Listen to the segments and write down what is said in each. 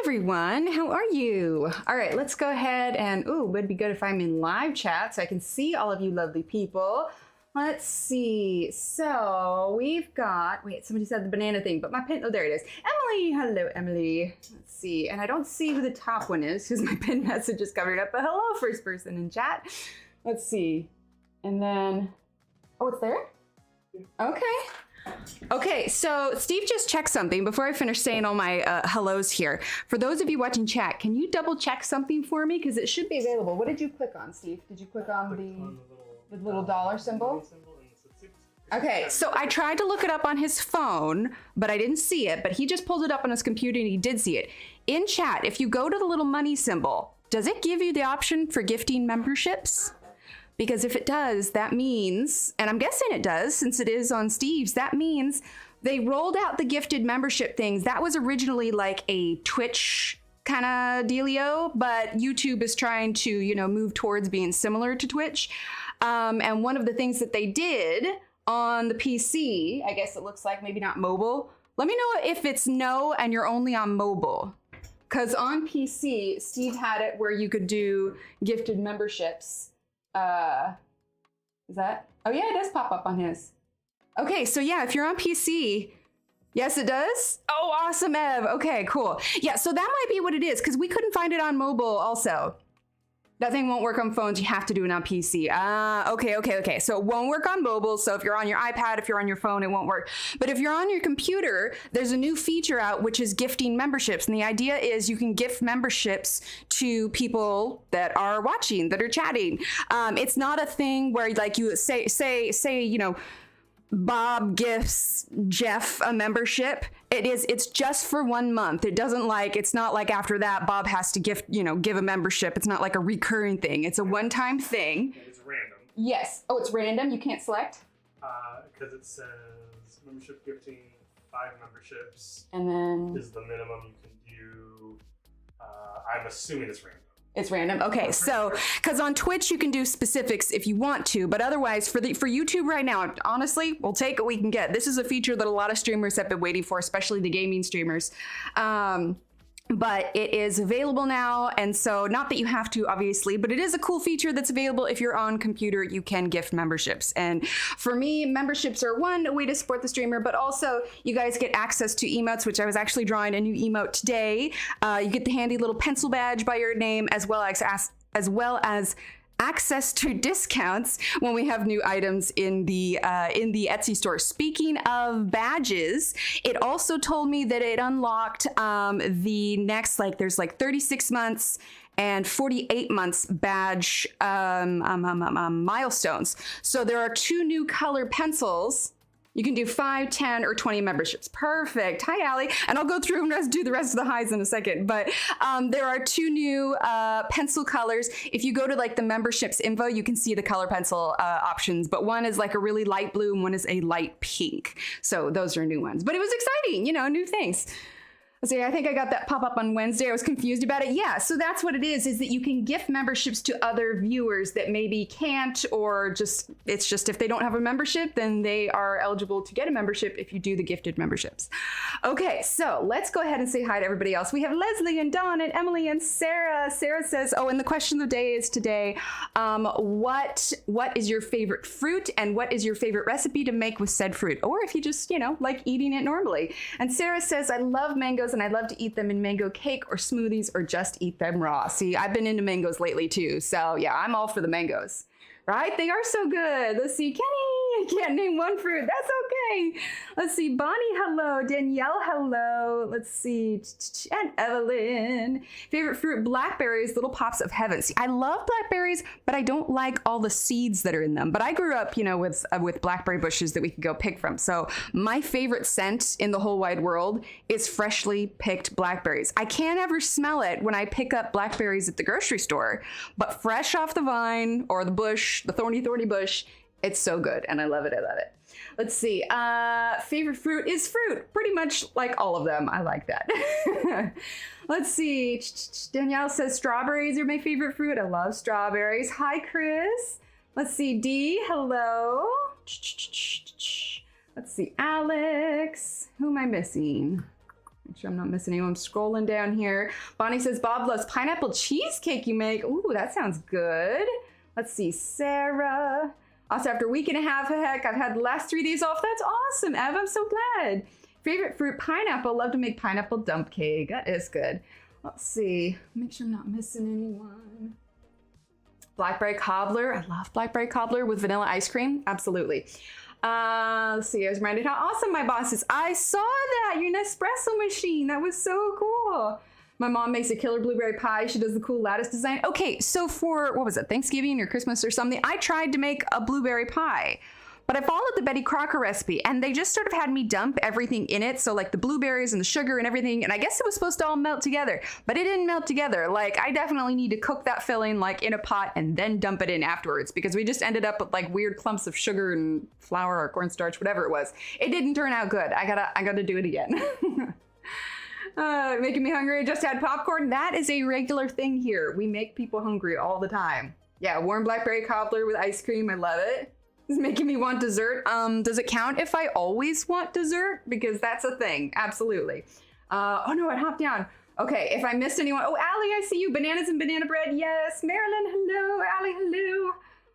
everyone, how are you? All right, let's go ahead and, ooh, would be good if I'm in live chat so I can see all of you lovely people. Let's see, so we've got, wait, somebody said the banana thing, but my pin, oh, there it is. Emily, hello, Emily. Let's see, and I don't see who the top one is because my pin message is covered up, but hello, first person in chat. Let's see, and then, oh, it's there? Okay. Okay, so Steve just checked something before I finish saying all my hellos here. For those of you watching chat, can you double check something for me? Because it should be available. What did you click on, Steve? Did you click on the little dollar symbol? Okay, so I tried to look it up on his phone, but I didn't see it. But he just pulled it up on his computer and he did see it. In chat, if you go to the little money symbol, does it give you the option for gifting memberships? Because if it does, that means, and I'm guessing it does since it is on Steve's, that means they rolled out the gifted membership things. That was originally like a Twitch kind of dealio, but YouTube is trying to, you know, move towards being similar to Twitch. And one of the things that they did on the PC, I guess it looks like maybe not mobile. Let me know if it's no and you're only on mobile. Because on PC, Steve had it where you could do gifted memberships. Is that? Oh yeah, it does pop up on his. Okay, so yeah, if you're on PC, yes, it does. Oh, awesome, Ev. Okay, cool. Yeah, so that might be what it is because we couldn't find it on mobile also. That thing won't work on phones. You have to do it on PC. Okay. So it won't work on mobile. So if you're on your iPad, if you're on your phone, it won't work. But if you're on your computer, there's a new feature out, which is gifting memberships. And the idea is you can gift memberships to people that are watching, that are chatting. It's not a thing where like you say, you know, Bob gifts Jeff a membership. It's just for 1 month. It's not like after that Bob has to give a membership. It's not like a recurring thing. It's a one-time thing. It's random. Yes. Oh, it's random. You can't select? Because it says membership gifting 5 memberships. And then is the minimum you can do. I'm assuming it's random. It's random. Okay, so because on Twitch you can do specifics if you want to, but otherwise for YouTube right now, honestly, we'll take what we can get. This is a feature that a lot of streamers have been waiting for, especially the gaming streamers. But it is available now, and so not that you have to, obviously, but it is a cool feature that's available. If you're on computer, you can gift memberships. And for me, memberships are one way to support the streamer, but also you guys get access to emotes, which I was actually drawing a new emote today. You get the handy little pencil badge by your name, as well as access to discounts when we have new items in the Etsy store. Speaking of badges, it also told me that it unlocked the next, there's 36 months and 48 months badge milestones. So there are 2 new color pencils. You can do 5, 10, or 20 memberships. Perfect. Hi, Allie. And I'll go through and do the rest of the highs in a second. But there are 2 new pencil colors. If you go to the memberships info, you can see the color pencil options. But one is like a really light blue and one is a light pink. So those are new ones. But it was exciting, new things. Let's see, I think I got that pop up on Wednesday. I was confused about it. Yeah, so that's what it is that you can gift memberships to other viewers that maybe can't, or it's just if they don't have a membership, then they are eligible to get a membership if you do the gifted memberships. Okay, so let's go ahead and say hi to everybody else. We have Leslie and Dawn and Emily and Sarah. Sarah says, oh, and the question of the day is today, what is your favorite fruit and what is your favorite recipe to make with said fruit? Or if you just, like eating it normally. And Sarah says, I love mangoes and I love to eat them in mango cake or smoothies or just eat them raw. See, I've been into mangoes lately too. So yeah, I'm all for the mangoes, right? They are so good. Let's see, Kenny, I can't name one fruit. That's okay. Let's see, Bonnie, hello. Danielle, hello. Let's see, and Evelyn. Favorite fruit, blackberries, little pops of heaven. See, I love blackberries, but I don't like all the seeds that are in them. But I grew up, with blackberry bushes that we could go pick from. So my favorite scent in the whole wide world is freshly picked blackberries. I can't ever smell it when I pick up blackberries at the grocery store, but fresh off the vine or the bush, the thorny bush, it's so good, and I love it. Let's see. Favorite fruit is fruit. Pretty much like all of them. I like that. Let's see. Danielle says strawberries are my favorite fruit. I love strawberries. Hi, Chris. Let's see. Dee, hello. Let's see. Alex. Who am I missing? Make sure I'm not missing anyone. I'm scrolling down here. Bonnie says, Bob loves pineapple cheesecake you make. Ooh, that sounds good. Let's see, Sarah. Also, after a week and a half, heck, I've had the last 3 days off. That's awesome, Ev. I'm so glad. Favorite fruit, pineapple. Love to make pineapple dump cake. That is good. Let's see. Make sure I'm not missing anyone. Blackberry cobbler. I love blackberry cobbler with vanilla ice cream. Absolutely. Let's see. I was reminded how awesome my boss is. I saw that. Your Nespresso machine. That was so cool. My mom makes a killer blueberry pie. She does the cool lattice design. Okay, so for, what was it, Thanksgiving or Christmas or something, I tried to make a blueberry pie. But I followed the Betty Crocker recipe, and they just sort of had me dump everything in it. So like the blueberries and the sugar and everything, and I guess it was supposed to all melt together, but it didn't melt together. Like I definitely need to cook that filling like in a pot and then dump it in afterwards, because we just ended up with like weird clumps of sugar and flour or cornstarch, whatever it was. It didn't turn out good. I gotta do it again. Making me hungry. I just had popcorn. That is a regular thing here. We make people hungry all the time. Yeah, warm blackberry cobbler with ice cream. I love it. It's making me want dessert. Does it count if I always want dessert? Because that's a thing, absolutely. Oh no, it hopped down. Okay, if I missed anyone, oh, Allie, I see you. Bananas and banana bread, yes. Marilyn, hello. Allie, hello.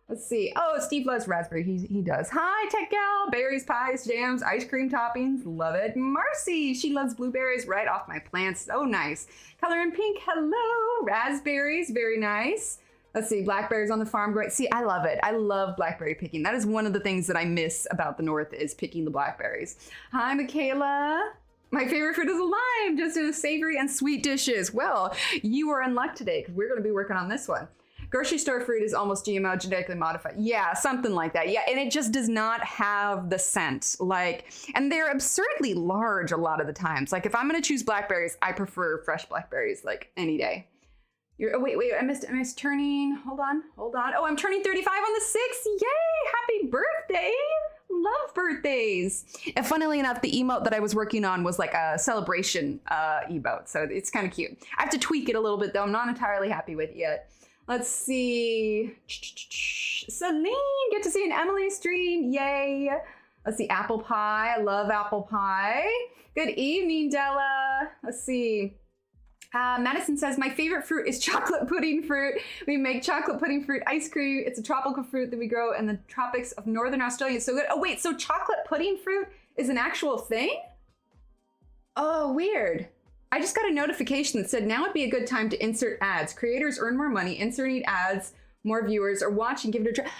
Let's see. Oh, Steve loves raspberry, he does. Hi, Tech Gal. Berries, pies, jams, ice cream toppings, love it. Marcy, she loves blueberries right off my plants, so nice. Color in pink, hello. Raspberries, very nice. Let's see, blackberries on the farm, great. See, I love it. I love blackberry picking. That is one of the things that I miss about the North is picking the blackberries. Hi, Michaela. My favorite fruit is a lime, just in a savory and sweet dishes. Well, you are in luck today because we're going to be working on this one. Grocery store fruit is almost GMO, genetically modified. Yeah, something like that. Yeah, and it just does not have the scent. Like, and they're absurdly large a lot of the times. Like, if I'm going to choose blackberries, I prefer fresh blackberries, like, any day. Oh, wait, I missed turning, hold on. Oh, I'm turning 35 on the 6th. Yay, happy birthday. Love birthdays. And funnily enough, the emote that I was working on was like a celebration emote. So it's kind of cute. I have to tweak it a little bit though. I'm not entirely happy with it yet. Let's see. Celine, get to see an Emily stream. Yay. Let's see, apple pie. I love apple pie. Good evening, Della. Let's see. Madison says, my favorite fruit is chocolate pudding fruit. We make chocolate pudding fruit ice cream. It's a tropical fruit that we grow in the tropics of Northern Australia. So good. Oh, wait, so chocolate pudding fruit is an actual thing? Oh, weird. I just got a notification that said now would be a good time to insert ads. Creators earn more money, inserting ads, more viewers are watching, give it a try.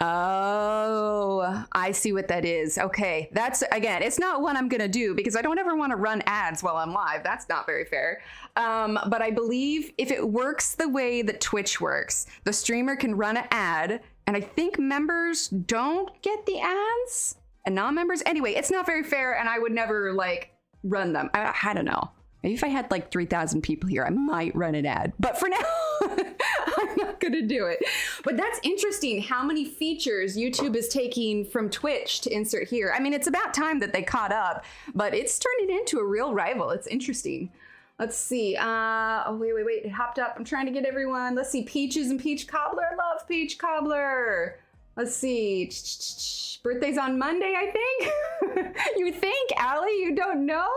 Oh, I see what that is. Okay, that's, again, it's not one I'm gonna do because I don't ever want to run ads while I'm live. That's not very fair. But I believe if it works the way that Twitch works, the streamer can run an ad, and I think members don't get the ads and non-members. Anyway, it's not very fair, and I would never like run them. I don't know. Maybe if I had like 3,000 people here, I might run an ad. But for now, I'm not gonna do it. But that's interesting how many features YouTube is taking from Twitch to insert here. I mean, it's about time that they caught up, but it's turning into a real rival. It's interesting. Let's see. Oh, wait. It hopped up. I'm trying to get everyone. Let's see. Peaches and peach cobbler. Love peach cobbler. Let's see. Birthday's on Monday, I think. You think, Allie? You don't know?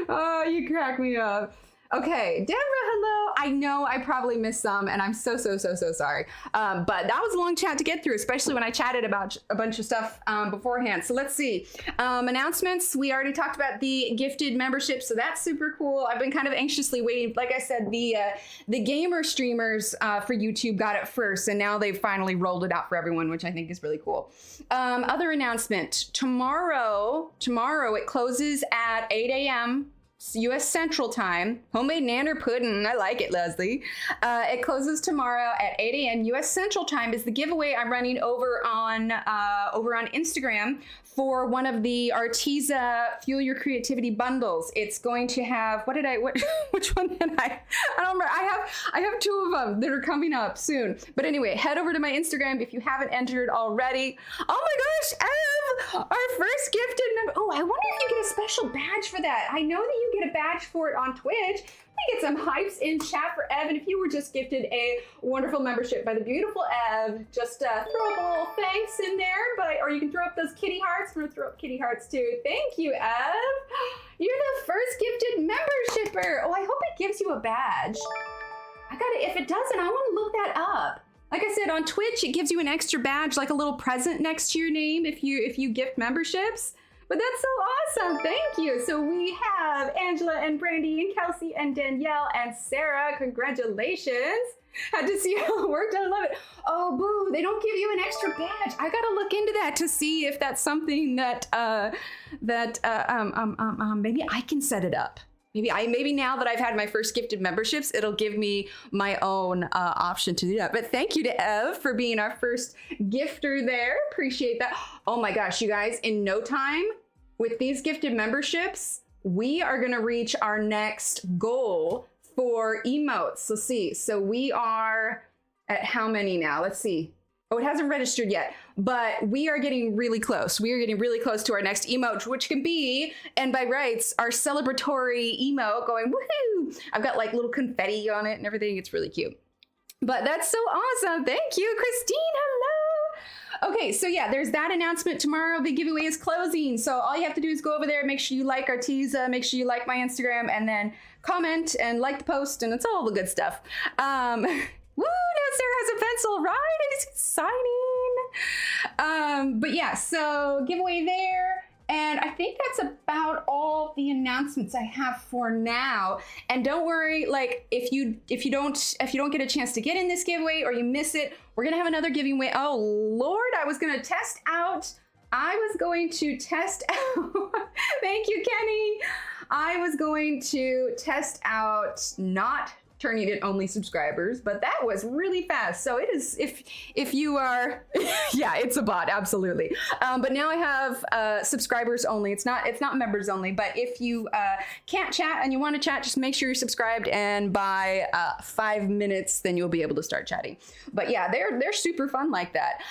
Oh, you crack me up. Okay, Deborah, hello. I know I probably missed some, and I'm so sorry. But that was a long chat to get through, especially when I chatted about a bunch of stuff beforehand. So let's see. Announcements. We already talked about the gifted membership, so that's super cool. I've been kind of anxiously waiting. Like I said, the gamer streamers for YouTube got it first, and now they've finally rolled it out for everyone, which I think is really cool. Other announcement. Tomorrow it closes at 8 a.m. U.S. Central Time. Homemade nanner pudding. I like it, Leslie. It closes tomorrow at 8 a.m. U.S. Central Time. Is the giveaway I'm running over on Instagram for one of the Arteza Fuel Your Creativity bundles. It's going to have, which one did I don't remember. I have two of them that are coming up soon. But anyway, head over to my Instagram if you haven't entered already. Oh my gosh, Ev, our first gifted member. Oh, I wonder if you get a special badge for that. I know that you get a badge for it on Twitch. Get some hypes in chat for Ev, and if you were just gifted a wonderful membership by the beautiful Ev, just throw up a little thanks in there, or you can throw up those kitty hearts. I'm gonna throw up kitty hearts too. Thank you, Ev. You're the first gifted membershipper. Oh, I hope it gives you a badge. I gotta, if it doesn't, I wanna look that up. Like I said, on Twitch, it gives you an extra badge, like a little present next to your name if you gift memberships. But that's so awesome, thank you. So we have Angela and Brandy and Kelsey and Danielle and Sarah, congratulations. Had to see how it worked, I love it. Oh, boo, they don't give you an extra badge. I gotta look into that to see if that's something that, maybe I can set it up. Maybe now that I've had my first gifted memberships, it'll give me my own option to do that. But thank you to Ev for being our first gifter there. Appreciate that. Oh my gosh, you guys, in no time with these gifted memberships, we are gonna reach our next goal for emotes. Let's see. So we are at how many now? Let's see. Oh, it hasn't registered yet, but we are getting really close. We are getting really close to our next emote, which can be, and by rights, our celebratory emote going, woohoo! I've got like little confetti on it and everything. It's really cute. But that's so awesome. Thank you, Christine. Hello. Okay, so yeah, there's that announcement tomorrow. The giveaway is closing. So all you have to do is go over there, make sure you like our teaser, make sure you like my Instagram, and then comment and like the post, and it's all the good stuff. Woo, now Sarah has a pencil, right? It's exciting. But yeah, so giveaway there. And I think that's about all the announcements I have for now. And don't worry, like if you don't get a chance to get in this giveaway or you miss it, we're gonna have another giveaway. Oh Lord, I was going to test out. Thank you, Kenny. I was going to test out not turning it only subscribers, but that was really fast. So it is, if you are, yeah, it's a bot, absolutely. But now I have subscribers only. It's not members only, but if you can't chat and you want to chat, just make sure you're subscribed, and by 5 minutes, then you'll be able to start chatting. But yeah, they're super fun like that.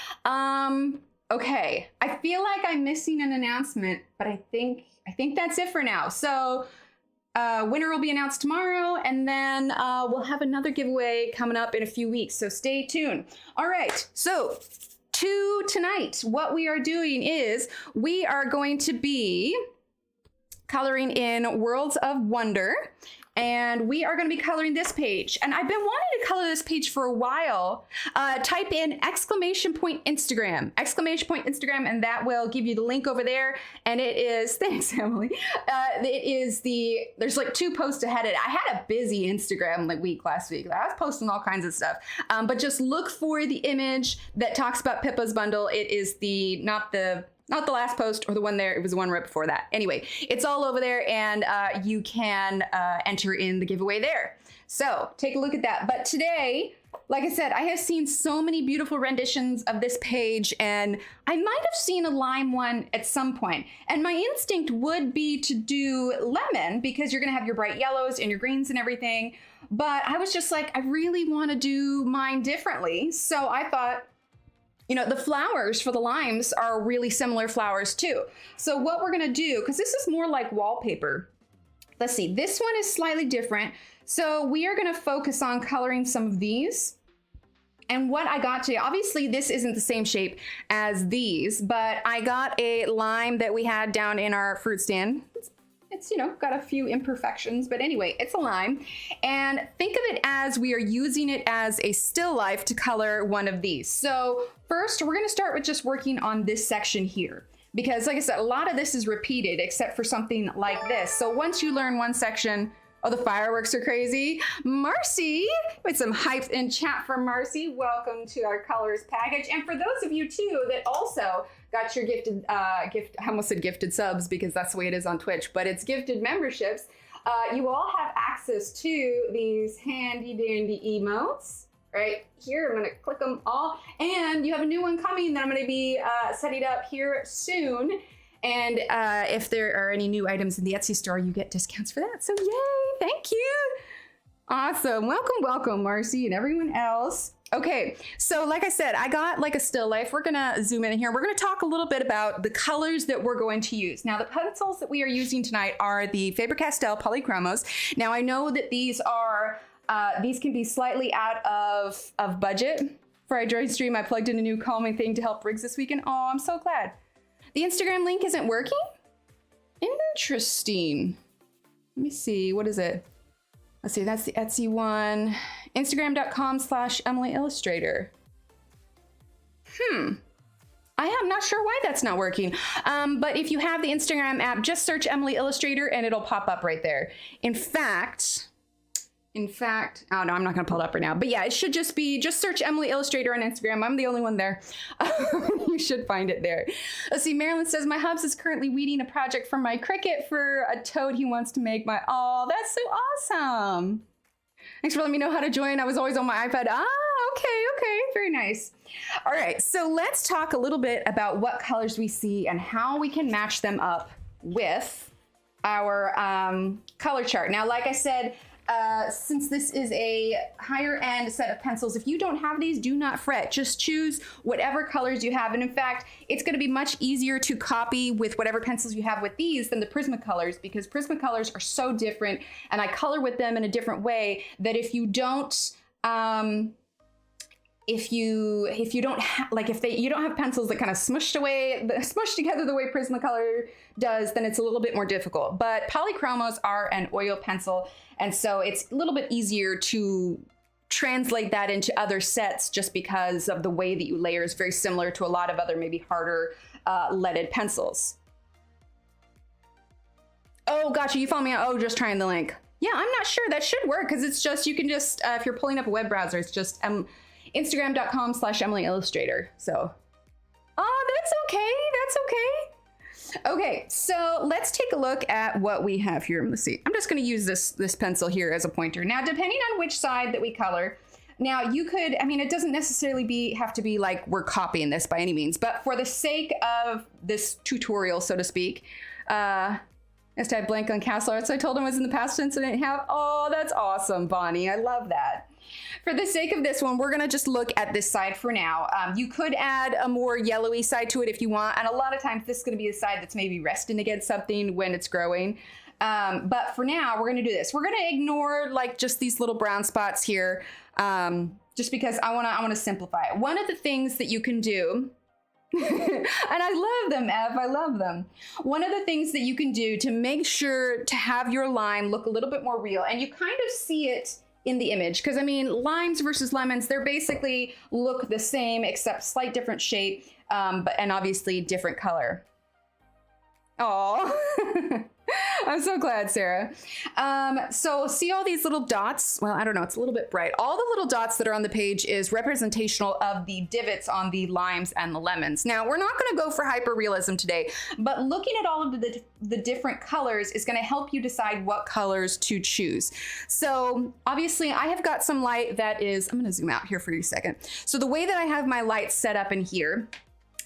Okay, I feel like I'm missing an announcement, but I think that's it for now. So winner will be announced tomorrow, and then we'll have another giveaway coming up in a few weeks, so stay tuned. All right, so tonight, what we are doing is we are going to be coloring in Worlds of Wonder, and we are going to be coloring this page. And I've been wanting to color this page for a while. Type in !Instagram, !Instagram, and that will give you the link over there. And it is, thanks Emily, it is there's like 2 posts ahead of it. I had a busy Instagram week last week. I was posting all kinds of stuff. But just look for the image that talks about Pippa's bundle. It is not the last post or the one there, it was the one right before that. Anyway, it's all over there, and you can enter in the giveaway there. So take a look at that. But today, like I said, I have seen so many beautiful renditions of this page, and I might have seen a lime one at some point. And my instinct would be to do lemon, because you're gonna have your bright yellows and your greens and everything. But I was just like, I really wanna do mine differently. So I thought, you know, the flowers for the limes are really similar flowers too. So what we're gonna do, because this is more like wallpaper. Let's see, this one is slightly different. So we are gonna focus on coloring some of these. And what I got today, obviously this isn't the same shape as these, but I got a lime that we had down in our fruit stand. It's, you know, got a few imperfections, but anyway, it's a lime. And think of it as we are using it as a still life to color one of these. So first, we're gonna start with just working on this section here, because like I said, a lot of this is repeated except for something like this. So once you learn one section, oh, the fireworks are crazy. Marcy, with some hype in chat for Marcy. Welcome to our colors package. And for those of you too that also got your gifted, I almost said gifted subs because that's the way it is on Twitch, but it's gifted memberships. You all have access to these handy dandy emotes right here. I'm gonna click them all. And you have a new one coming that I'm gonna be setting up here soon. And if there are any new items in the Etsy store, you get discounts for that. So yay, thank you. Awesome, welcome, welcome, Marcy and everyone else. Okay, so like I said, I got like a still life. We're gonna zoom in here. We're gonna talk a little bit about the colors that we're going to use. Now, the pencils that we are using tonight are the Faber-Castell Polychromos. Now, I know that these can be slightly out of budget. For our joint stream, I plugged in a new calming thing to help rigs this weekend. Oh, I'm so glad. The Instagram link isn't working? Interesting. Let me see, what is it? Let's see, that's the Etsy one. Instagram.com/Emily Illustrator. I am not sure why that's not working. But if you have the Instagram app, just search Emily Illustrator and it'll pop up right there. In fact, oh no, I'm not gonna pull it up right now. But yeah, it should just search Emily Illustrator on Instagram. I'm the only one there. You should find it there. Let's see, Marilyn says, my hubs is currently weeding a project for my cricket for a toad he wants to make my, oh, that's so awesome. Thanks for letting me know how to join. I was always on my iPad. Okay, very nice. All right, so let's talk a little bit about what colors we see and how we can match them up with our color chart. Now, like I said, since this is a higher end set of pencils, if you don't have these, do not fret. Just choose whatever colors you have. And in fact, it's going to be much easier to copy with whatever pencils you have with these than the Prismacolors, because Prismacolors are so different and I color with them in a different way that if you don't, if you don't have pencils that kind of smush together the way Prismacolor does, then it's a little bit more difficult. But Polychromos are an oil pencil, and so it's a little bit easier to translate that into other sets just because of the way that you layer is very similar to a lot of other maybe harder leaded pencils. Oh, gotcha, you follow me on, just trying the link. Yeah, I'm not sure, that should work because it's just, you can just, if you're pulling up a web browser, it's just Instagram.com/Emily Illustrator. So, that's okay. Okay, so let's take a look at what we have here. Let's see. I'm just going to use this pencil here as a pointer. Now, depending on which side that we color, now you could, I mean, it doesn't necessarily have to be like we're copying this by any means, but for the sake of this tutorial, so to speak, as to have blank on castle art, so I told him it was in the past tense and I didn't have. Oh, that's awesome, Bonnie. I love that. For the sake of this one, we're gonna just look at this side for now. You could add a more yellowy side to it if you want, and a lot of times this is gonna be the side that's maybe resting against something when it's growing. But for now, we're gonna do this. We're gonna ignore like just these little brown spots here, just because I wanna simplify it. One of the things that you can do, and I love them, Ev, I love them. One of the things that you can do to make sure to have your lime look a little bit more real, and you kind of see it in the image, because I mean, limes versus lemons, they're basically look the same except slight different shape, and obviously different color. Oh, I'm so glad, Sarah. So see all these little dots? Well, I don't know, it's a little bit bright. All the little dots that are on the page is representational of the divots on the limes and the lemons. Now, we're not gonna go for hyper-realism today, but looking at all of the different colors is gonna help you decide what colors to choose. So obviously I have got some light that is, I'm gonna zoom out here for you a second. So the way that I have my light set up in here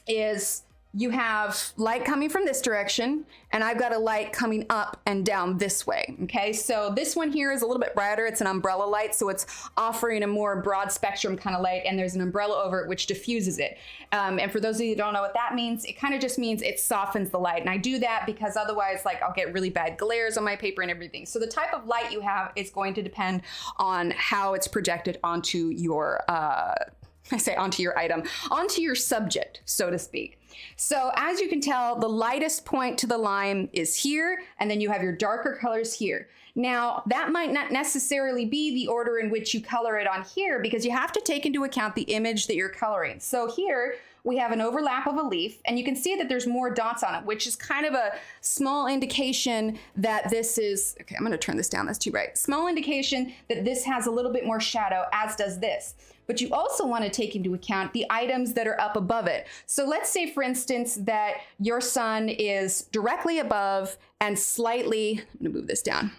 is you have light coming from this direction, and I've got a light coming up and down this way, okay? So this one here is a little bit brighter. It's an umbrella light, so it's offering a more broad spectrum kind of light, and there's an umbrella over it which diffuses it. And for those of you who don't know what that means, it kind of just means it softens the light. And I do that because otherwise, like, I'll get really bad glares on my paper and everything. So the type of light you have is going to depend on how it's projected onto your, onto your item, onto your subject, so to speak. So as you can tell, the lightest point to the lime is here, and then you have your darker colors here. Now, that might not necessarily be the order in which you color it on here, because you have to take into account the image that you're coloring. So here we have an overlap of a leaf, and you can see that there's more dots on it, which is kind of a small indication that this is, okay, I'm gonna turn this down, that's too bright. Small indication that this has a little bit more shadow, as does this. But you also want to take into account the items that are up above it. So let's say, for instance, that your sun is directly above and slightly, I'm gonna move this down,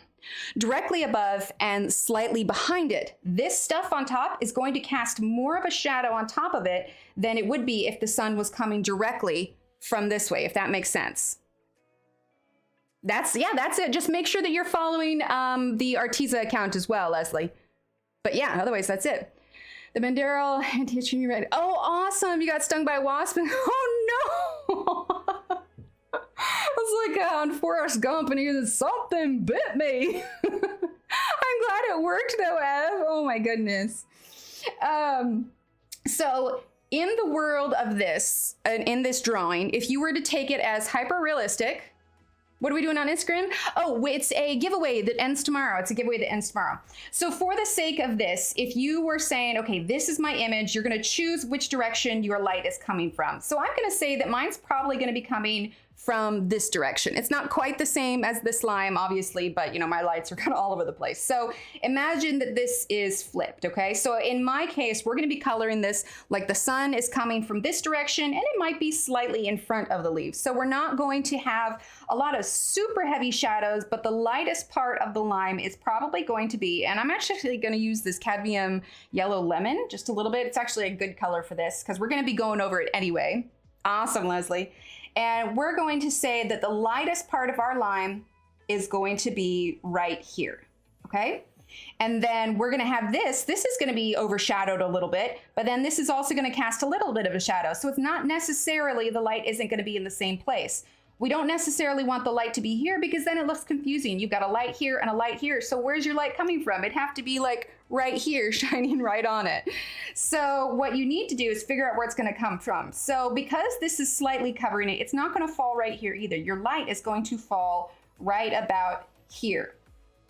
directly above and slightly behind it. This stuff on top is going to cast more of a shadow on top of it than it would be if the sun was coming directly from this way, if that makes sense. That's it. Just make sure that you're following the Arteza account as well, Leslie. But yeah, otherwise that's it. The Banderal anti-itching red. Oh, awesome. You got stung by a wasp. Oh, no. It's like on Forrest Gump and he said, something bit me. I'm glad it worked though, Ev. Oh my goodness. So in the world of this, in this drawing, if you were to take it as hyper realistic, What are we doing on Instagram? Oh, it's a giveaway that ends tomorrow. It's a giveaway that ends tomorrow. So for the sake of this, if you were saying, okay, this is my image, you're gonna choose which direction your light is coming from. So I'm gonna say that mine's probably gonna be coming from this direction. It's not quite the same as the slime, obviously, but you know, my lights are kind of all over the place. So imagine that this is flipped, okay? So in my case, we're gonna be coloring this like the sun is coming from this direction and it might be slightly in front of the leaves. So we're not going to have a lot of super heavy shadows, but the lightest part of the lime is probably going to be, and I'm actually gonna use this cadmium yellow lemon just a little bit. It's actually a good color for this because we're gonna be going over it anyway. Awesome, Leslie. And we're going to say that the lightest part of our lime is going to be right here, okay? And then we're gonna have this is gonna be overshadowed a little bit, but then this is also gonna cast a little bit of a shadow. So it's not necessarily the light isn't gonna be in the same place. We don't necessarily want the light to be here because then it looks confusing. You've got a light here and a light here. So where's your light coming from? It'd have to be like right here, shining right on it. So what you need to do is figure out where it's gonna come from. So because this is slightly covering it, it's not gonna fall right here either. Your light is going to fall right about here.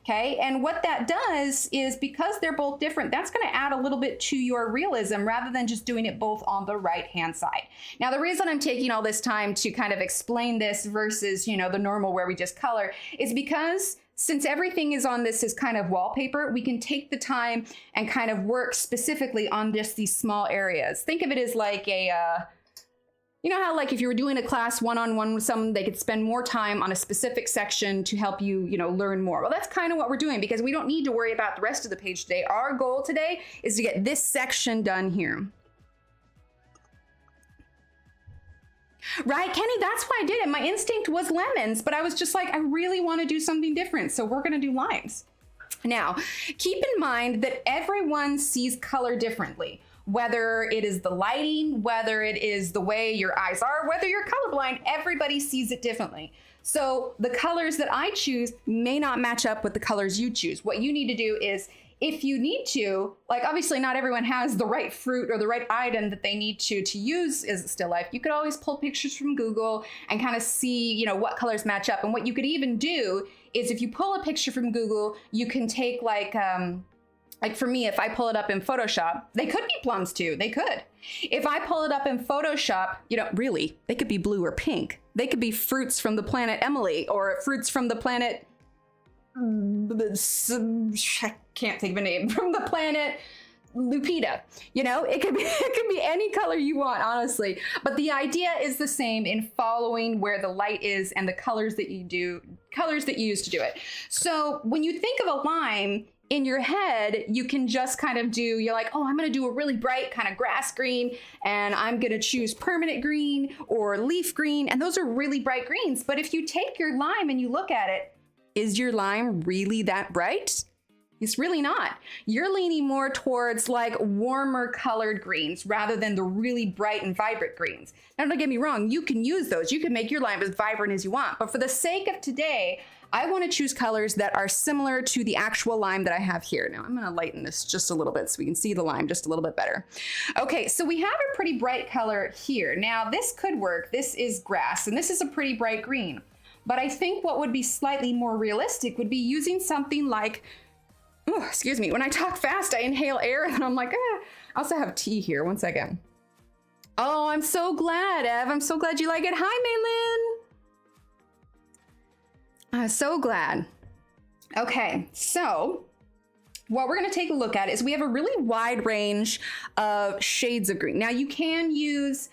Okay, and what that does is because they're both different, that's gonna add a little bit to your realism rather than just doing it both on the right-hand side. Now, the reason I'm taking all this time to kind of explain this versus, you know, the normal where we just color is because since everything is on this as kind of wallpaper, we can take the time and kind of work specifically on just these small areas. Think of it as like a, you know how like if you were doing a class one-on-one with someone, they could spend more time on a specific section to help you, you know, learn more. Well, that's kind of what we're doing because we don't need to worry about the rest of the page today. Our goal today is to get this section done here. Right, Kenny, that's why I did it. My instinct was lemons, but I was just like, I really want to do something different. So we're going to do limes. Now, keep in mind that everyone sees color differently. Whether it is the lighting, whether it is the way your eyes are, whether you're colorblind, everybody sees it differently. So the colors that I choose may not match up with the colors you choose. What you need to do is, if you need to, like obviously not everyone has the right fruit or the right item that they need to use as a still life. You could always pull pictures from Google and kind of see, you know, what colors match up. And what you could even do is if you pull a picture from Google, you can take like for me, if I pull it up in Photoshop, they could be plums too, they could. If I pull it up in Photoshop, you know, really, they could be blue or pink. They could be fruits from the planet Emily or fruits from the planet, I can't think of a name, from the planet Lupita. You know, it could be any color you want, honestly. But the idea is the same in following where the light is and the colors that you use to do it. So when you think of a lime, in your head, you can just kind of do, you're like, oh, I'm gonna do a really bright kind of grass green, and I'm gonna choose permanent green or leaf green, and those are really bright greens. But if you take your lime and you look at it, is your lime really that bright? It's really not. You're leaning more towards like warmer colored greens rather than the really bright and vibrant greens. Now, don't get me wrong, you can use those. You can make your lime as vibrant as you want. But for the sake of today, I want to choose colors that are similar to the actual lime that I have here. Now I'm going to lighten this just a little bit so we can see the lime just a little bit better. Okay, so we have a pretty bright color here. Now this could work. This is grass and this is a pretty bright green. But I think what would be slightly more realistic would be using something like, oh, excuse me, when I talk fast, I inhale air and I'm like, I also have tea here. One second. Oh, I'm so glad, Ev. I'm so glad you like it. Hi, Maylin. So glad. Okay, so what we're gonna take a look at is we have a really wide range of shades of green. Now you can use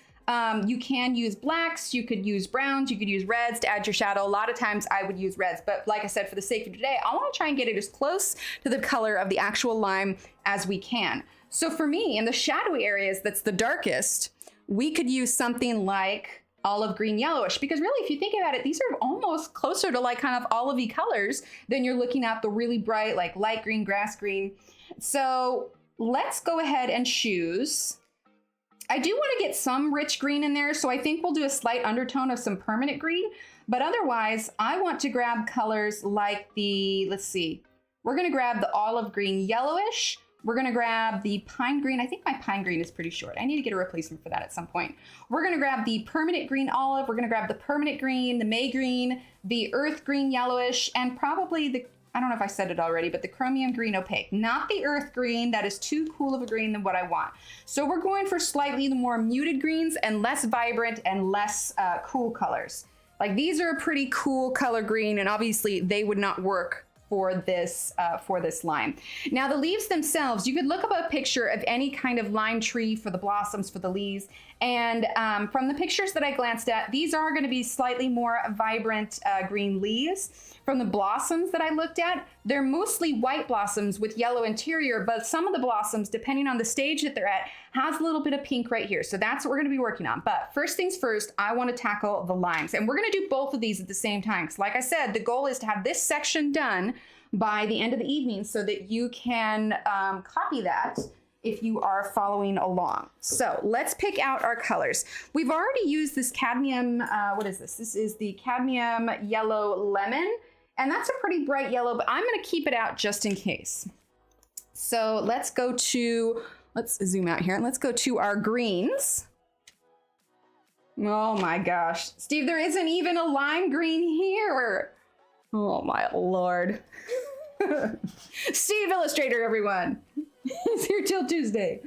blacks, you could use browns, you could use reds to add your shadow. A lot of times I would use reds, but like I said, for the sake of today, I wanna try and get it as close to the color of the actual lime as we can. So for me, in the shadowy areas that's the darkest, we could use something like olive green yellowish, because really if you think about it, these are almost closer to like kind of olivey colors than you're looking at the really bright like light green, grass green. So let's go ahead and choose. I do want to get some rich green in there, so I think we'll do a slight undertone of some permanent green, but otherwise I want to grab colors like the, let's see, we're going to grab the olive green yellowish We're gonna grab the pine green. I think my pine green is pretty short. I need to get a replacement for that at some point. We're gonna grab the permanent green olive. We're gonna grab the permanent green, the May green, the earth green yellowish, and probably the, I don't know if I said it already, but the chromium green opaque. Not the earth green. That is too cool of a green than what I want. So we're going for slightly the more muted greens and less vibrant and less cool colors. Like these are a pretty cool color green, and obviously they would not work for this lime. Now the leaves themselves, you could look up a picture of any kind of lime tree for the blossoms, for the leaves, and from the pictures that I glanced at, these are going to be slightly more vibrant green leaves. From the blossoms that I looked at, they're mostly white blossoms with yellow interior, but some of the blossoms, depending on the stage that they're at, has a little bit of pink right here. So that's what we're going to be working on. But first things first, I want to tackle the limes, and we're going to do both of these at the same time. Because like I said, the goal is to have this section done by the end of the evening so that you can copy that if you are following along. So let's pick out our colors. We've already used this cadmium, what is this? This is the cadmium yellow lemon, and that's a pretty bright yellow, but I'm gonna keep it out just in case. So let's zoom out here and let's go to our greens. Oh my gosh, Steve, there isn't even a lime green here. Oh my Lord. Steve Illustrator, everyone. He's here till Tuesday.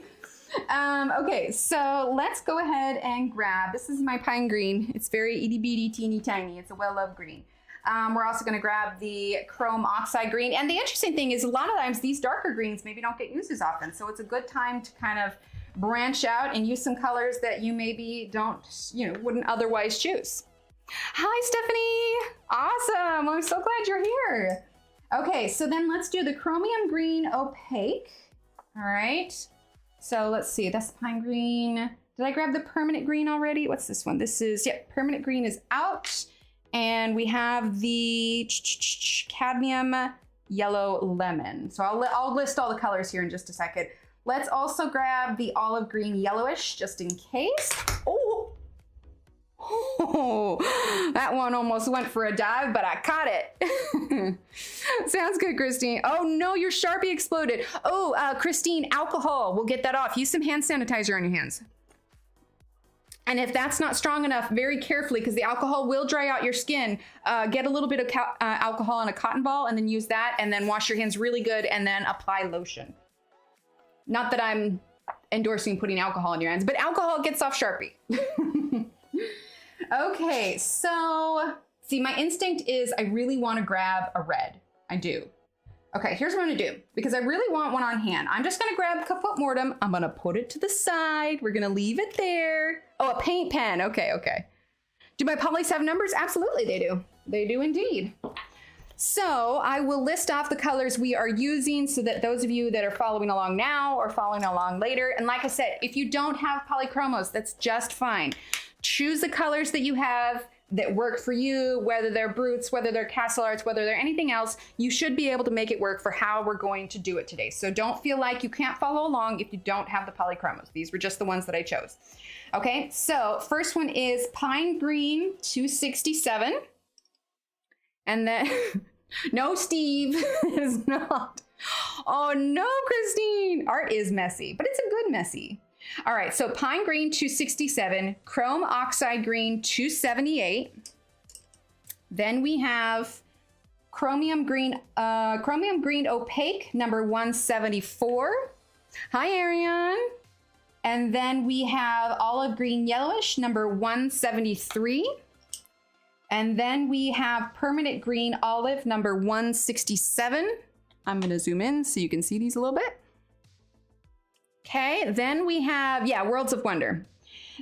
Okay, so let's go ahead and grab, this is my pine green. It's very itty bitty, teeny tiny. It's a well-loved green. We're also gonna grab the chrome oxide green. And the interesting thing is a lot of times these darker greens maybe don't get used as often. So it's a good time to kind of branch out and use some colors that you maybe wouldn't otherwise choose. Hi, Stephanie. Awesome. I'm so glad you're here. Okay, so then let's do the chromium green opaque. All right. So let's see, that's the pine green. Did I grab the permanent green already? What's this one? This is, permanent green is out. And we have the cadmium yellow lemon. So I'll list all the colors here in just a second. Let's also grab the olive green yellowish just in case. Oh, that one almost went for a dive, but I caught it. Sounds good, Christine. Oh no, your Sharpie exploded. Oh, Christine, alcohol. We'll get that off. Use some hand sanitizer on your hands. And if that's not strong enough, very carefully, because the alcohol will dry out your skin, get a little bit of alcohol in a cotton ball and then use that, and then wash your hands really good and then apply lotion. Not that I'm endorsing putting alcohol in your hands, but alcohol gets off Sharpie. Okay, so see, my instinct is I really want to grab a red. I do. Okay, here's what I'm gonna do, because I really want one on hand. I'm just gonna grab Caput Mortem. I'm gonna put it to the side. We're gonna leave it there. Oh, a paint pen. Okay, okay. Do my polys have numbers? Absolutely, they do. They do indeed. So I will list off the colors we are using so that those of you that are following along now or following along later, and like I said, if you don't have Polychromos, that's just fine. Choose the colors that you have that work for you, whether they're Brutes, whether they're Castle Arts, whether they're anything else. You should be able to make it work for how we're going to do it today. So don't feel like you can't follow along if you don't have the Polychromos. These were just the ones that I chose. Okay, so first one is Pine Green 267. And then, no, Steve, it is not. Oh no, Christine. Art is messy, but it's a good messy. All right, so Pine Green 267, Chrome Oxide Green 278. Then we have Chromium Green Opaque number 174. Hi, Ariane. And then we have Olive Green Yellowish number 173. And then we have Permanent Green Olive number 167. I'm gonna zoom in so you can see these a little bit. Okay, then we have, Worlds of Wonder.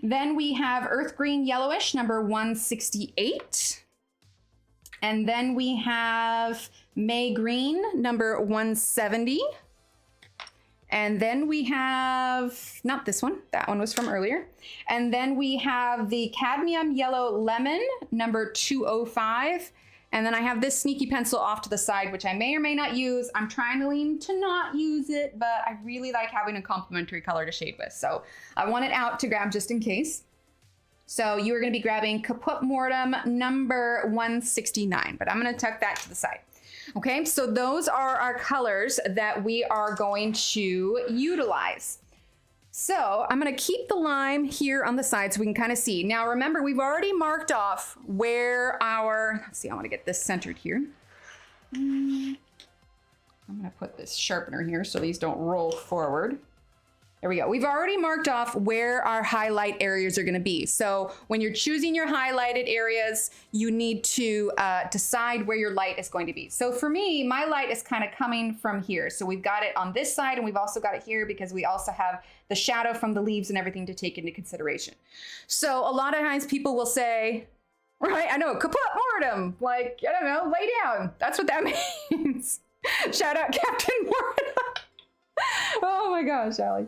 Then we have Earth Green Yellowish, number 168. And then we have May Green, number 170. And then we have, not this one, that one was from earlier. And then we have the Cadmium Yellow Lemon, number 205. And then I have this sneaky pencil off to the side, which I may or may not use. I'm trying to lean to not use it, but I really like having a complementary color to shade with. So I want it out to grab just in case. So you are going to be grabbing Caput Mortem number 169, but I'm going to tuck that to the side. Okay, so those are our colors that we are going to utilize. So I'm going to keep the lime here on the side so we can kind of see. Now remember, we've already marked off where our, let's see, I want to get this centered here. I'm going to put this sharpener here so these don't roll forward. There we go. We've already marked off where our highlight areas are going to be. So when you're choosing your highlighted areas, you need to decide where your light is going to be. So for me, my light is kind of coming from here. So we've got it on this side and we've also got it here because we also have the shadow from the leaves and everything to take into consideration. So a lot of times people will say, right, I know, Caput Mortem, like, I don't know, lay down. That's what that means. Shout out Captain Mortem. Oh my gosh, Allie.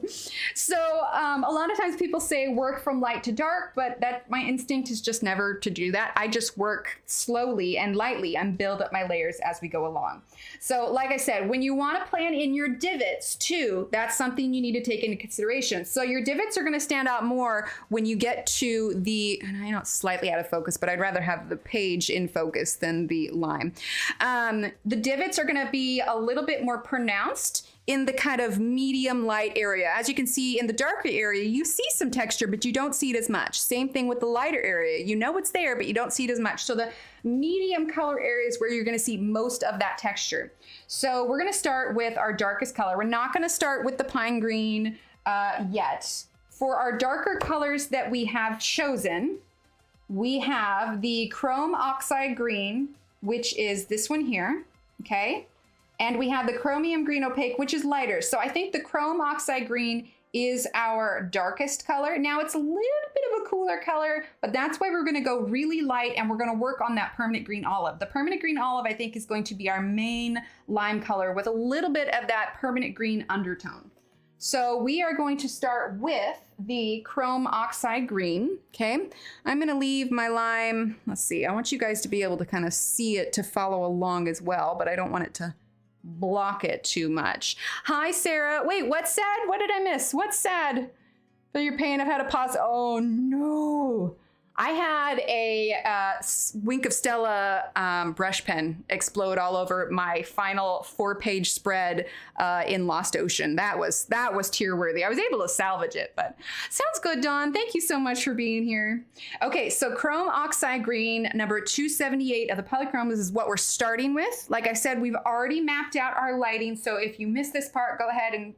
So a lot of times people say work from light to dark, but my instinct is just never to do that. I just work slowly and lightly and build up my layers as we go along. So like I said, when you want to plan in your divots too, that's something you need to take into consideration. So your divots are going to stand out more when you get to the, and I know it's slightly out of focus, but I'd rather have the page in focus than the lime. The divots are going to be a little bit more pronounced in the kind of medium light area. As you can see in the darker area, you see some texture, but you don't see it as much. Same thing with the lighter area. You know it's there, but you don't see it as much. So the medium color areas where you're gonna see most of that texture. So we're gonna start with our darkest color. We're not gonna start with the pine green yet. For our darker colors that we have chosen, we have the chrome oxide green, which is this one here, okay? And we have the chromium green opaque, which is lighter. So I think the chrome oxide green is our darkest color. Now it's a little bit of a cooler color, but that's why we're gonna go really light and we're gonna work on that permanent green olive. The permanent green olive, I think, is going to be our main lime color with a little bit of that permanent green undertone. So we are going to start with the chrome oxide green, okay? I'm gonna leave my lime, let's see, I want you guys to be able to kind of see it to follow along as well, but I don't want it to block it too much. Hi, Sarah. Wait, what's sad? What did I miss? What's sad? So you're paying, I've had a pause. Oh no. I had a Wink of Stella brush pen explode all over my final 4-page spread in Lost Ocean. That was tear worthy. I was able to salvage it, but sounds good, Dawn. Thank you so much for being here. Okay, so Chrome Oxide Green, number 278 of the Polychromos is what we're starting with. Like I said, we've already mapped out our lighting, so if you missed this part, go ahead and,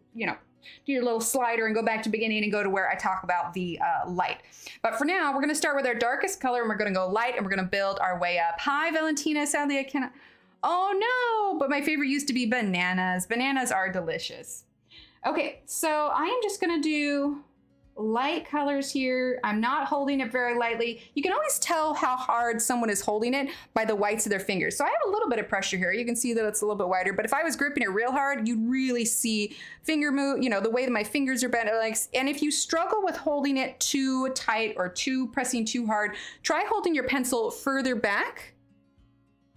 do your little slider and go back to beginning and go to where I talk about the light. But for now, we're going to start with our darkest color and we're going to go light and we're going to build our way up. Hi, Valentina. Sadly, I cannot. Oh no, but my favorite used to be bananas. Bananas are delicious. Okay, so I am just going to do light colors here. I'm not holding it very lightly. You can always tell how hard someone is holding it by the whites of their fingers. So I have a little bit of pressure here. You can see that it's a little bit wider, but if I was gripping it real hard, you'd really see finger move, the way that my fingers are bent. And if you struggle with holding it too tight or pressing too hard, try holding your pencil further back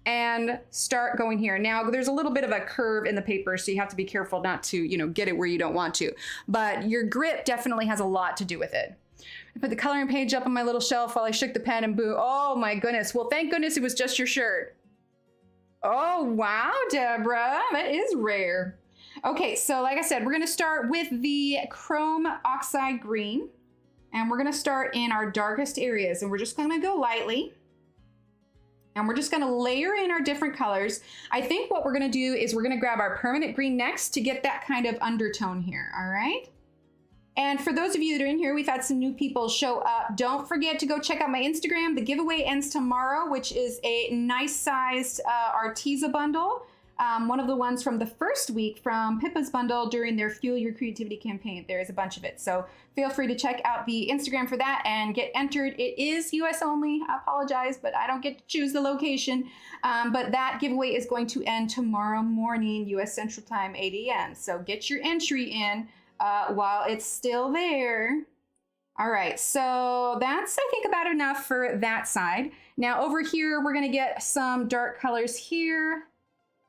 and start going here. Now there's a little bit of a curve in the paper, so you have to be careful not to, get it where you don't want to. But your grip definitely has a lot to do with it. I put the coloring page up on my little shelf while I shook the pen and boo. Oh my goodness. Well, thank goodness it was just your shirt. Oh, wow, Deborah, that is rare. Okay, so like I said, we're gonna start with the chrome oxide green and we're gonna start in our darkest areas and we're just gonna go lightly. And we're just gonna layer in our different colors. I think what we're gonna do is we're gonna grab our permanent green next to get that kind of undertone here, all right? And for those of you that are in here, we've had some new people show up. Don't forget to go check out my Instagram. The giveaway ends tomorrow, which is a nice sized Arteza bundle. One of the ones from the first week from Pippa's bundle during their Fuel Your Creativity campaign. There is a bunch of it. So feel free to check out the Instagram for that and get entered. It is US only. I apologize, but I don't get to choose the location. But that giveaway is going to end tomorrow morning, US Central Time, 8 a.m. So get your entry in while it's still there. All right, so that's, I think, about enough for that side. Now over here, we're gonna get some dark colors here.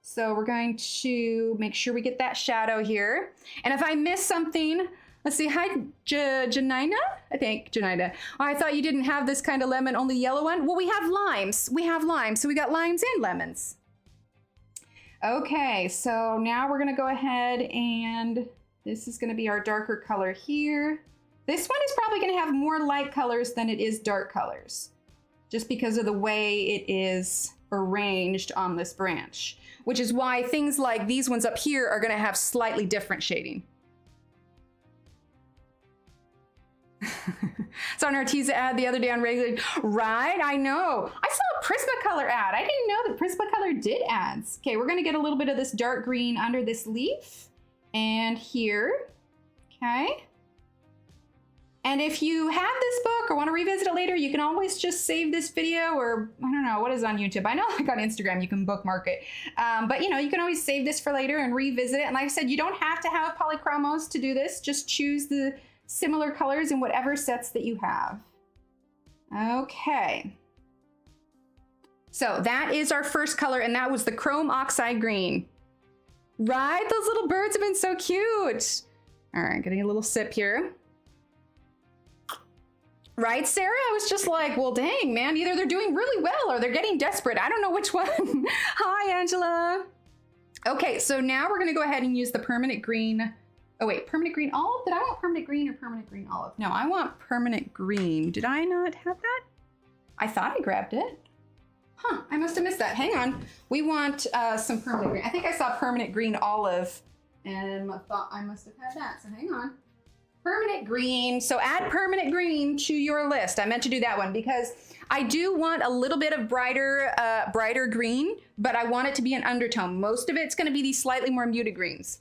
So we're going to make sure we get that shadow here. And if I miss something, Let's see. Hi, Janina? I think, Janina. Oh, I thought you didn't have this kind of lemon, only yellow one. Well, we have limes. We have limes. So we got limes and lemons. Okay, so now we're going to go ahead and this is going to be our darker color here. This one is probably going to have more light colors than it is dark colors, just because of the way it is arranged on this branch, which is why things like these ones up here are going to have slightly different shading. Saw an Arteza ad the other day on regular. Right, I know. I saw a Prismacolor ad. I didn't know that Prismacolor did ads. Okay, we're gonna get a little bit of this dark green under this leaf and here. Okay. And if you have this book or want to revisit it later, you can always just save this video, or I don't know, what is on YouTube? I know like on Instagram you can bookmark it. But you know, you can always save this for later and revisit it. And like I said, you don't have to have Polychromos to do this. Just choose the similar colors in whatever sets that you have. Okay. So that is our first color, and that was the chrome oxide green. Right? Those little birds have been so cute. All right, getting a little sip here. Right, Sarah? I was just like, well, dang, man, either they're doing really well or they're getting desperate. I don't know which one. Hi, Angela. Okay, so now we're gonna go ahead and use the permanent green. Oh wait, permanent green olive? Did I want permanent green or permanent green olive? No, I want permanent green. Did I not have that? I thought I grabbed it. Huh, I must have missed that. Hang on. We want some permanent green. I think I saw permanent green olive and I thought I must have had that, so hang on. Permanent green, so add permanent green to your list. I meant to do that one because I do want a little bit of brighter green, but I want it to be an undertone. Most of it's gonna be these slightly more muted greens.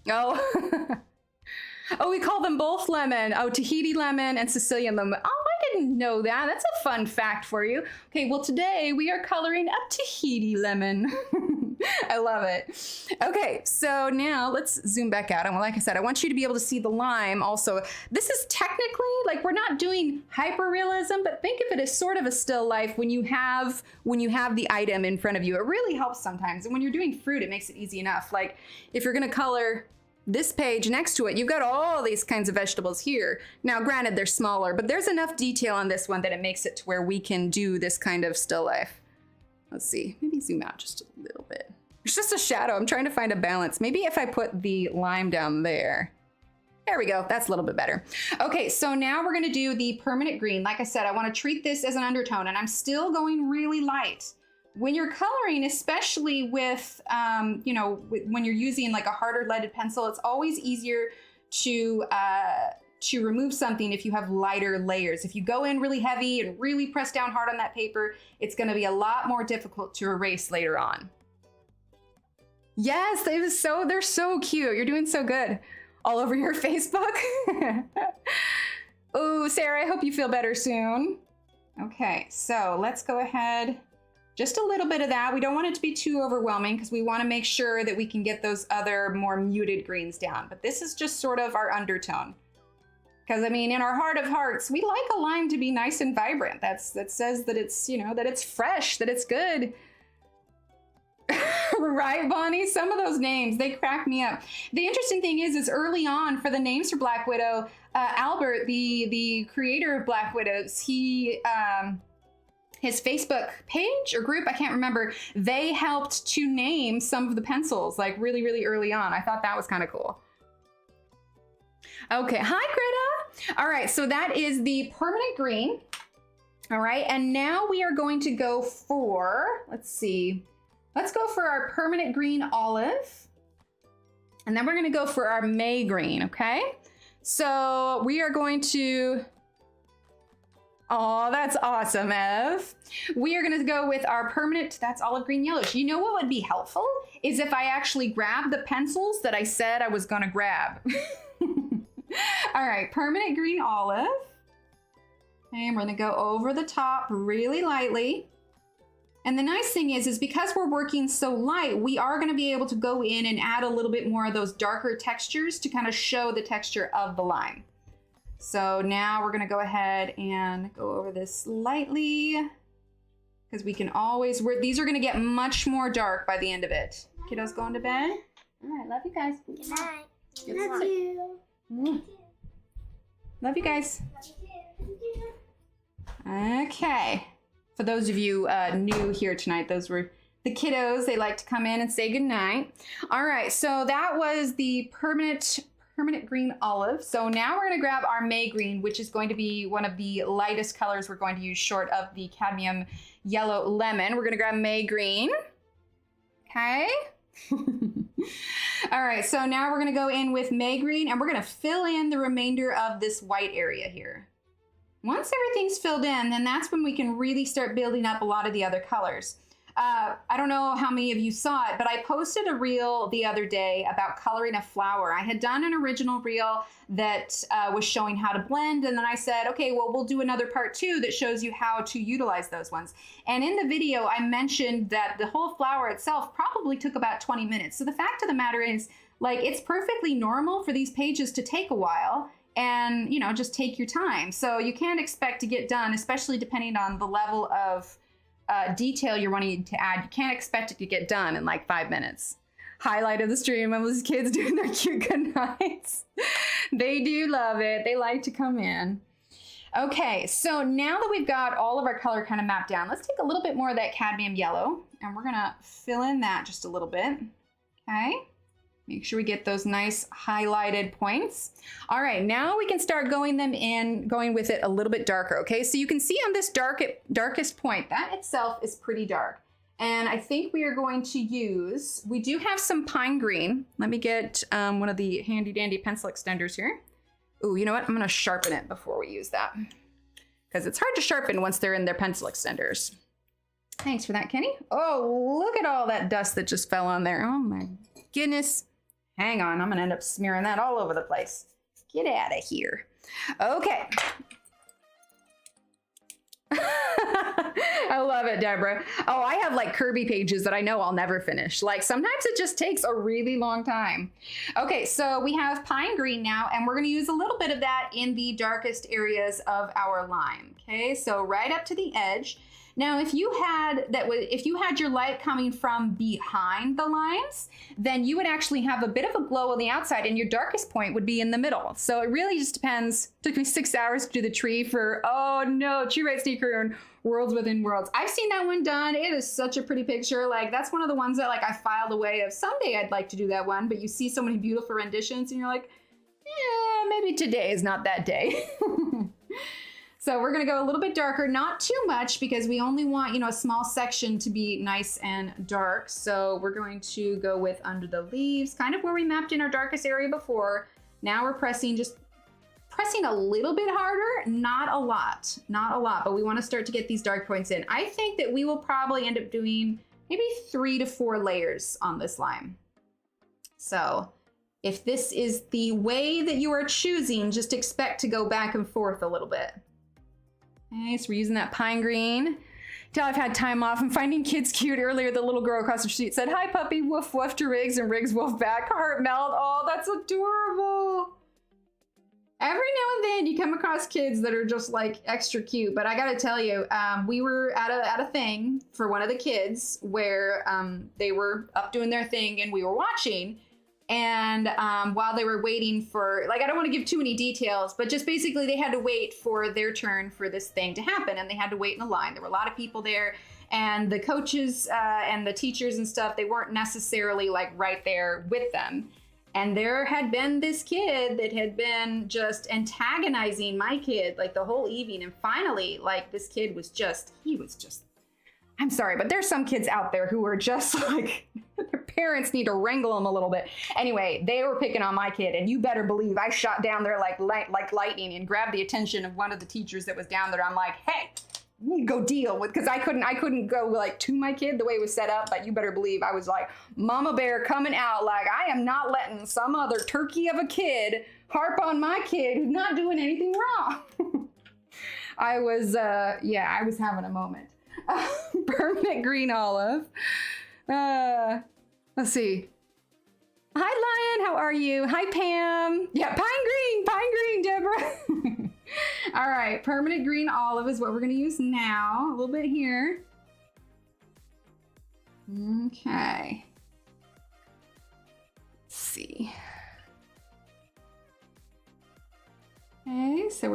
Oh, oh, we call them both lemon. Oh, Tahiti lemon and Sicilian lemon. Oh, I didn't know that. That's a fun fact for you. Okay, well today we are coloring a Tahiti lemon. I love it. Okay, so now let's zoom back out. And like I said, I want you to be able to see the lime also. This is technically, like, we're not doing hyperrealism, but think of it as sort of a still life when you have the item in front of you. It really helps sometimes. And when you're doing fruit, it makes it easy enough. Like if you're gonna color this page next to it, you've got all these kinds of vegetables here. Now, granted, they're smaller, but there's enough detail on this one that it makes it to where we can do this kind of still life. Let's see, maybe zoom out just a little bit. It's just a shadow. I'm trying to find a balance. Maybe if I put the lime down there. There we go, that's a little bit better. Okay, so now we're gonna do the permanent green. Like I said, I wanna treat this as an undertone, and I'm still going really light. When you're coloring, especially with, you know, when you're using like a harder leaded pencil, it's always easier to remove something if you have lighter layers. If you go in really heavy and really press down hard on that paper, it's gonna be a lot more difficult to erase later on. Yes, they're so cute. You're doing so good. All over your Facebook. Oh, Sarah, I hope you feel better soon. Okay, so let's go ahead. Just a little bit of that. We don't want it to be too overwhelming because we want to make sure that we can get those other more muted greens down. But this is just sort of our undertone. Because I mean, in our heart of hearts, we like a lime to be nice and vibrant. That says that it's, you know, that it's fresh, that it's good. Right, Bonnie? Some of those names, they crack me up. The interesting thing is early on for the names for Black Widow, Albert, the creator of Black Widows, he, his Facebook page or group, I can't remember, they helped to name some of the pencils like really, really early on. I thought that was kind of cool. Okay, hi Greta. All right, so that is the permanent green. All right, and now we are going to go for, let's see, let's go for our permanent green olive. And then we're gonna go for our May green, okay? So we are going to, oh, that's awesome, Ev. We are gonna go with our permanent, that's olive green yellows. You know what would be helpful? Is if I actually grab the pencils that I said I was gonna grab. All right, permanent green olive. Okay, and we're gonna go over the top really lightly. And the nice thing is because we're working so light, we are gonna be able to go in and add a little bit more of those darker textures to kind of show the texture of the lime. So now we're gonna go ahead and go over this lightly because we can always, these are gonna get much more dark by the end of it. Kiddos going to bed? All right, love you guys. Good night. Good Love night. you. Love you guys. Okay. For those of you new here tonight, those were the kiddos. They like to come in and say goodnight. All right, so that was the permanent green olive. So now we're gonna grab our May green, which is going to be one of the lightest colors we're going to use short of the cadmium yellow lemon. We're gonna grab May green. Okay. All right, so now we're gonna go in with May green and we're gonna fill in the remainder of this white area here. Once everything's filled in, then that's when we can really start building up a lot of the other colors. I don't know how many of you saw it, but I posted a reel the other day about coloring a flower. I had done an original reel that was showing how to blend, and then I said, okay, well, we'll do another part 2 that shows you how to utilize those ones. And in the video, I mentioned that the whole flower itself probably took about 20 minutes. So the fact of the matter is, like, it's perfectly normal for these pages to take a while, and, you know, just take your time. So you can't expect to get done, especially depending on the level of detail you're wanting to add. You can't expect it to get done in like 5 minutes. Highlight of the stream of those kids doing their cute goodnights. They do love it. They like to come in. Okay, so now that we've got all of our color kind of mapped down, let's take a little bit more of that cadmium yellow and we're gonna fill in that just a little bit. Okay. Make sure we get those nice highlighted points. All right, now we can start going with it a little bit darker, okay? So you can see on this darkest point, that itself is pretty dark. And I think we are going to use, we do have some pine green. Let me get one of the handy dandy pencil extenders here. Ooh, you know what? I'm gonna sharpen it before we use that, because it's hard to sharpen once they're in their pencil extenders. Thanks for that, Kenny. Oh, look at all that dust that just fell on there. Oh my goodness. Hang on, I'm gonna end up smearing that all over the place. Get out of here. Okay. I love it, Deborah. Oh, I have like Kirby pages that I know I'll never finish. Like sometimes it just takes a really long time. Okay, so we have pine green now, and we're gonna use a little bit of that in the darkest areas of our lime. Okay, so right up to the edge. Now, if you had your light coming from behind the lines, then you would actually have a bit of a glow on the outside, and your darkest point would be in the middle. So it really just depends. It took me 6 hours to do the tree for, oh no, Tree Right Sneaker and Worlds Within Worlds. I've seen that one done. It is such a pretty picture. Like that's one of the ones that like I filed away of someday I'd like to do that one, but you see so many beautiful renditions and you're like, yeah, maybe today is not that day. So we're gonna go a little bit darker, not too much because we only want, you know, a small section to be nice and dark. So we're going to go with under the leaves, kind of where we mapped in our darkest area before. Now we're pressing a little bit harder, not a lot, but we wanna start to get these dark points in. I think that we will probably end up doing maybe 3 to 4 layers on this lime. So if this is the way that you are choosing, just expect to go back and forth a little bit. Okay, so we're using that pine green. Till I've had time off. I'm finding kids cute. Earlier, the little girl across the street said, "Hi, puppy, woof woof" to Riggs, and Riggs woof back. Heart melt. Oh, that's adorable. Every now and then you come across kids that are just like extra cute, but I gotta tell you, we were at a thing for one of the kids where they were up doing their thing and we were watching. And while they were waiting for, like, I don't want to give too many details, but just basically they had to wait for their turn for this thing to happen, and they had to wait in a line. There were a lot of people there, and the coaches and the teachers and stuff, they weren't necessarily like right there with them. And there had been this kid that had been just antagonizing my kid like the whole evening. And finally, like, this kid was just, I'm sorry, but there's some kids out there who are just like, their parents need to wrangle them a little bit. Anyway, they were picking on my kid, and you better believe I shot down there like lightning and grabbed the attention of one of the teachers that was down there. I'm like, hey, you need to go deal with, because I couldn't go like to my kid the way it was set up, but you better believe I was like, Mama Bear coming out, like, I am not letting some other turkey of a kid harp on my kid who's not doing anything wrong. I was having a moment. Permanent green olive. Let's see. Hi, Lion. How are you? Hi, Pam. Yeah, pine green, Deborah. All right, permanent green olive is what we're going to use now. A little bit here. Okay. Let's see.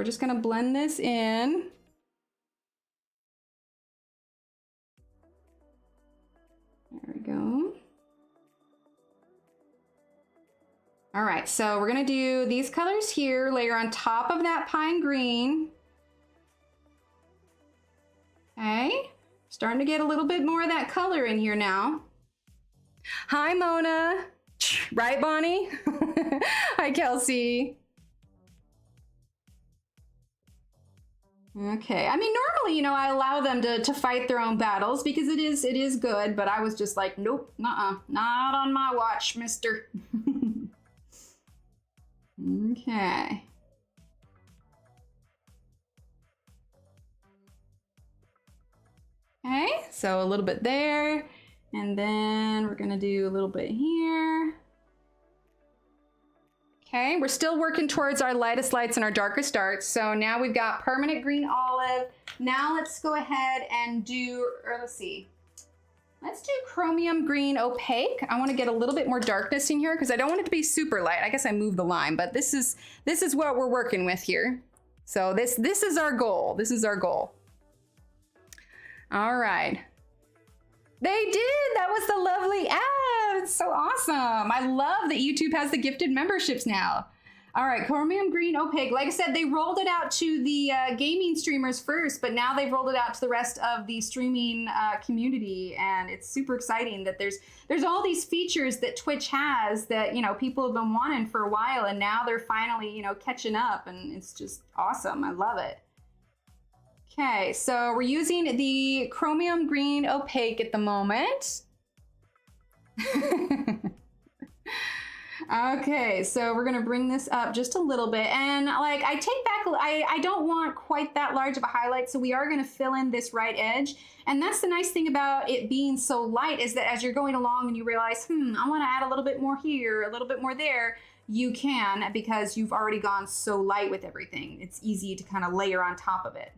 we're just gonna blend this in. There we go. All right, so we're gonna do these colors here, layer on top of that pine green. Okay, starting to get a little bit more of that color in here now. Hi, Mona. Right, Bonnie? Hi, Kelsey. Okay, I mean, normally, you know, I allow them to fight their own battles because it is good, but I was just like, nope, nuh-uh, not on my watch, mister. Okay. Okay, so a little bit there, and then we're gonna do a little bit here. Okay, we're still working towards our lightest lights and our darkest darks. So now we've got permanent green olive. Now let's go ahead and do, or let's see. Let's do chromium green opaque. I want to get a little bit more darkness in here because I don't want it to be super light. I guess I moved the line, but this is what we're working with here. So this is our goal. This is our goal. All right. They did. That was the lovely ad. It's so awesome. I love that YouTube has the gifted memberships now. All right, chromium green opaque. Like I said, they rolled it out to the gaming streamers first, but now they've rolled it out to the rest of the streaming community, and it's super exciting that there's all these features that Twitch has that, you know, people have been wanting for a while, and now they're finally, you know, catching up, and it's just awesome. I love it. Okay, so we're using the chromium green opaque at the moment. Okay, so we're gonna bring this up just a little bit, and like I take back, I don't want quite that large of a highlight, so we are gonna fill in this right edge. And that's the nice thing about it being so light, is that as you're going along and you realize, I wanna add a little bit more here, a little bit more there, you can, because you've already gone so light with everything. It's easy to kind of layer on top of it.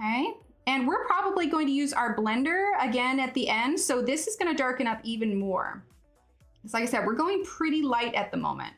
Okay, and we're probably going to use our blender again at the end, so this is gonna darken up even more. It's like I said, we're going pretty light at the moment.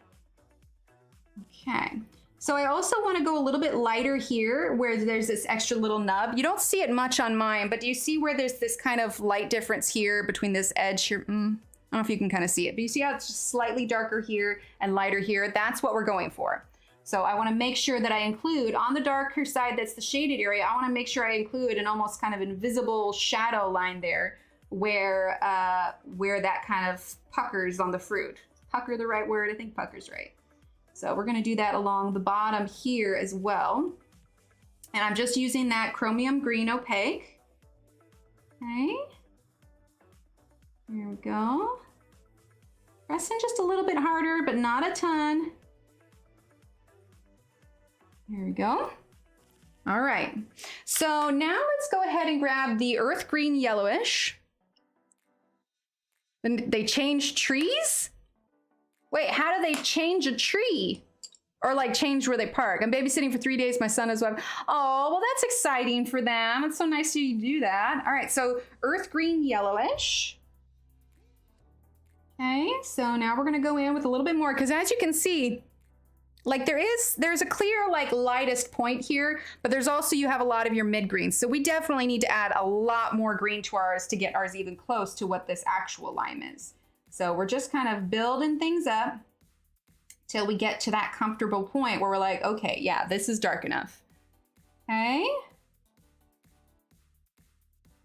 Okay, so I also want to go a little bit lighter here where there's this extra little nub. You don't see it much on mine, but do you see where there's this kind of light difference here between this edge here? I don't know if you can kind of see it, but you see how it's just slightly darker here and lighter here? That's what we're going for. So I want to make sure that I include on the darker side, that's the shaded area, I want to make sure I include an almost kind of invisible shadow line there where that kind of puckers on the fruit. Pucker the right word? I think pucker's right. So we're going to do that along the bottom here as well. And I'm just using that chromium green opaque. Okay. Here we go. Pressing just a little bit harder, but not a ton. Here we go. All right. So now let's go ahead and grab the earth green yellowish. Then they changed trees? Wait, how do they change a tree? Or like change where they park? I'm babysitting for 3 days. My son is one. Oh, well, that's exciting for them. It's so nice of you to do that. All right, so earth green yellowish. Okay, so now we're gonna go in with a little bit more, because as you can see, like there's a clear like lightest point here, but there's also, you have a lot of your mid greens. So we definitely need to add a lot more green to ours to get ours even close to what this actual lime is. So we're just kind of building things up till we get to that comfortable point where we're like, okay, yeah, this is dark enough. Okay.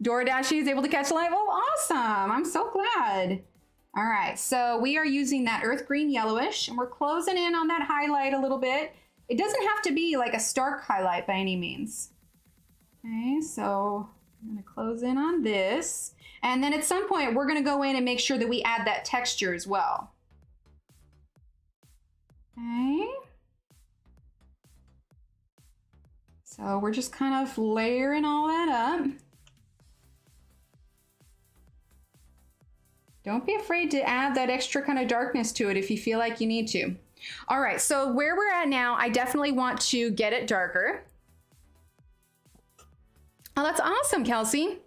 DoorDashi is able to catch live. Oh, awesome. I'm so glad. All right, so we are using that earth green yellowish, and we're closing in on that highlight a little bit. It doesn't have to be like a stark highlight by any means. Okay, so I'm gonna close in on this. And then at some point, we're gonna go in and make sure that we add that texture as well. Okay. So we're just kind of layering all that up. Don't be afraid to add that extra kind of darkness to it if you feel like you need to. All right, so where we're at now, I definitely want to get it darker. Oh, that's awesome, Kelsey.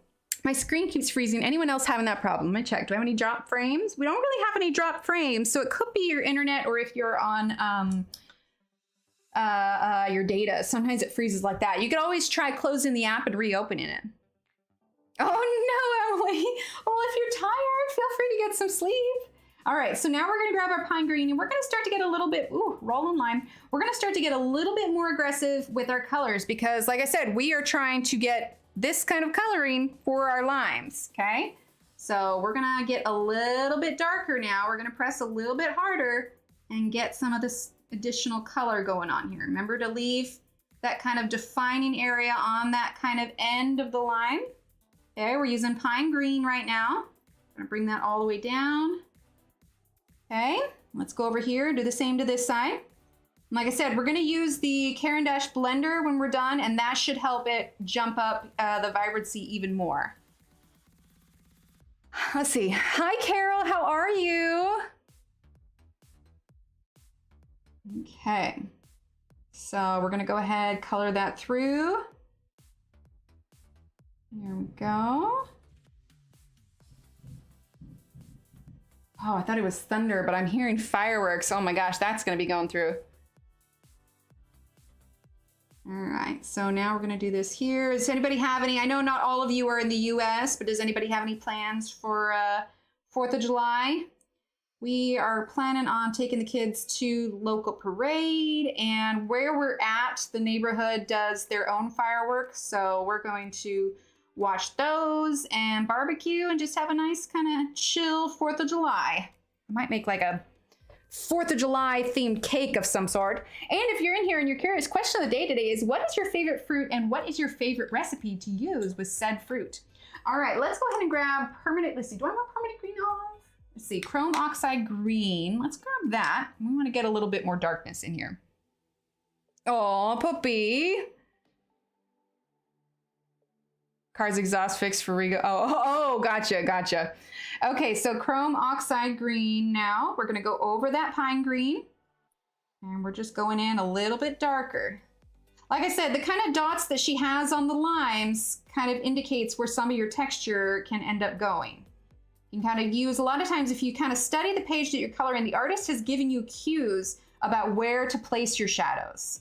My screen keeps freezing. Anyone else having that problem? Let me check. Do I have any drop frames? We don't really have any drop frames, so it could be your internet, or if you're on your data. Sometimes it freezes like that. You could always try closing the app and reopening it. Oh no, Emily. Well, if you're tired, feel free to get some sleep. All right, so now we're gonna grab our pine green and we're gonna start to get a little bit, ooh, rolling lime. We're gonna start to get a little bit more aggressive with our colors because like I said, we are trying to get this kind of coloring for our limes, okay? So we're gonna get a little bit darker now. We're gonna press a little bit harder and get some of this additional color going on here. Remember to leave that kind of defining area on that kind of end of the lime. Okay, we're using pine green right now. I'm gonna bring that all the way down. Okay, let's go over here, do the same to this side. Like I said, we're gonna use the Caran d'Ache blender when we're done, and that should help it jump up the vibrancy even more. Let's see. Hi, Carol, how are you? Okay, so we're gonna go ahead, color that through. There we go. Oh, I thought it was thunder, but I'm hearing fireworks. Oh my gosh, that's gonna be going through. All right, so now we're gonna do this here. Does anybody have any, I know not all of you are in the US, but does anybody have any plans for 4th of July? We are planning on taking the kids to local parade, and where we're at, the neighborhood does their own fireworks. So we're going to watch those and barbecue and just have a nice kind of chill 4th of July. I might make like a 4th of July themed cake of some sort. And if you're in here and you're curious, question of the day today is, what is your favorite fruit and what is your favorite recipe to use with said fruit? All right, let's go ahead and grab permanent, let's see, do I want permanent green olive? Let's see, chrome oxide green. Let's grab that. We want to get a little bit more darkness in here. Oh, puppy. Car's exhaust fix for Rigo. Oh, gotcha. Okay, so chrome oxide green now. We're gonna go over that pine green and we're just going in a little bit darker. Like I said, the kind of dots that she has on the limes kind of indicates where some of your texture can end up going. You can kind of use, a lot of times if you kind of study the page that you're coloring, the artist has given you cues about where to place your shadows.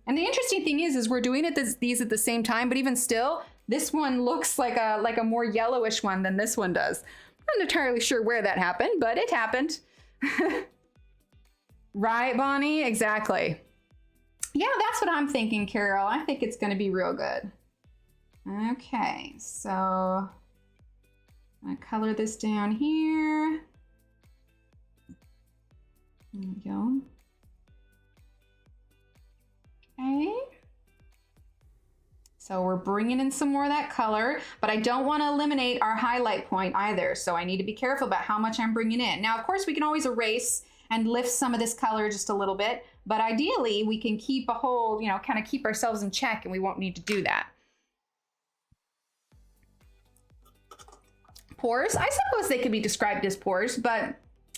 And the interesting thing is we're doing these at the same time, but even still, this one looks like a more yellowish one than this one does. I'm not entirely sure where that happened, but it happened. Right, Bonnie? Exactly. Yeah, that's what I'm thinking, Carol. I think it's going to be real good. Okay, so I'm going to color this down here. There we go. Okay. So we're bringing in some more of that color, but I don't want to eliminate our highlight point either. So I need to be careful about how much I'm bringing in. Now, of course, we can always erase and lift some of this color just a little bit, but ideally we can keep a whole, kind of keep ourselves in check, and we won't need to do that. Pores, I suppose they could be described as pores, but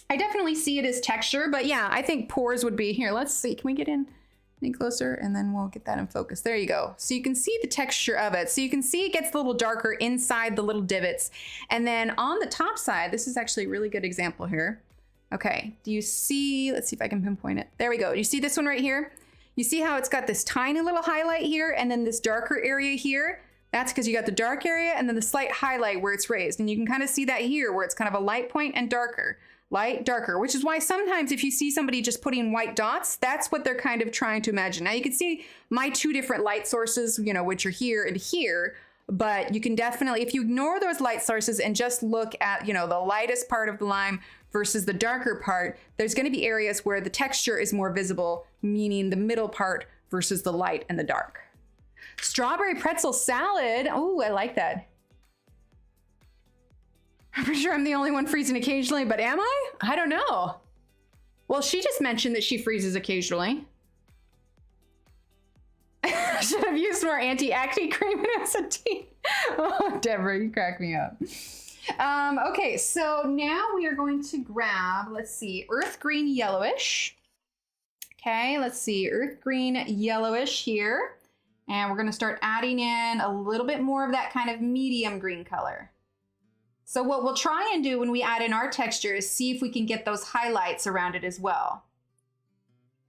I definitely see it as texture. But yeah, I think pores would be, here, let's see, can we get in any closer, and then we'll get that in focus. There you go. So you can see the texture of it. So you can see it gets a little darker inside the little divots. And then on the top side, this is actually a really good example here. Okay, do you see, let's see if I can pinpoint it. There we go. Do you see this one right here? You see how it's got this tiny little highlight here and then this darker area here? That's because you got the dark area and then the slight highlight where it's raised. And you can kind of see that here where it's kind of a light point and darker. Light, darker, which is why sometimes if you see somebody just putting white dots, that's what they're kind of trying to imagine. Now you can see my two different light sources, which are here and here, but you can definitely, if you ignore those light sources and just look at, the lightest part of the lime versus the darker part, there's going to be areas where the texture is more visible, meaning the middle part versus the light and the dark. Strawberry pretzel salad. Oh, I like that. I'm pretty sure I'm the only one freezing occasionally, but am I? I don't know. Well, she just mentioned that she freezes occasionally. I should have used more anti-acne cream when I was a teen. Oh, Deborah, you crack me up. Okay, so now we are going to grab, let's see, earth green yellowish. Okay, let's see, earth green yellowish here. And we're gonna start adding in a little bit more of that kind of medium green color. So what we'll try and do when we add in our texture is see if we can get those highlights around it as well.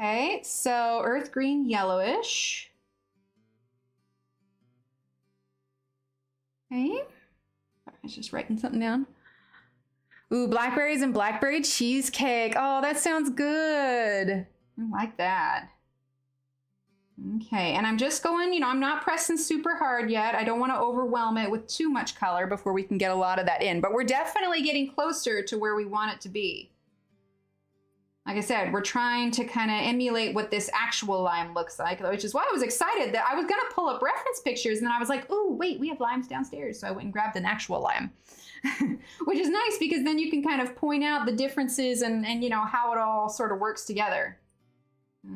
Okay, so earth green, yellowish. Okay, I was just writing something down. Ooh, blackberries and blackberry cheesecake. Oh, that sounds good. I like that. Okay, and I'm just going, I'm not pressing super hard yet. I don't want to overwhelm it with too much color before we can get a lot of that in, but we're definitely getting closer to where we want it to be. Like I said, we're trying to kind of emulate what this actual lime looks like, which is why I was excited that I was going to pull up reference pictures, and then I was like, oh, wait, we have limes downstairs. So I went and grabbed an actual lime, which is nice because then you can kind of point out the differences and how it all sort of works together.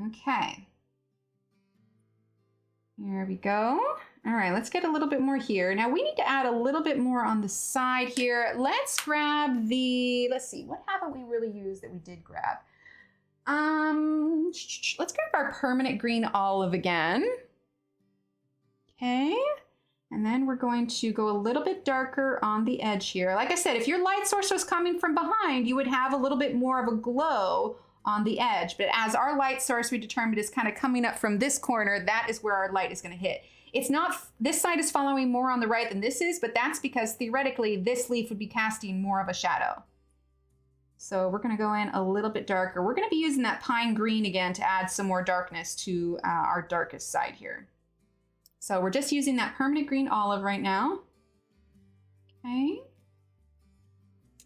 Okay. Here we go. All right, let's get a little bit more here. Now we need to add a little bit more on the side here. Let's grab let's see, what haven't we really used that we did grab? Let's grab our permanent green olive again. Okay. And then we're going to go a little bit darker on the edge here. Like I said, if your light source was coming from behind, you would have a little bit more of a glow on the edge. But as our light source we determined is kind of coming up from this corner, that is where our light is going to hit. It's not, this side is following more on the right than this is, but that's because theoretically this leaf would be casting more of a shadow. So we're going to go in a little bit darker. We're going to be using that pine green again to add some more darkness to our darkest side here. So we're just using that permanent green olive right now. Okay.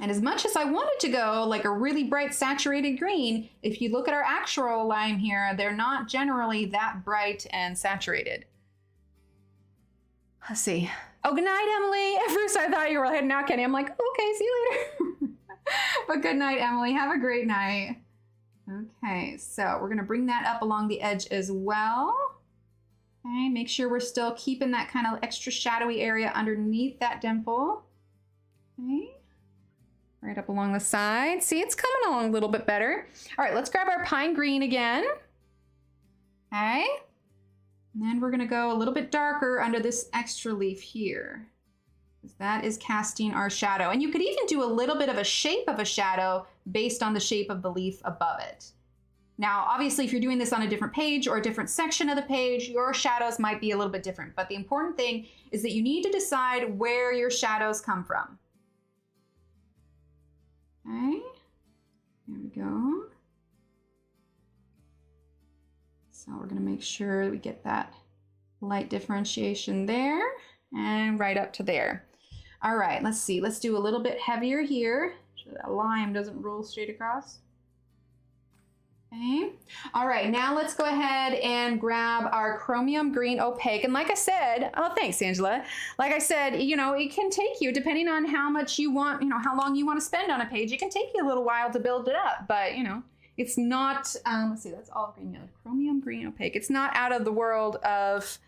And as much as I wanted to go like a really bright saturated green, if you look at our actual lime here, they're not generally that bright and saturated. Let's see. Oh, good night, Emily. At first I thought you were heading out, Kenny. I'm like, okay, see you later. But good night, Emily. Have a great night. Okay, so we're gonna bring that up along the edge as well. Okay, make sure we're still keeping that kind of extra shadowy area underneath that dimple. Okay. Right up along the side. See, it's coming along a little bit better. All right, let's grab our pine green again. Okay. And then we're gonna go a little bit darker under this extra leaf here, because that is casting our shadow. And you could even do a little bit of a shape of a shadow based on the shape of the leaf above it. Now, obviously, if you're doing this on a different page or a different section of the page, your shadows might be a little bit different. But the important thing is that you need to decide where your shadows come from. Okay, there we go. So we're gonna make sure that we get that light differentiation there and right up to there. All right, let's see. Let's do a little bit heavier here so that lime doesn't roll straight across. Okay. All right, now let's go ahead and grab our chromium green opaque. And like I said, oh, thanks, Angela. Like I said, it can take you, depending on how much you want, how long you want to spend on a page, it can take you a little while to build it up. But, it's not, let's see, that's all green yellow. Chromium green opaque. It's not out of the world of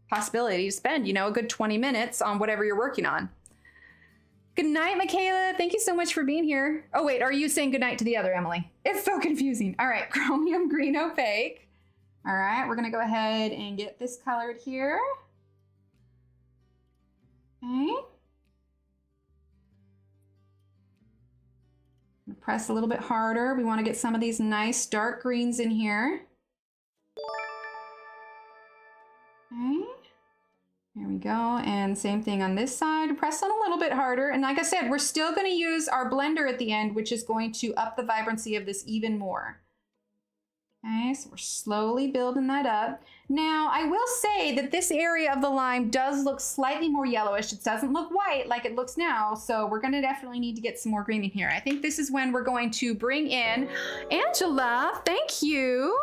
possibility to spend, a good 20 minutes on whatever you're working on. Good night, Michaela. Thank you so much for being here. Oh, wait, are you saying good night to the other Emily? It's so confusing. All right, chromium green opaque. All right, we're gonna go ahead and get this colored here. Okay. Press a little bit harder. We wanna get some of these nice dark greens in here. Okay. There we go, and same thing on this side. Press on a little bit harder, and like I said, we're still going to use our blender at the end, which is going to up the vibrancy of this even more. Okay, so we're slowly building that up. Now, I will say that this area of the lime does look slightly more yellowish. It doesn't look white like it looks now, so we're going to definitely need to get some more green in here. I think this is when we're going to bring in Angela. Thank you.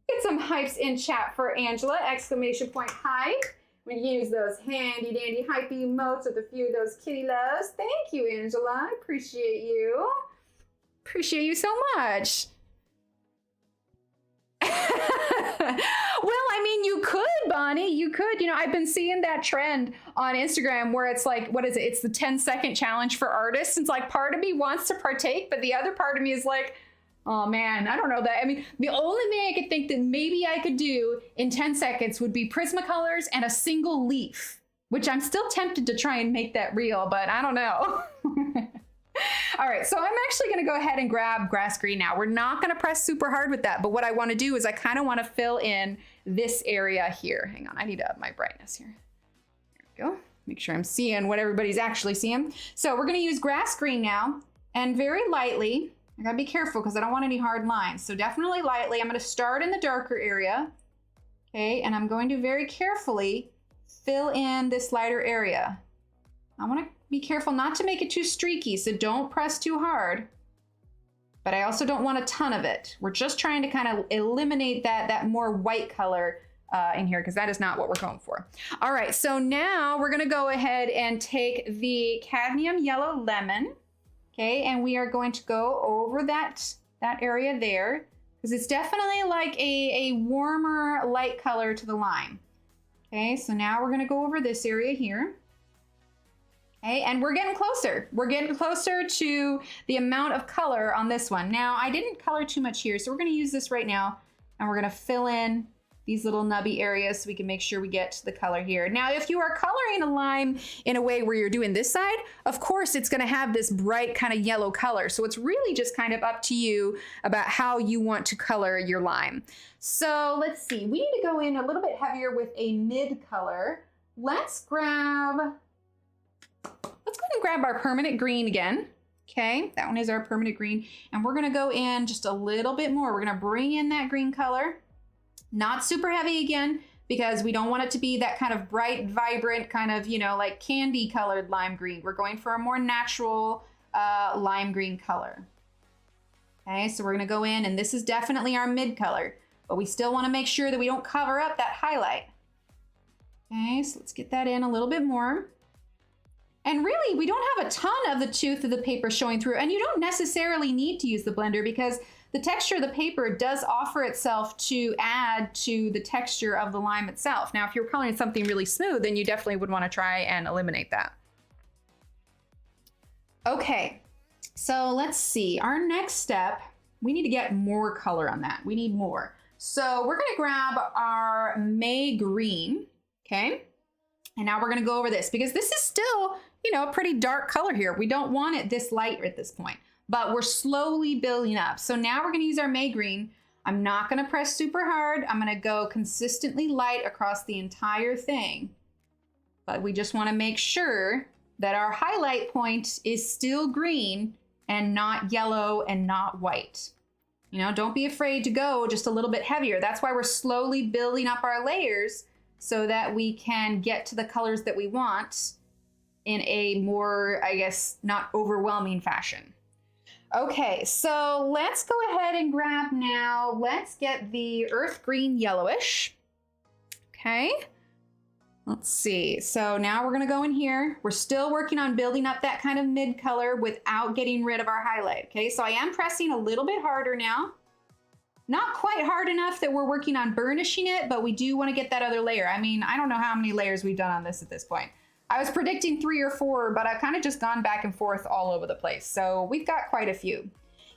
Get some hypes in chat for Angela, exclamation point hype. We use those handy dandy hypey emotes with a few of those kitty loves. Thank you, Angela. I appreciate you. Appreciate you so much. Well, I mean, you could, Bonnie. You could. I've been seeing that trend on Instagram where it's like, what is it? It's the 10-second challenge for artists. It's like part of me wants to partake, but the other part of me is like, oh man, I don't know that. I mean, the only thing I could think that maybe I could do in 10 seconds would be Prismacolors and a single leaf, which I'm still tempted to try and make that real, but I don't know. All All right, so I'm actually gonna go ahead and grab grass green now. We're not gonna press super hard with that, but what I wanna do is I kinda wanna fill in this area here. Hang on, I need to up my brightness here. There we go. Make sure I'm seeing what everybody's actually seeing. So we're gonna use grass green now, and very lightly, I gotta be careful because I don't want any hard lines. So definitely lightly, I'm gonna start in the darker area, okay? And I'm going to very carefully fill in this lighter area. I wanna be careful not to make it too streaky, so don't press too hard. But I also don't want a ton of it. We're just trying to kind of eliminate that more white color in here, because that is not what we're going for. All right, so now we're gonna go ahead and take the cadmium yellow lemon, okay, and we are going to go over that area there, because it's definitely like a warmer light color to the lime. Okay, so now we're gonna go over this area here. Okay, and we're getting closer. We're getting closer to the amount of color on this one. Now, I didn't color too much here, so we're gonna use this right now, and we're gonna fill in these little nubby areas so we can make sure we get the color here. Now, if you are coloring a lime in a way where you're doing this side, of course, it's gonna have this bright kind of yellow color. So it's really just kind of up to you about how you want to color your lime. So let's see, we need to go in a little bit heavier with a mid color. Let's go ahead and grab our permanent green again. Okay, that one is our permanent green. And we're gonna go in just a little bit more. We're gonna bring in that green color. Not super heavy again, because we don't want it to be that kind of bright, vibrant, kind of, you know, like candy colored lime green. We're going for a more natural lime green color. Okay, so we're gonna go in, and this is definitely our mid color, but we still wanna make sure that we don't cover up that highlight. Okay, so let's get that in a little bit more. And really, we don't have a ton of the tooth of the paper showing through, and you don't necessarily need to use the blender, because the texture of the paper does offer itself to add to the texture of the lime itself. Now, if you're coloring something really smooth, then you definitely would want to try and eliminate that. Okay, so let's see. Our next step, we need to get more color on that. We need more. So we're gonna grab our May green, okay? And now we're gonna go over this, because this is still, you know, a pretty dark color here. We don't want it this light at this point, but we're slowly building up. So now we're gonna use our May green. I'm not gonna press super hard. I'm gonna go consistently light across the entire thing. But we just wanna make sure that our highlight point is still green and not yellow and not white. You know, don't be afraid to go just a little bit heavier. That's why we're slowly building up our layers, so that we can get to the colors that we want in a more, I guess, not overwhelming fashion. Okay, so let's go ahead and grab now, let's get the earth green yellowish. Okay, let's see. So now we're gonna go in here. We're still working on building up that kind of mid color without getting rid of our highlight. Okay, so I am pressing a little bit harder now. Not quite hard enough that we're working on burnishing it, but we do want to get that other layer. I mean, I don't know how many layers we've done on this at this point. I was predicting 3 or 4, but I've kind of just gone back and forth all over the place. So we've got quite a few.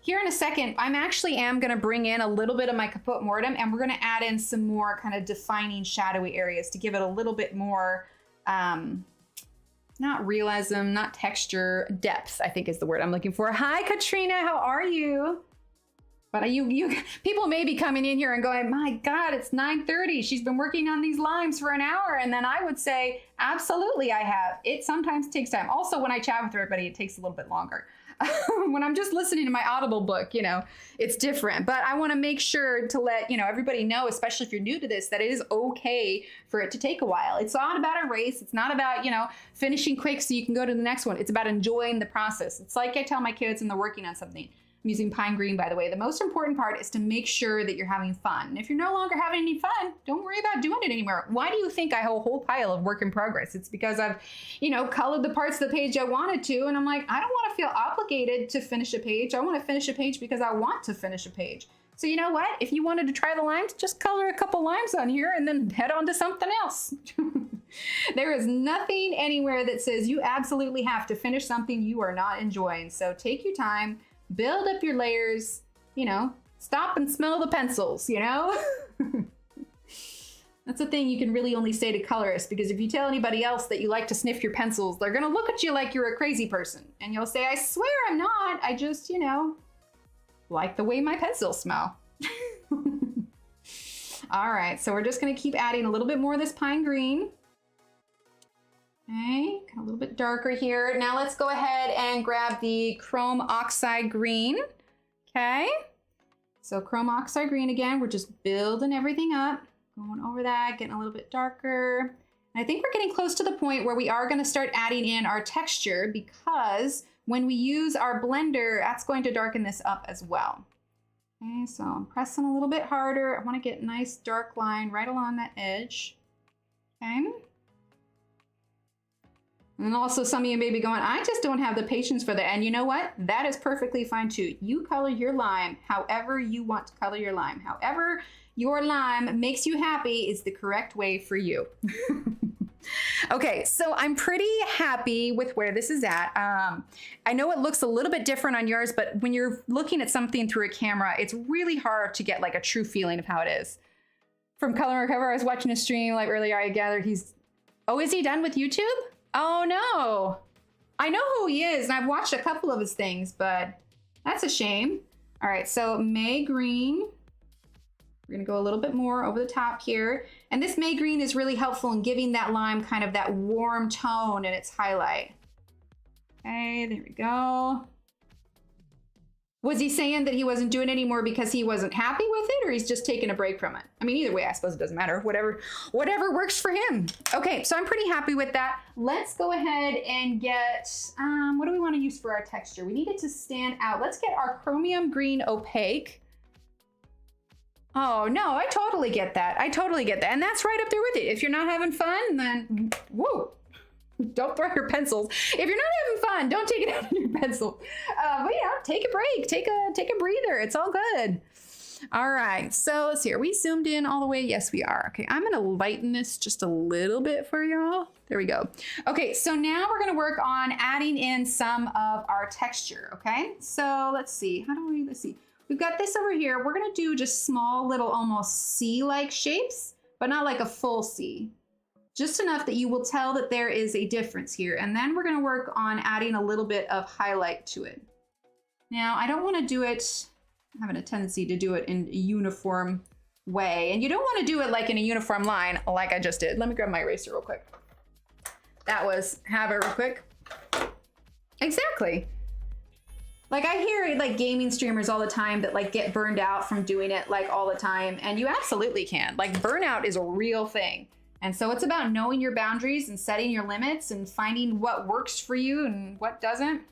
Here in a second, I'm actually going to bring in a little bit of my Caput Mortem, and we're going to add in some more kind of defining shadowy areas to give it a little bit more, not realism, not texture, depth, I think is the word I'm looking for. Hi, Katrina, how are you? But people may be coming in here and going, my God, it's 9:30. She's been working on these limes for an hour. And then I would say, absolutely, I have. It sometimes takes time. Also, when I chat with everybody, it takes a little bit longer. When I'm just listening to my Audible book, you know, it's different. But I want to make sure to let, you know, everybody know, especially if you're new to this, that it is okay for it to take a while. It's not about a race. It's not about, you know, finishing quick so you can go to the next one. It's about enjoying the process. It's like I tell my kids when they're working on something. I'm using pine green, by the way. The most important part is to make sure that you're having fun. And if you're no longer having any fun, don't worry about doing it anymore. Why do you think I have a whole pile of work in progress? It's because I've, you know, colored the parts of the page I wanted to, and I'm like, I don't want to feel obligated to finish a page. I want to finish a page because I want to finish a page. So you know what? If you wanted to try the limes, just color a couple limes on here and then head on to something else. There is nothing anywhere that says you absolutely have to finish something you are not enjoying. So take your time. Build up your layers, you know, stop and smell the pencils, you know? That's a thing you can really only say to colorists, because if you tell anybody else that you like to sniff your pencils, they're gonna look at you like you're a crazy person. And you'll say, I swear I'm not. I just, you know, like the way my pencils smell. All right, so we're just gonna keep adding a little bit more of this pine green. Okay, a little bit darker here. Now let's go ahead and grab the chrome oxide green. Okay, so chrome oxide green again, we're just building everything up. Going over that, getting a little bit darker. And I think we're getting close to the point where we are gonna start adding in our texture, because when we use our blender, that's going to darken this up as well. Okay, so I'm pressing a little bit harder. I wanna get a nice dark line right along that edge. Okay. And also some of you may be going, I just don't have the patience for that. And you know what? That is perfectly fine too. You color your lime however you want to color your lime. However your lime makes you happy is the correct way for you. Okay, so I'm pretty happy with where this is at. I know it looks a little bit different on yours, but when you're looking at something through a camera, it's really hard to get like a true feeling of how it is. From Color and Recover, I was watching a stream like earlier. I gathered oh, is he done with YouTube? Oh no. I know who he is, and I've watched a couple of his things, but that's a shame. All right, so May Green. We're gonna go a little bit more over the top here. And this May Green is really helpful in giving that lime kind of that warm tone in its highlight. Okay, there we go. Was he saying that he wasn't doing anymore because he wasn't happy with it, or he's just taking a break from it? I mean, either way, I suppose it doesn't matter. Whatever works for him. Okay, so I'm pretty happy with that. Let's go ahead and get, what do we want to use for our texture? We need it to stand out. Let's get our chromium green opaque. Oh no, I totally get that. I totally get that. And that's right up there with it. If you're not having fun, then whoa, don't throw your pencils. If you're not having fun, don't take it out on your pencil. But yeah, take a break, take a breather. It's all good. All right, so let's see, are we zoomed in all the way? Yes, we are. Okay, I'm gonna lighten this just a little bit for y'all. There we go. Okay, so now we're gonna work on adding in some of our texture, okay? So let's see, let's see. We've got this over here. We're gonna do just small little almost C-like shapes, but not like a full C. Just enough that you will tell that there is a difference here. And then we're gonna work on adding a little bit of highlight to it. Now, I don't wanna do it, I'm having a tendency to do it in a uniform way. And you don't wanna do it like in a uniform line like I just did. Let me grab my eraser real quick. That was, have it real quick. Exactly. Like I hear like gaming streamers all the time that like get burned out from doing it like all the time, and you absolutely can. Like burnout is a real thing. And so it's about knowing your boundaries and setting your limits and finding what works for you and what doesn't.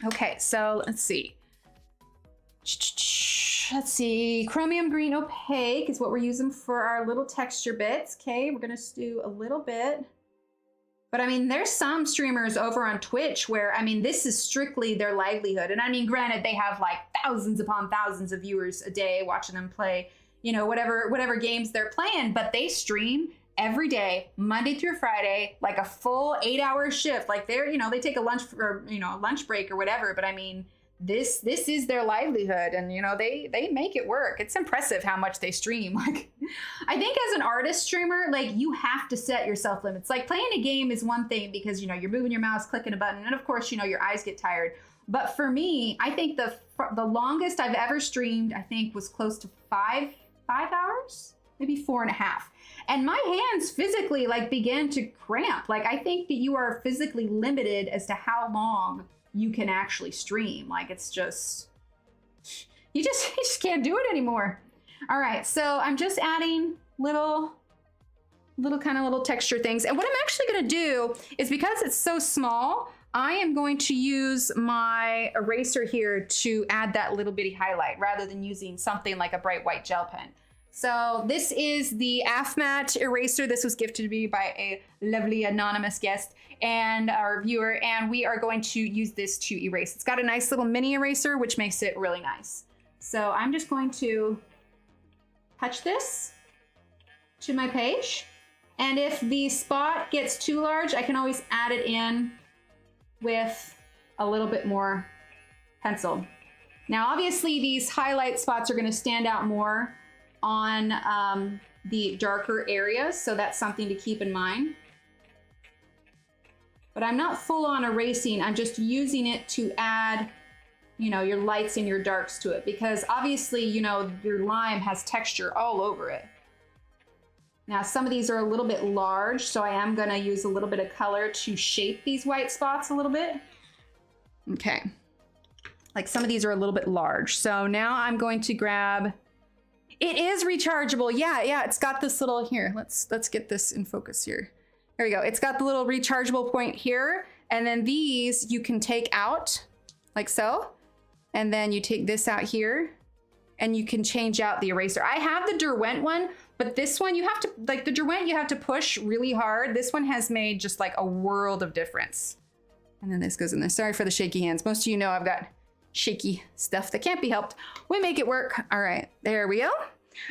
Okay, so let's see. Let's see, chromium green opaque is what we're using for our little texture bits. Okay, we're gonna do a little bit. But I mean, there's some streamers over on Twitch where, I mean, this is strictly their livelihood. And I mean, granted, they have like thousands upon thousands of viewers a day watching them play, you know, whatever games they're playing, but they stream every day, Monday through Friday, like a full 8-hour shift. Like they're, you know, they take a lunch or, you know, a lunch break or whatever. But I mean, this is their livelihood, and you know they make it work. It's impressive how much they stream. Like I think as an artist streamer, like you have to set yourself limits. Like playing a game is one thing because you know you're moving your mouse, clicking a button, and of course you know your eyes get tired. But for me, I think the longest I've ever streamed, I think, was close to five hours, maybe 4.5. And my hands physically like began to cramp. Like I think that you are physically limited as to how long you can actually stream. Like it's just, you just can't do it anymore. All right, so I'm just adding little texture things. And what I'm actually gonna do is, because it's so small, I am going to use my eraser here to add that little bitty highlight rather than using something like a bright white gel pen. So this is the AFMAT eraser. This was gifted to me by a lovely anonymous guest and our viewer, and we are going to use this to erase. It's got a nice little mini eraser, which makes it really nice. So I'm just going to touch this to my page. And if the spot gets too large, I can always add it in with a little bit more pencil. Now, obviously these highlight spots are gonna stand out more on the darker areas, so that's something to keep in mind. But I'm not full on erasing, I'm just using it to add, you know, your lights and your darks to it, because obviously, you know, your lime has texture all over it. Now, some of these are a little bit large, so I am gonna use a little bit of color to shape these white spots a little bit. Okay, like some of these are a little bit large. So now I'm going to grab, it is rechargeable. Yeah, it's got this little, here, let's get this in focus here. There we go. It's got the little rechargeable point here. And then these you can take out like so. And then you take this out here and you can change out the eraser. I have the Derwent one, but this one you have to, like the Derwent, you have to push really hard. This one has made just like a world of difference. And then this goes in there. Sorry for the shaky hands. Most of you know I've got shaky stuff that can't be helped. We make it work. All right, there we go.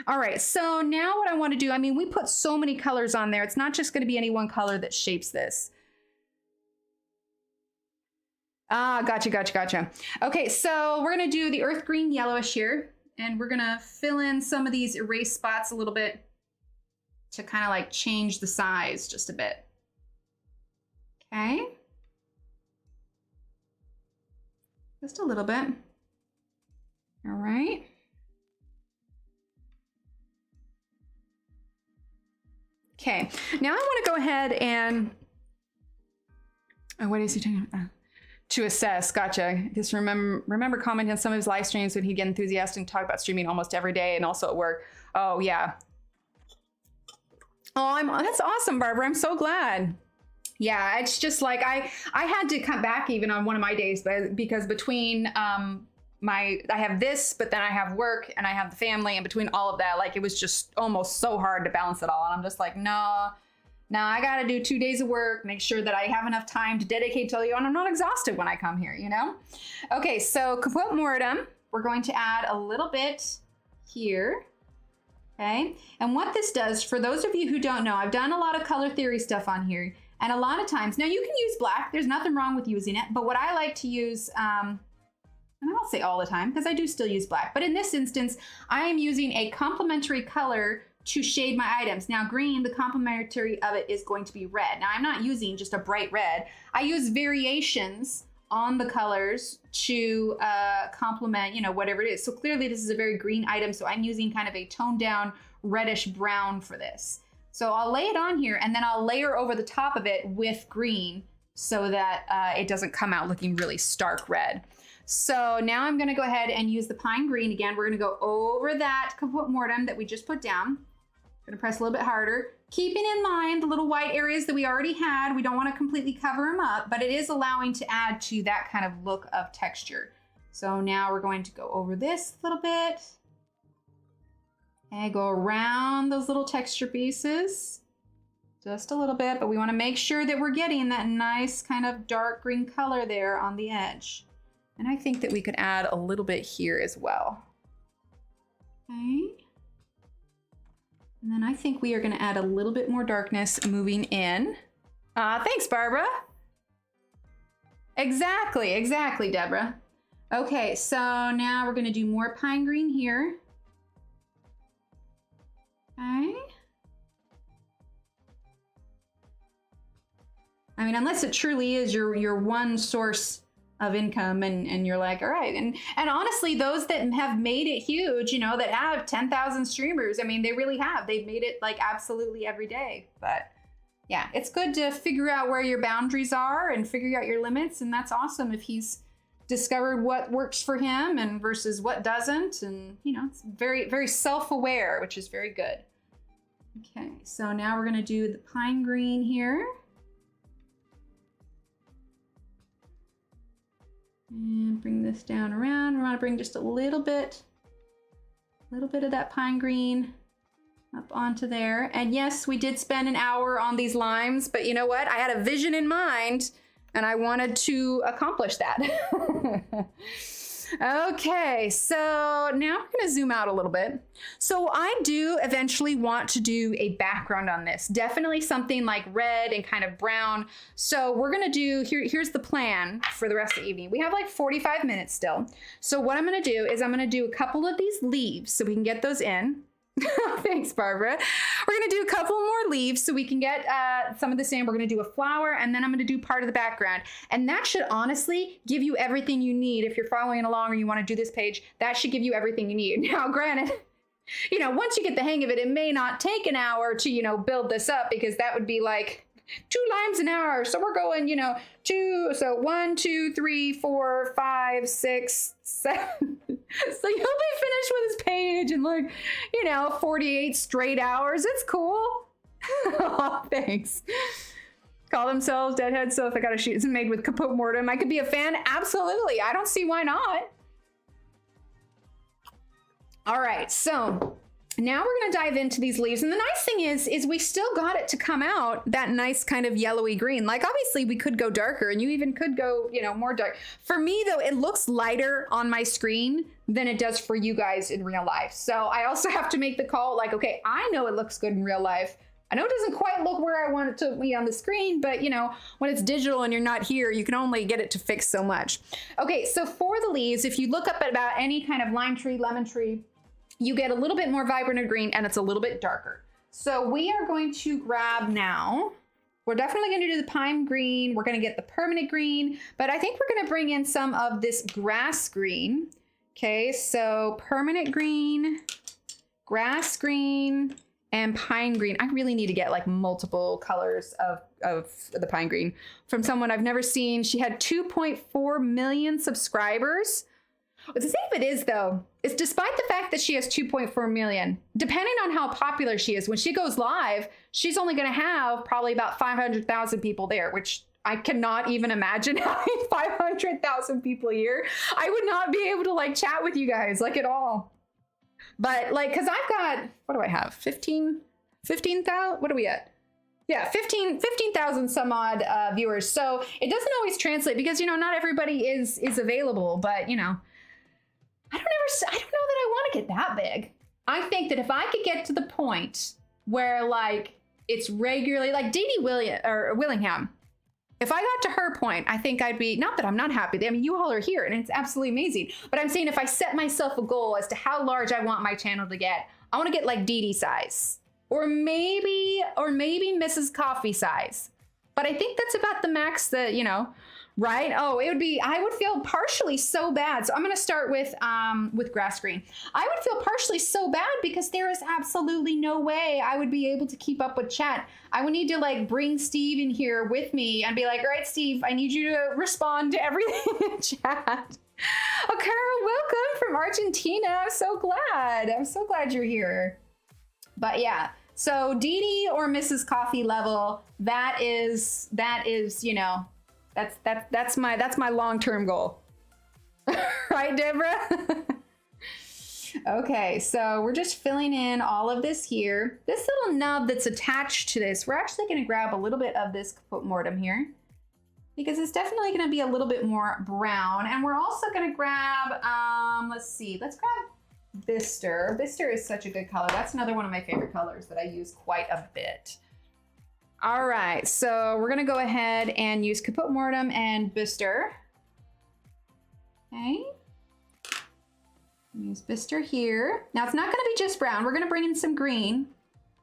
All right, so now what I want to do, I mean, we put so many colors on there. It's not just going to be any one color that shapes this. Ah, gotcha. Okay, so we're going to do the earth green yellowish here, and we're going to fill in some of these erase spots a little bit to kind of like change the size just a bit. Okay. Just a little bit. All right. Okay, now I want to go ahead and, oh, what is he talking about? To assess, gotcha. Just remember commenting on some of his live streams when he'd get enthusiastic and talk about streaming almost every day and also at work. Oh yeah. Oh, that's awesome, Barbara. I'm so glad. Yeah, it's just like I had to come back even on one of my days because between I have this, but then I have work and I have the family, and between all of that, like it was just almost so hard to balance it all. And I'm just like, no, I gotta do 2 days of work, make sure that I have enough time to dedicate to you, and I'm not exhausted when I come here, you know? Okay, so Caput Mortem, we're going to add a little bit here. Okay, and what this does, for those of you who don't know, I've done a lot of color theory stuff on here, and a lot of times, now you can use black, there's nothing wrong with using it, but what I like to use, and I don't say all the time because I do still use black, but in this instance, I am using a complementary color to shade my items. Now green, the complementary of it is going to be red. Now I'm not using just a bright red. I use variations on the colors to complement, you know, whatever it is. So clearly this is a very green item, so I'm using kind of a toned down reddish brown for this. So I'll lay it on here and then I'll layer over the top of it with green so that it doesn't come out looking really stark red. So now I'm gonna go ahead and use the pine green again. We're gonna go over that Caput Mortem that we just put down. Gonna press a little bit harder, keeping in mind the little white areas that we already had. We don't wanna completely cover them up, but it is allowing to add to that kind of look of texture. So now we're going to go over this a little bit and go around those little texture pieces. Just a little bit, but we wanna make sure that we're getting that nice kind of dark green color there on the edge. And I think that we could add a little bit here as well. Okay. And then I think we are gonna add a little bit more darkness moving in. Thanks, Barbara. Exactly, Deborah. Okay, so now we're gonna do more pine green here. Okay. I mean, unless it truly is your one source of income and you're like, all right. And honestly, those that have made it huge, you know, that have 10,000 streamers, I mean, they really have. They've made it like absolutely every day. But yeah, it's good to figure out where your boundaries are and figure out your limits. And that's awesome if he's discovered what works for him and versus what doesn't. And, you know, it's very, very self-aware, which is very good. Okay, so now we're gonna do the pine green here. And bring this down around. We want to bring just a little bit of that pine green up onto there. And yes, we did spend an hour on these limes, but you know what? I had a vision in mind and I wanted to accomplish that. Okay, so now we're gonna zoom out a little bit. So I do eventually want to do a background on this. Definitely something like red and kind of brown. So we're gonna do, here's the plan for the rest of the evening. We have like 45 minutes still. So what I'm gonna do is I'm gonna do a couple of these leaves so we can get those in. Thanks, Barbara. We're going to do a couple more leaves so we can get some of the same. We're going to do a flower, and then I'm going to do part of the background. And that should honestly give you everything you need. If you're following along or you want to do this page, that should give you everything you need. Now, granted, once you get the hang of it, it may not take an hour to, build this up, because that would be like 2 lines an hour. So we're going, 1, 2, 3, 4, 5, 6, 7. So you'll be finished with this page in 48 straight hours. It's cool. Oh, thanks. Call themselves Deadhead, so if I gotta shoot, it's made with kaput mortem. I could be a fan. Absolutely. I don't see why not. All right, so now we're gonna dive into these leaves. And the nice thing is we still got it to come out that nice kind of yellowy green. Like, obviously we could go darker, and you even could go, more dark. For me though, it looks lighter on my screen than it does for you guys in real life. So I also have to make the call, like, okay, I know it looks good in real life. I know it doesn't quite look where I want it to be on the screen, but when it's digital and you're not here, you can only get it to fix so much. Okay, so for the leaves, if you look up at about any kind of lime tree, lemon tree, you get a little bit more vibrant of green, and it's a little bit darker. So we are going to grab now, we're definitely going to do the pine green. We're going to get the permanent green, but I think we're going to bring in some of this grass green. Okay, so permanent green, grass green, and pine green. I really need to get like multiple colors of the pine green from someone I've never seen. She had 2.4 million subscribers. The thing of it is, though, is despite the fact that she has 2.4 million, depending on how popular she is, when she goes live, she's only going to have probably about 500,000 people there, which I cannot even imagine having 500,000 people a year. I would not be able to chat with you guys at all. But because I've got, what do I have? 15,000? What are we at? Yeah, 15,000 some odd viewers. So it doesn't always translate because, not everybody is available, but, I don't know that I want to get that big. I think that if I could get to the point where it's regularly Dee Dee Willingham, if I got to her point, I think I'd be, not that I'm not happy. I mean, you all are here and it's absolutely amazing. But I'm saying if I set myself a goal as to how large I want my channel to get, I want to get Dee Dee size or maybe Mrs. Coffee size. But I think that's about the max that, right? Oh, I would feel partially so bad. So I'm going to start with grass green. I would feel partially so bad because there is absolutely no way I would be able to keep up with chat. I would need to bring Steve in here with me and be like, all right, Steve, I need you to respond to everything in chat. Oh, Carol, welcome from Argentina. I'm so glad you're here. But yeah, so Dee Dee or Mrs. Coffee level, that is, that's my long-term goal. Right, Deborah? Okay, so we're just filling in all of this here. This little nub that's attached to this, we're actually going to grab a little bit of this kaput mortem here because it's definitely going to be a little bit more brown. And we're also going to grab, let's grab Bister. Bister is such a good color. That's another one of my favorite colors that I use quite a bit. All right, so we're gonna go ahead and use kaput mortem and Bister. Okay. Use Bister here. Now it's not gonna be just brown. We're gonna bring in some green,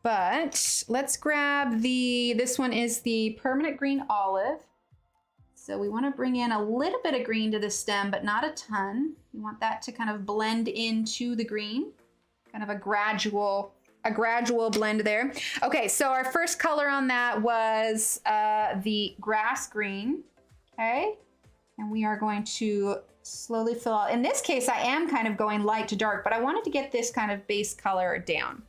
but let's grab this one is the permanent green olive. So we wanna bring in a little bit of green to the stem, but not a ton. We want that to kind of blend into the green, kind of a gradual blend there. Okay, so our first color on that was the grass green. Okay, and we are going to slowly fill out. In this case, I am kind of going light to dark, but I wanted to get this kind of base color down.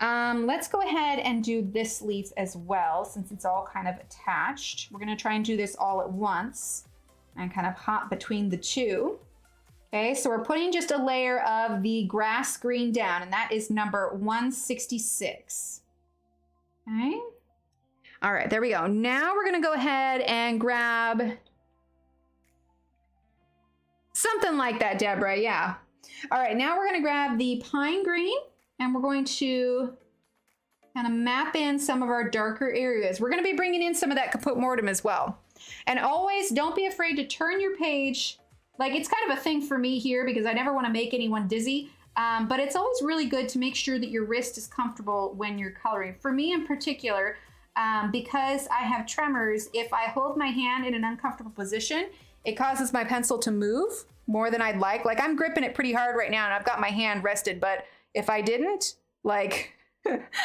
Let's go ahead and do this leaf as well, since it's all kind of attached. We're gonna try and do this all at once and kind of hop between the two. Okay, so we're putting just a layer of the grass green down, and that is number 166. Okay. All right, there we go. Now we're gonna go ahead and grab something like that, Deborah, yeah. All right, now we're gonna grab the pine green, and we're going to kind of map in some of our darker areas. We're gonna be bringing in some of that kaput mortem as well. And always don't be afraid to turn your page. It's kind of a thing for me here because I never want to make anyone dizzy. But it's always really good to make sure that your wrist is comfortable when you're coloring. For me in particular, because I have tremors, if I hold my hand in an uncomfortable position, it causes my pencil to move more than I'd like. Like I'm gripping it pretty hard right now and I've got my hand rested, but if I didn't, like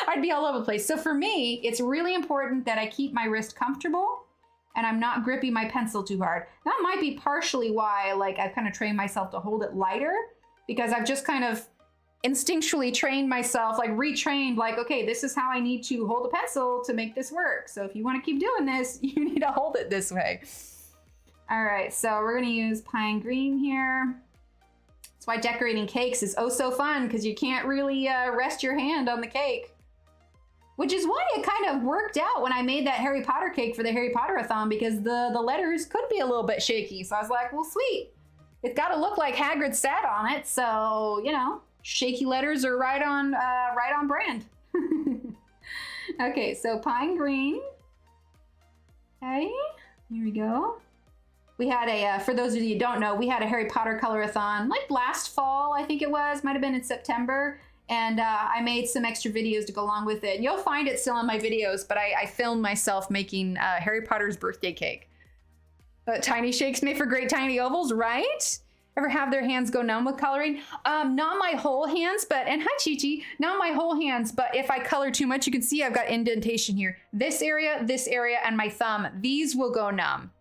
I'd be all over the place. So for me, it's really important that I keep my wrist comfortable and I'm not gripping my pencil too hard. That might be partially why like I've kind of trained myself to hold it lighter, because I've just kind of instinctually trained myself, like retrained, like, okay, this is how I need to hold a pencil to make this work. So if you want to keep doing this, you need to hold it this way. All right, so we're gonna use pine green here. That's why decorating cakes is oh so fun, because you can't really rest your hand on the cake. Which is why it kind of worked out when I made that Harry Potter cake for the Harry Potter-a-thon, because the letters could be a little bit shaky. So I was like, well, sweet. It's got to look like Hagrid sat on it, so, you know, shaky letters are right on brand. Okay, so pine green. Okay, here we go. We had a, for those of you who don't know, we had a Harry Potter color-a-thon like last fall, I think it was, might have been in September. And I made some extra videos to go along with it. And you'll find it still in my videos, but I filmed myself making Harry Potter's birthday cake. Tiny shakes made for great tiny ovals, right? Ever have their hands go numb with coloring? Not my whole hands, but, and hi Chi-Chi, not my whole hands, but if I color too much, you can see I've got indentation here. This area, and my thumb, these will go numb.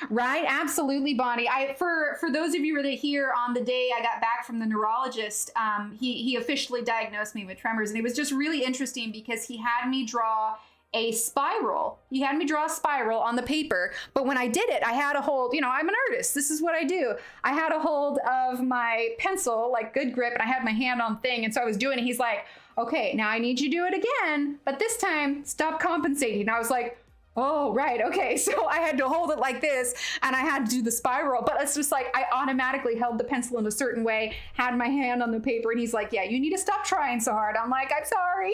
Right? Absolutely, Bonnie. For those of you who were here on the day I got back from the neurologist, he officially diagnosed me with tremors. And it was just really interesting because he had me draw a spiral. He had me draw a spiral on the paper. But when I did it, I had a hold, you know, I'm an artist. This is what I do. I had a hold of my pencil, like good grip, and I had my hand on thing. And so I was doing it. He's like, okay, now I need you to do it again. But this time, stop compensating. And I was like, oh, right, okay. So I had to hold it like this and I had to do the spiral, but it's just like, I automatically held the pencil in a certain way, had my hand on the paper, and he's like, yeah, you need to stop trying so hard. I'm like, I'm sorry.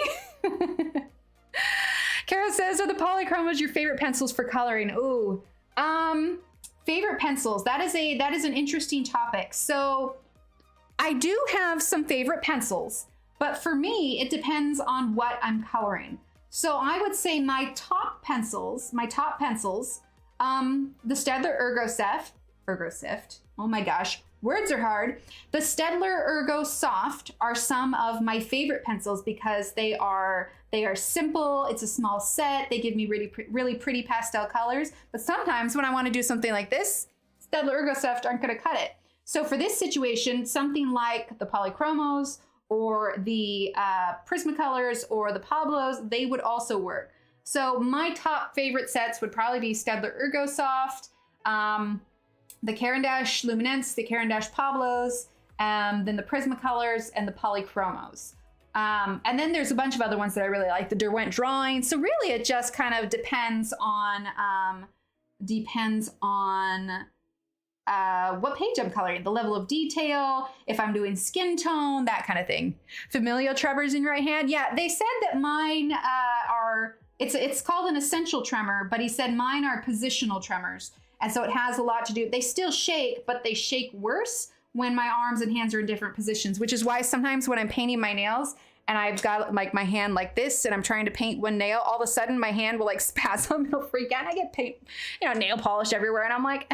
Kara says, are the Polychromos your favorite pencils for coloring? Ooh, favorite pencils. That is an interesting topic. So I do have some favorite pencils, but for me, it depends on what I'm coloring. So I would say my top pencils, the Staedtler Ergo-Sift, oh my gosh, words are hard. The Staedtler Ergo Soft are some of my favorite pencils because they are simple, it's a small set, they give me really pretty pastel colors, but sometimes when I want to do something like this, Staedtler Ergo Soft aren't going to cut it. So for this situation, something like the Polychromos, or the Prismacolors or the Pablos, they would also work. So my top favorite sets would probably be Staedtler Ergo Soft, the Caran d'Ache Luminance, the Caran d'Ache Pablos, then the Prismacolors and the Polychromos. And then there's a bunch of other ones that I really like, the Derwent Drawing. So really it just kind of depends on what page I'm coloring, the level of detail, if I'm doing skin tone, that kind of thing. Familial tremors in your right hand. Yeah, they said that mine it's called an essential tremor, but he said mine are positional tremors. And so it has a lot to do. They still shake, but they shake worse when my arms and hands are in different positions, which is why sometimes when I'm painting my nails and I've got like my hand like this and I'm trying to paint one nail, all of a sudden my hand will like spasm, it'll freak out. And I get paint, nail polish everywhere. And I'm like,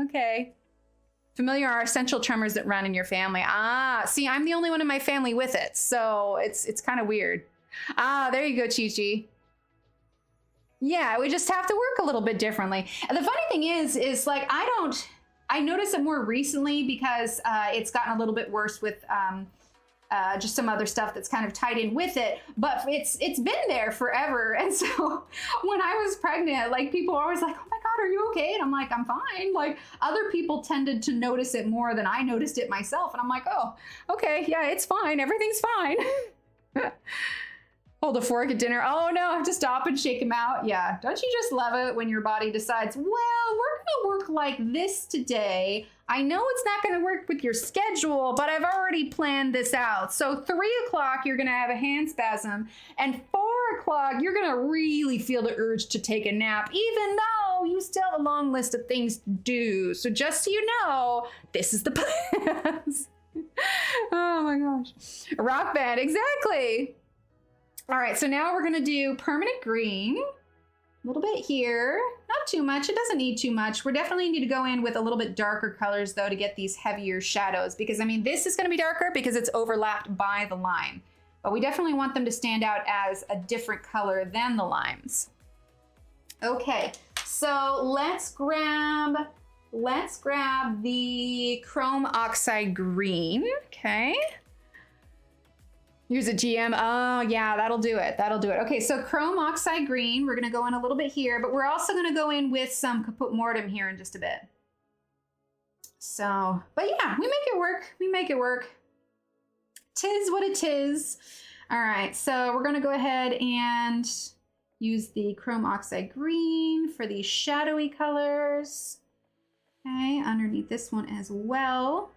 okay. Familiar are essential tremors that run in your family. See, I'm the only one in my family with it. So it's kind of weird. There you go, Chi-Chi. Yeah, we just have to work a little bit differently. And the funny thing is like, I noticed it more recently because it's gotten a little bit worse with just some other stuff that's kind of tied in with it, but it's been there forever. And so when I was pregnant, like people were always like, oh my God, are you okay? And I'm like, I'm fine. Like other people tended to notice it more than I noticed it myself. And I'm like, oh, okay, yeah, it's fine. Everything's fine. Hold a fork at dinner. Oh no, I have to stop and shake him out. Yeah, don't you just love it when your body decides, well, we're gonna work like this today. I know it's not gonna work with your schedule, but I've already planned this out. So 3 o'clock, you're gonna have a hand spasm, and 4 o'clock, you're gonna really feel the urge to take a nap, even though you still have a long list of things to do. So just so you know, this is the plan. Oh my gosh. A rock band, exactly. All right, so now we're gonna do permanent green. A little bit here, not too much. It doesn't need too much. We definitely need to go in with a little bit darker colors though to get these heavier shadows, because I mean, this is gonna be darker because it's overlapped by the lime, but we definitely want them to stand out as a different color than the limes. Okay, so let's grab the chrome oxide green, okay? Here's a GM. Oh yeah, that'll do it. That'll do it. Okay, so chrome oxide green, we're gonna go in a little bit here, but we're also gonna go in with some caput mortem here in just a bit. So, but yeah, we make it work. We make it work. Tis what it is. All right, so we're gonna go ahead and use the chrome oxide green for these shadowy colors. Okay, underneath this one as well.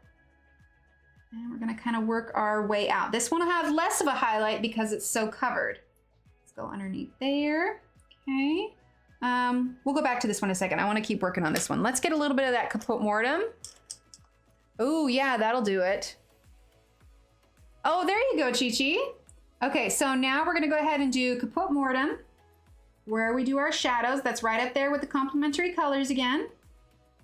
And we're gonna kind of work our way out. This one will have less of a highlight because it's so covered. Let's go underneath there, okay. We'll go back to this one in a second. I wanna keep working on this one. Let's get a little bit of that caput mortem. Oh yeah, that'll do it. Oh, there you go, Chi-Chi. Okay, so now we're gonna go ahead and do caput mortem, where we do our shadows. That's right up there with the complementary colors again.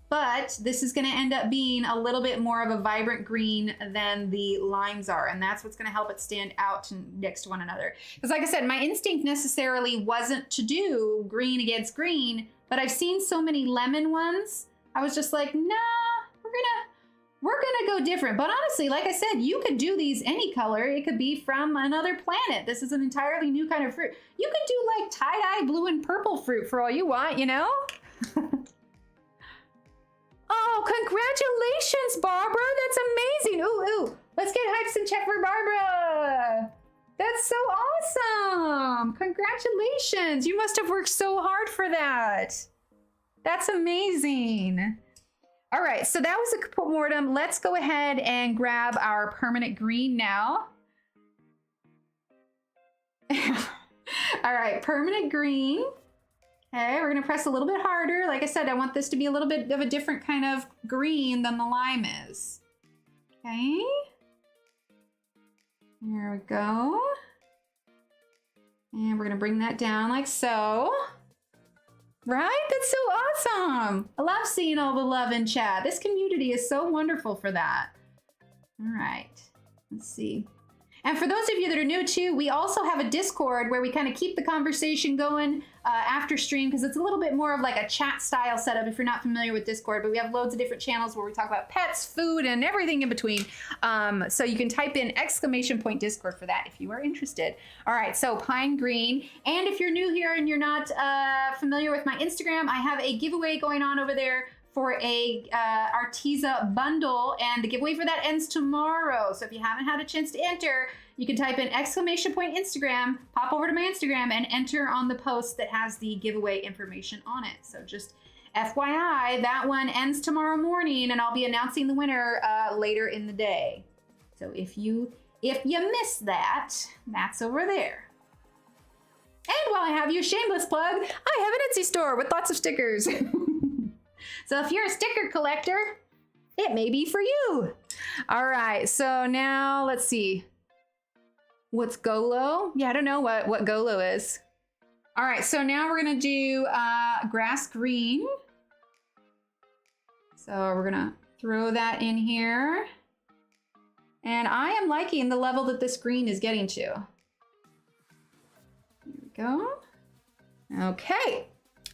But this is gonna end up being a little bit more of a vibrant green than the limes are. And that's what's gonna help it stand out next to one another. Because like I said, my instinct necessarily wasn't to do green against green, but I've seen so many lemon ones. I was just like, nah, we're gonna go different. But honestly, like I said, you could do these any color. It could be from another planet. This is an entirely new kind of fruit. You could do like tie-dye blue and purple fruit for all you want, you know? Oh, congratulations, Barbara. That's amazing. Ooh, let's get hypes and check for Barbara. That's so awesome. Congratulations. You must have worked so hard for that. That's amazing. All right, so that was a caput mortem. Let's go ahead and grab our permanent green now. All right, permanent green. Okay, we're gonna press a little bit harder. Like I said, I want this to be a little bit of a different kind of green than the lime is. Okay. There we go. And we're gonna bring that down like so. Right? That's so awesome. I love seeing all the love in chat. This community is so wonderful for that. All right, let's see. And for those of you that are new too, we also have a Discord where we kind of keep the conversation going after stream, because it's a little bit more of like a chat style setup if you're not familiar with Discord, but we have loads of different channels where we talk about pets, food, and everything in between. So you can type in !Discord for that if you are interested. All right, so pine green. And if you're new here and you're not familiar with my Instagram, I have a giveaway going on over there for a Arteza bundle, and the giveaway for that ends tomorrow. So if you haven't had a chance to enter, you can type in !Instagram, pop over to my Instagram and enter on the post that has the giveaway information on it. So just FYI, that one ends tomorrow morning, and I'll be announcing the winner later in the day. So if you miss that, that's over there. And while I have you, shameless plug, I have an Etsy store with lots of stickers. So if you're a sticker collector, it may be for you. All right, so now let's see. What's Golo? Yeah, I don't know what Golo is. All right, so now we're gonna do grass green. So we're gonna throw that in here. And I am liking the level that this green is getting to. There we go. Okay,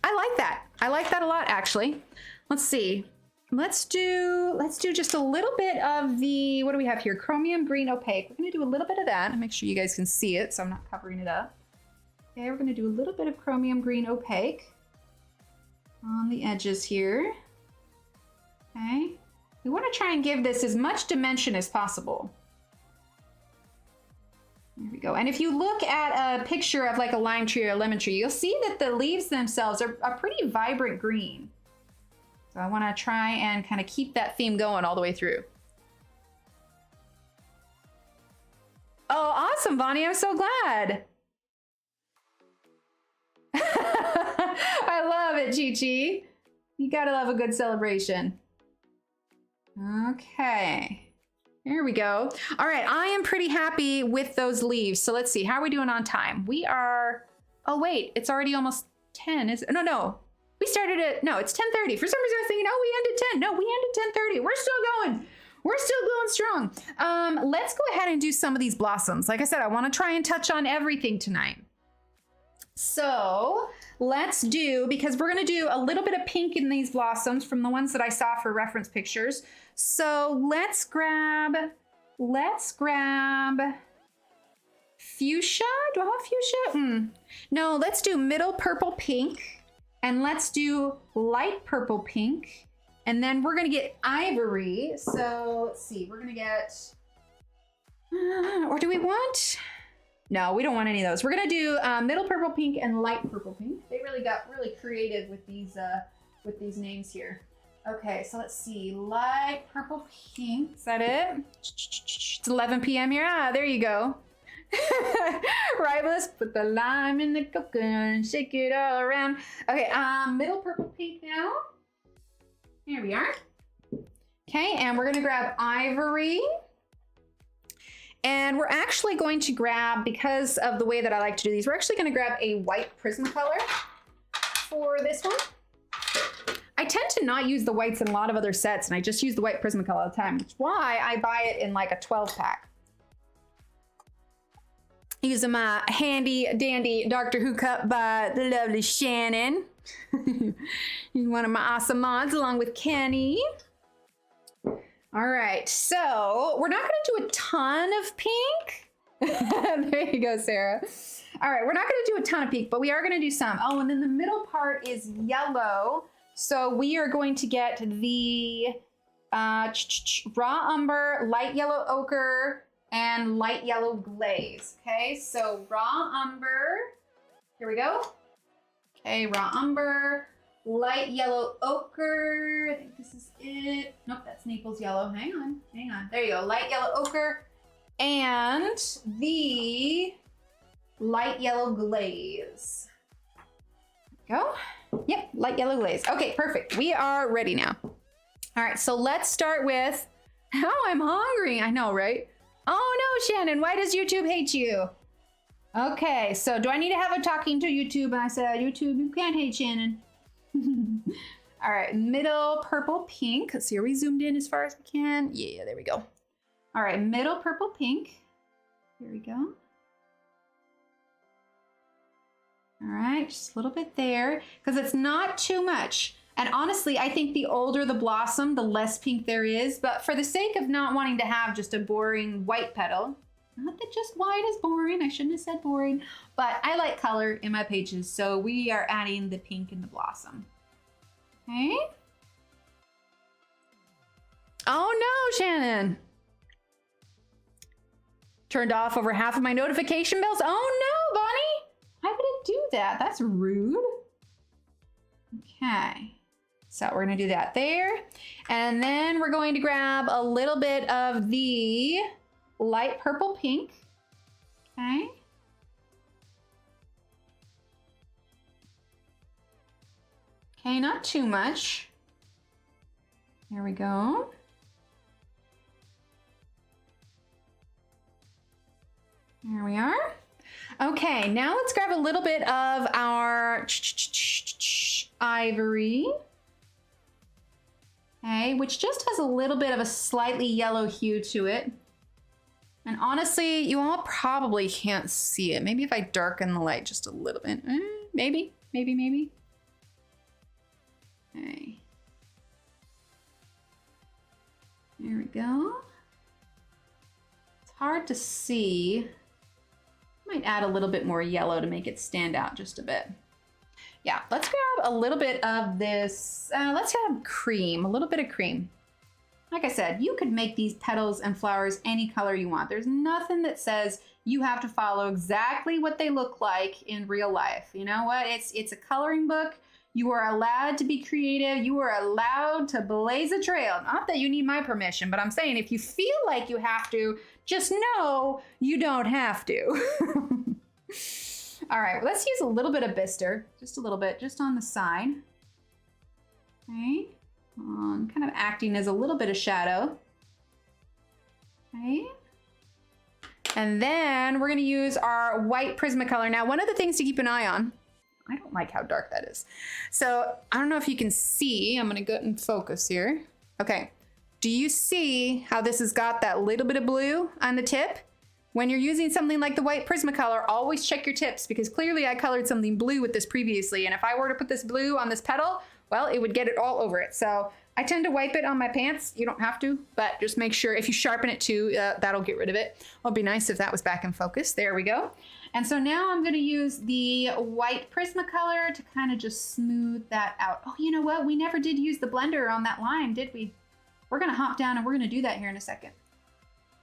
I like that. I like that a lot, actually. Let's see. Let's do just a little bit of the, what do we have here? Chromium green opaque. We're gonna do a little bit of that and make sure you guys can see it so I'm not covering it up. Okay, we're gonna do a little bit of chromium green opaque on the edges here. Okay. We wanna try and give this as much dimension as possible. There we go. And if you look at a picture of like a lime tree or a lemon tree, you'll see that the leaves themselves are a pretty vibrant green. So I want to try and kind of keep that theme going all the way through. Oh, awesome, Bonnie. I'm so glad. I love it, Chi-Chi. You gotta love a good celebration. Okay. There we go. All right, I am pretty happy with those leaves. So let's see, how are we doing on time? We are, oh wait, it's already almost 10, is it? No. We started at, no, it's 10:30. For some reason I was thinking, oh, we ended 10. No, we ended 10:30. We're still going. We're still going strong. Let's go ahead and do some of these blossoms. Like I said, I want to try and touch on everything tonight. So let's do, because we're going to do a little bit of pink in these blossoms from the ones that I saw for reference pictures. So let's grab fuchsia. Do I have fuchsia? No, let's do middle purple pink, and let's do light purple pink, and then we're gonna get ivory. So let's see, we're gonna get, or do we want? No, we don't want any of those. We're gonna do middle purple pink and light purple pink. They really got really creative with these names here. Okay, so let's see, light purple pink, is that it? It's 11 p.m. here, there you go. Right, let's put the lime in the coconut and shake it all around. Okay, middle purple pink now. Here we are. Okay, and we're gonna grab ivory. And we're actually going to grab, because of the way that I like to do these, we're actually gonna grab a white Prismacolor for this one. I tend to not use the whites in a lot of other sets, and I just use the white Prismacolor all the time, which is why I buy it in like a 12 pack. Using my handy dandy Doctor Who cup by the lovely Shannon. He's one of my awesome mods along with Kenny. All right, so we're not gonna do a ton of pink. There you go, Sarah. All right, we're not gonna do a ton of pink, but we are gonna do some. Oh, and then the middle part is yellow. So we are going to get the raw umber, light yellow ochre, and light yellow glaze. Okay, so raw umber, here we go. Okay, raw umber, light yellow ochre, I think this is it. Nope, that's Naples yellow. Hang on. There you go, light yellow ochre, and the light yellow glaze. Go. Yep, light yellow glaze. Okay, perfect. We are ready now. All right, so let's start with, oh, I'm hungry. I know, right? Oh no, Shannon, why does YouTube hate you? Okay, so do I need to have a talking to YouTube? And I said, YouTube, you can't hate Shannon. All right, middle purple pink. Let's see, are we zoomed in as far as we can? Yeah, there we go. All right, middle purple pink. Here we go. All right, just a little bit there, because it's not too much. And honestly, I think the older the blossom, the less pink there is. But for the sake of not wanting to have just a boring white petal, not that just white is boring, I shouldn't have said boring, but I like color in my pages, so we are adding the pink in the blossom. Okay. Oh no, Shannon. Turned off over half of my notification bells. Oh no, Bonnie. Why would it do that? That's rude. Okay. So we're gonna do that there. And then we're going to grab a little bit of the light purple pink. Okay. Okay, not too much. There we go. There we are. Okay, now let's grab a little bit of our ivory. Okay, which just has a little bit of a slightly yellow hue to it. And honestly, you all probably can't see it. Maybe if I darken the light just a little bit. Maybe. Okay. There we go. It's hard to see. Might add a little bit more yellow to make it stand out just a bit. Yeah, let's grab a little bit of this. Let's have cream, a little bit of cream. Like I said, you could make these petals and flowers any color you want. There's nothing that says you have to follow exactly what they look like in real life. You know what? It's a coloring book. You are allowed to be creative. You are allowed to blaze a trail. Not that you need my permission, but I'm saying if you feel like you have to, just know you don't have to. All right, well, let's use a little bit of Bister, just a little bit, just on the side. Okay, kind of acting as a little bit of shadow. Okay. And then we're gonna use our white Prismacolor. Now, one of the things to keep an eye on, I don't like how dark that is. So I don't know if you can see, I'm gonna go and focus here. Okay, do you see how this has got that little bit of blue on the tip? When you're using something like the white Prismacolor, always check your tips, because clearly I colored something blue with this previously, and if I were to put this blue on this petal, well, it would get it all over it. So I tend to wipe it on my pants. You don't have to, but just make sure if you sharpen it too, that'll get rid of it. It'd be nice if that was back in focus. There we go. And so now I'm gonna use the white Prismacolor to kind of just smooth that out. Oh, you know what? We never did use the blender on that line, did we? We're gonna hop down and we're gonna do that here in a second.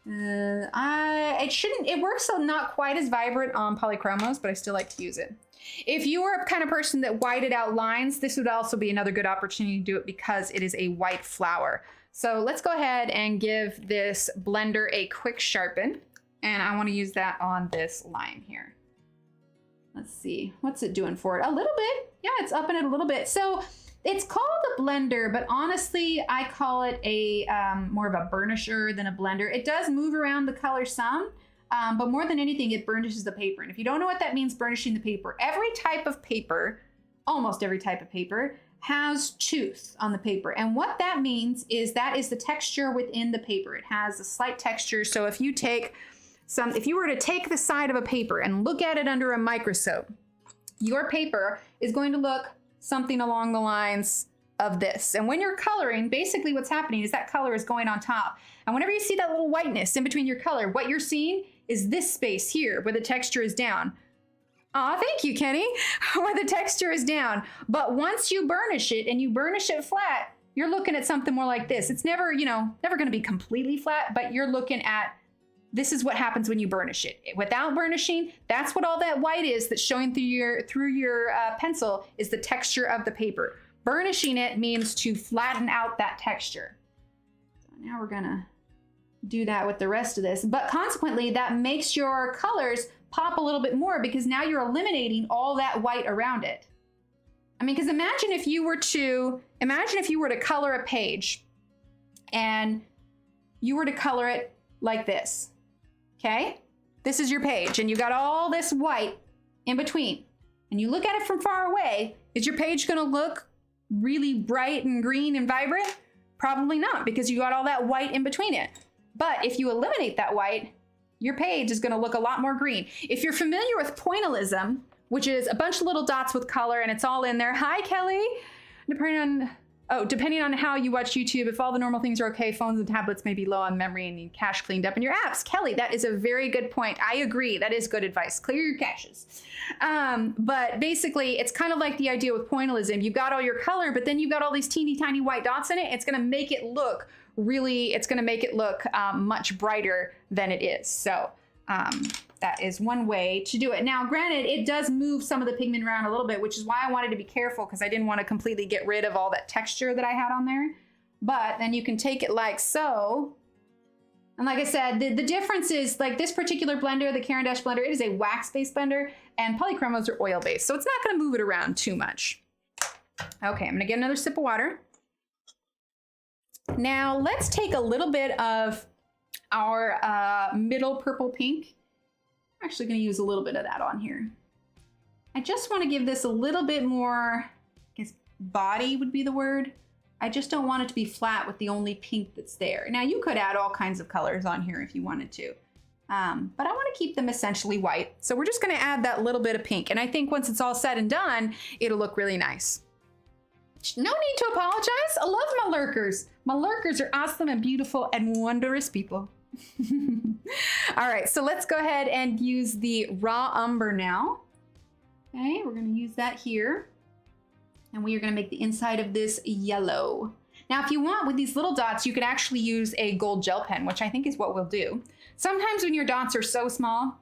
It works so not quite as vibrant on Polychromos, but I still like to use it. If you are a kind of person that whited out lines, this would also be another good opportunity to do it because it is a white flower. So let's go ahead and give this blender a quick sharpen. And I want to use that on this line here. Let's see, what's it doing for it? A little bit. Yeah, it's upping it a little bit. So it's called a blender, but honestly, I call it a more of a burnisher than a blender. It does move around the color some, but more than anything, it burnishes the paper. And if you don't know what that means, burnishing the paper, every type of paper, almost every type of paper, has tooth on the paper. And what that means is that is the texture within the paper. It has a slight texture. So if you were to take the side of a paper and look at it under a microscope, your paper is going to look something along the lines of this. And when you're coloring, basically what's happening is that color is going on top. And whenever you see that little whiteness in between your color, what you're seeing is this space here where the texture is down. Aw, thank you, Kenny, where the texture is down. But once you burnish it and you burnish it flat, you're looking at something more like this. It's never, never gonna be completely flat, but you're looking at, this is what happens when you burnish it. Without burnishing, that's what all that white is that's showing through your pencil is the texture of the paper. Burnishing it means to flatten out that texture. So now we're gonna do that with the rest of this, but consequently that makes your colors pop a little bit more because now you're eliminating all that white around it. I mean, because imagine if you were to color a page and you were to color it like this. Okay, this is your page and you got all this white in between and you look at it from far away. Is your page gonna look really bright and green and vibrant? Probably not, because you got all that white in between it. But if you eliminate that white, your page is gonna look a lot more green. If you're familiar with pointillism, which is a bunch of little dots with color and it's all in there. Hi, Kelly. Depending on how you watch YouTube, if all the normal things are okay, phones and tablets may be low on memory and need cache cleaned up in your apps. Kelly, that is a very good point. I agree. That is good advice. Clear your caches. But basically, it's kind of like the idea with pointillism. You've got all your color, but then you've got all these teeny tiny white dots in it. It's going to make it look much brighter than it is. So that is one way to do it. Now, granted, it does move some of the pigment around a little bit, which is why I wanted to be careful because I didn't want to completely get rid of all that texture that I had on there. But then you can take it like so. And like I said, the difference is like this particular blender, the Caran d'Ache blender, it is a wax-based blender and Polychromos are oil-based. So it's not going to move it around too much. Okay, I'm going to get another sip of water. Now let's take a little bit of our middle purple pink. I'm actually going to use a little bit of that on here. I just want to give this a little bit more, I guess body would be the word. I just don't want it to be flat with the only pink that's there. Now you could add all kinds of colors on here if you wanted to, but I want to keep them essentially white. So we're just going to add that little bit of pink. And I think once it's all said and done, it'll look really nice. No need to apologize. I love my lurkers. My lurkers are awesome and beautiful and wondrous people. All right, so let's go ahead and use the raw umber now. Okay, we're going to use that here. And we are going to make the inside of this yellow. Now, if you want, with these little dots, you could actually use a gold gel pen, which I think is what we'll do. Sometimes when your dots are so small,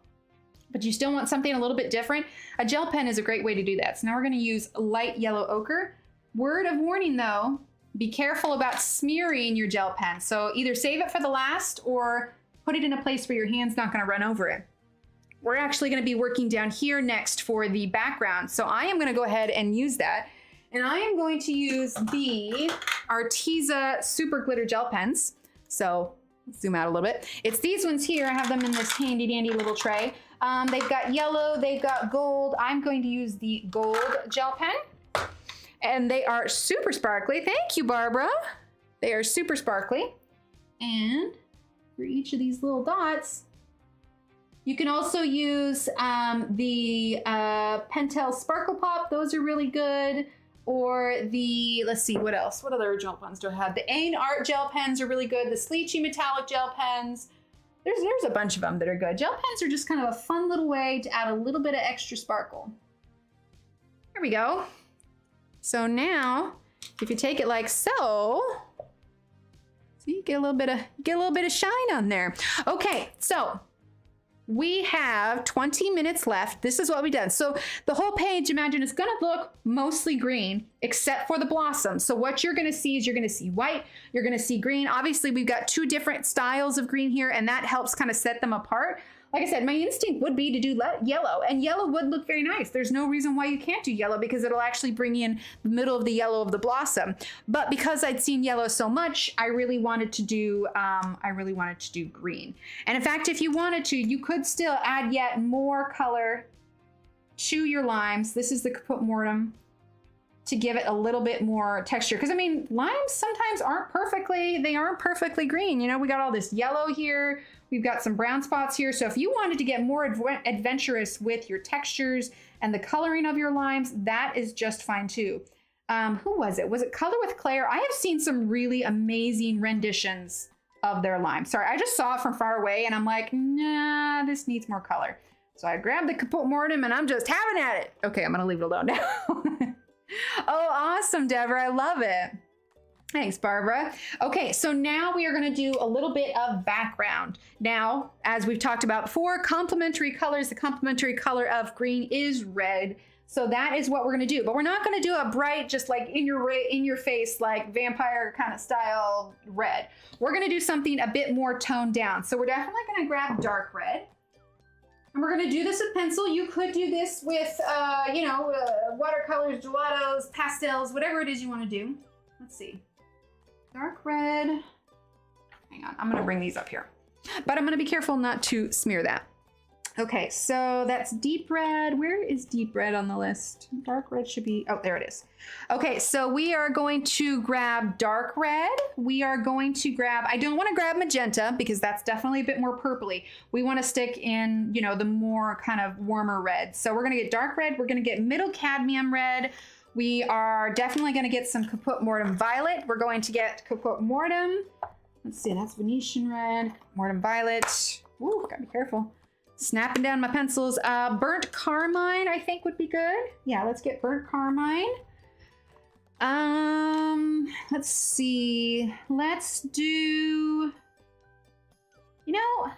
but you still want something a little bit different, a gel pen is a great way to do that. So now we're going to use light yellow ochre. Word of warning though, be careful about smearing your gel pen. So either save it for the last or put it in a place where your hand's not going to run over it. We're actually going to be working down here next for the background. So I am going to go ahead and use that. And I am going to use the Arteza Super Glitter Gel Pens. So Let's zoom out a little bit. It's these ones here. I have them in this handy dandy little tray. They've got yellow, they've got gold. I'm going to use the gold gel pen. And they are super sparkly. Thank you, Barbara. They are super sparkly. And for each of these little dots, you can also use the Pentel Sparkle Pop. Those are really good. Or the, let's see, what else? What other gel pens do I have? The Ain Art gel pens are really good. The Sleechy metallic gel pens. There's a bunch of them that are good. Gel pens are just kind of a fun little way to add a little bit of extra sparkle. There we go. So now, if you take it like so, see, you get a little bit of shine on there. Okay, so we have 20 minutes left. This is what we've done. So the whole page, imagine, it's gonna look mostly green, except for the blossoms. So what you're gonna see is you're gonna see white, you're gonna see green. Obviously, we've got two different styles of green here, and that helps kind of set them apart. Like I said, my instinct would be to do yellow, and yellow would look very nice. There's no reason why you can't do yellow because it'll actually bring in the middle of the yellow of the blossom. But because I'd seen yellow so much, I really wanted to do green. And in fact, if you wanted to, you could still add yet more color to your limes. This is the Caput Mortem to give it a little bit more texture. Because I mean, limes sometimes aren't perfectly green. You know, we got all this yellow here. We've got some brown spots here. So if you wanted to get more adventurous with your textures and the coloring of your limes, that is just fine too. Who was it? Was it Color with Claire? I have seen some really amazing renditions of their lime. Sorry, I just saw it from far away and I'm like, nah, this needs more color. So I grabbed the Caput Mortem and I'm just having at it. Okay, I'm gonna leave it alone now. Oh, awesome, Deborah, I love it. Thanks, Barbara. Okay, so now we are gonna do a little bit of background. Now, as we've talked about before, complementary colors, the complementary color of green is red. So that is what we're gonna do, but we're not gonna do a bright, just like in your face, like vampire kind of style red. We're gonna do something a bit more toned down. So we're definitely gonna grab dark red. And we're gonna do this with pencil. You could do this with, watercolors, gelatos, pastels, whatever it is you wanna do. Let's see. Dark red. Hang on, I'm gonna bring these up here. But I'm gonna be careful not to smear that. Okay, so that's deep red. Where is deep red on the list? Dark red should be, oh, there it is. Okay, so we are going to grab dark red. We are going to grab, I don't wanna grab magenta because that's definitely a bit more purpley. We wanna stick in, you know, the more kind of warmer red. So we're gonna get dark red, we're gonna get middle cadmium red. We are definitely gonna get some Caput Mortem violet. We're going to get Caput Mortem. Let's see, that's Venetian red, Mortem violet. Ooh, gotta be careful. Snapping down my pencils. Burnt carmine, I think would be good. Yeah, let's get burnt carmine. Let's see. Let's do, you know,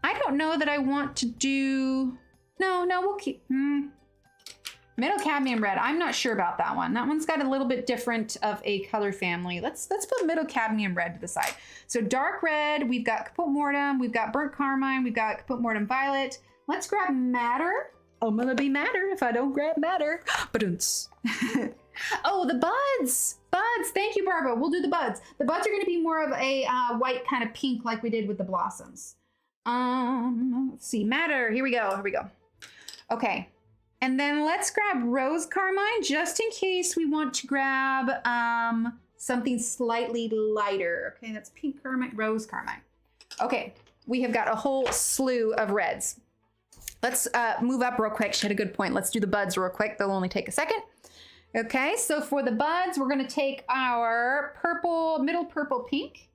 I don't know that I want to do, no, we'll keep, middle cadmium red. I'm not sure about that one. That one's got a little bit different of a color family. Let's put middle cadmium red to the side. So dark red, we've got Caput Mortem, we've got burnt carmine, we've got Caput Mortem violet. Let's grab madder. I'm gonna be madder if I don't grab madder. Ba-dunce. Oh, the buds. Buds, thank you, Barbara. We'll do the buds. The buds are gonna be more of a white kind of pink like we did with the blossoms. Let's see, madder, here we go. Okay. And then let's grab rose carmine just in case we want to grab something slightly lighter. Okay, that's pink carmine, rose carmine. Okay, we have got a whole slew of reds. Let's move up real quick. She had a good point. Let's do the buds real quick. They'll only take a second. Okay, so for the buds, we're gonna take our purple, middle purple pink.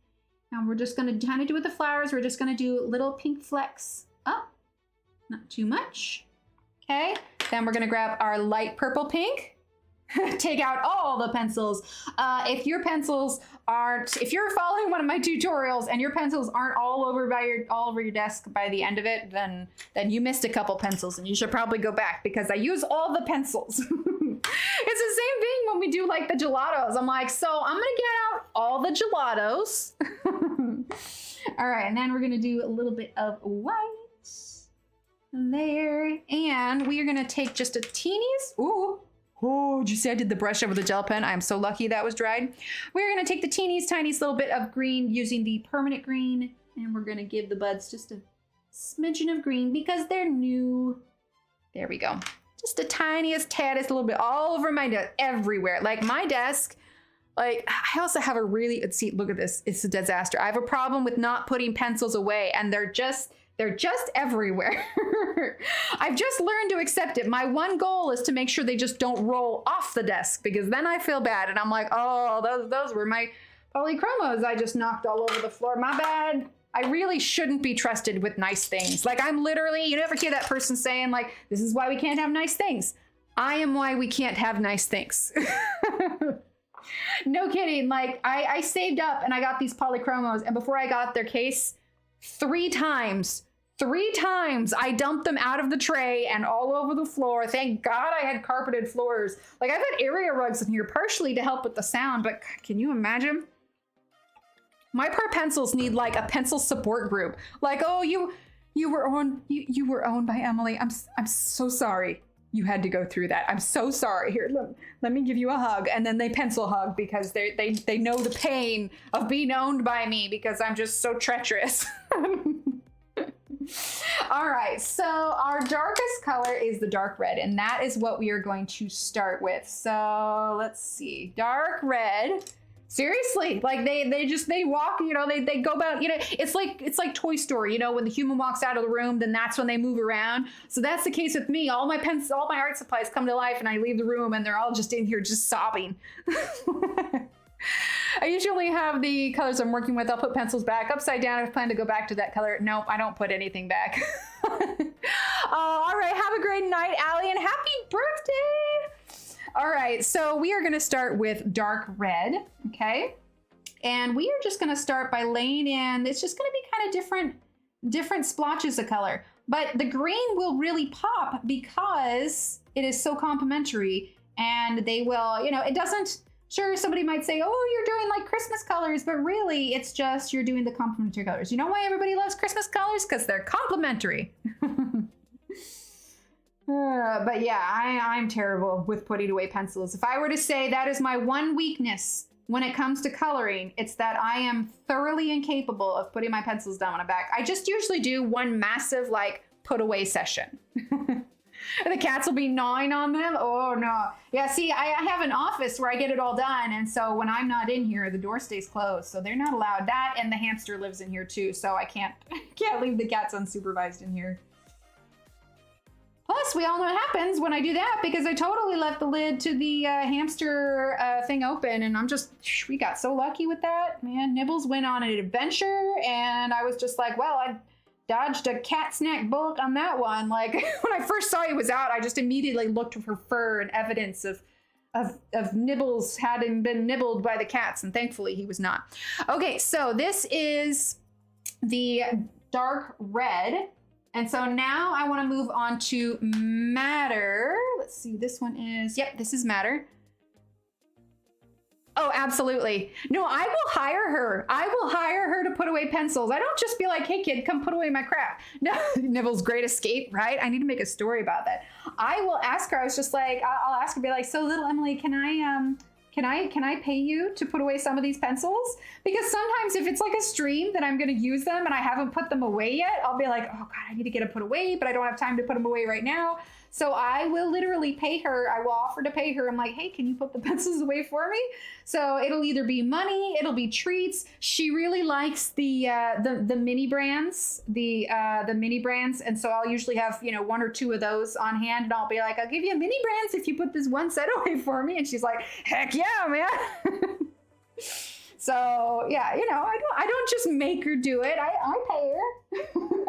And we're just gonna kind of do with the flowers. We're just gonna do little pink flecks up, not too much. Okay, then we're gonna grab our light purple pink. Take out all the pencils. If your pencils aren't, if you're following one of my tutorials and your pencils aren't all over your desk by the end of it, then you missed a couple pencils and you should probably go back because I use all the pencils. It's the same thing when we do like the gelatos. I'm like, so I'm gonna get out all the gelatos. All right, and then we're gonna do a little bit of white there, and we are gonna take just a teeniest, ooh, Oh, did you see I did the brush over the gel pen? I'm so lucky that was dried. We're gonna take the tiniest little bit of green using the permanent green, and we're gonna give the buds just a smidgen of green because they're new. There we go. Just the tiniest, taddest little bit all over my desk, everywhere. Like my desk, like I also have a really, see, look at this. It's a disaster. I have a problem with not putting pencils away, and they're just everywhere. I've just learned to accept it. My one goal is to make sure they just don't roll off the desk, because then I feel bad and I'm like, oh, those were my Polychromos I just knocked all over the floor. My bad. I really shouldn't be trusted with nice things. Like I'm literally, you never hear that person saying like, this is why we can't have nice things. I am why we can't have nice things. No kidding. Like I saved up and I got these Polychromos, and before I got their case, three times I dumped them out of the tray and all over the floor. Thank God I had carpeted floors. Like I've had area rugs in here partially to help with the sound, but can you imagine? My poor pencils need like a pencil support group. Like, oh, you were owned by Emily. I'm so sorry you had to go through that. I'm so sorry. Here, let me give you a hug. And then they pencil hug because they know the pain of being owned by me because I'm just so treacherous. All right, so our darkest color is the dark red, and that is what we are going to start with. So let's see, dark red. Seriously, like they walk, you know, they go about, you know, it's like Toy Story, you know, when the human walks out of the room, then that's when they move around. So that's the case with me. All my pencils, all my art supplies come to life and I leave the room and they're all just in here just sobbing. I usually have the colors I'm working with. I'll put pencils back upside down. I plan to go back to that color. Nope, I don't put anything back. All right, have a great night, Allie, and happy birthday. All right, so we are gonna start with dark red, okay? And we are just gonna start by laying in, it's just gonna be kind of different splotches of color. But the green will really pop because it is so complementary, and they will, you know, it doesn't, sure, somebody might say, oh, you're doing like Christmas colors, but really it's just you're doing the complementary colors. You know why everybody loves Christmas colors? Because they're complementary. But yeah, I'm terrible with putting away pencils. If I were to say that is my one weakness when it comes to coloring, it's that I am thoroughly incapable of putting my pencils down on a back. I just usually do one massive like put away session. The cats will be gnawing on them. Oh no. Yeah, see, I have an office where I get it all done. And so when I'm not in here, the door stays closed. So they're not allowed that. And the hamster lives in here too. So I can't leave the cats unsupervised in here. Plus, we all know what happens when I do that because I totally left the lid to the hamster thing open. And we got so lucky with that. Man, Nibbles went on an adventure and I was just like, well, I dodged a cat snack bullet on that one. Like when I first saw he was out, I just immediately looked for fur and evidence of Nibbles having been nibbled by the cats. And thankfully he was not. Okay, so this is the dark red. And so now I want to move on to Matter. Let's see, this one is, yep, this is Matter. Oh, absolutely. No, I will hire her. I will hire her to put away pencils. I don't just be like, hey kid, come put away my crap. No, Nibble's Great Escape, right? I need to make a story about that. I will ask her, I was just like, I'll ask her, be like, so little Emily, can I pay you to put away some of these pencils? Because sometimes if it's like a stream that I'm gonna use them and I haven't put them away yet, I'll be like, oh God, I need to get them put away, but I don't have time to put them away right now. So I will literally pay her. I will offer to pay her. I'm like, hey, can you put the pencils away for me? So it'll either be money, it'll be treats. She really likes the mini brands, the mini brands. And so I'll usually have, you know, one or two of those on hand and I'll be like, I'll give you mini brands if you put this one set away for me. And she's like, heck yeah, man. So yeah, you know, I don't just make her do it. I pay her.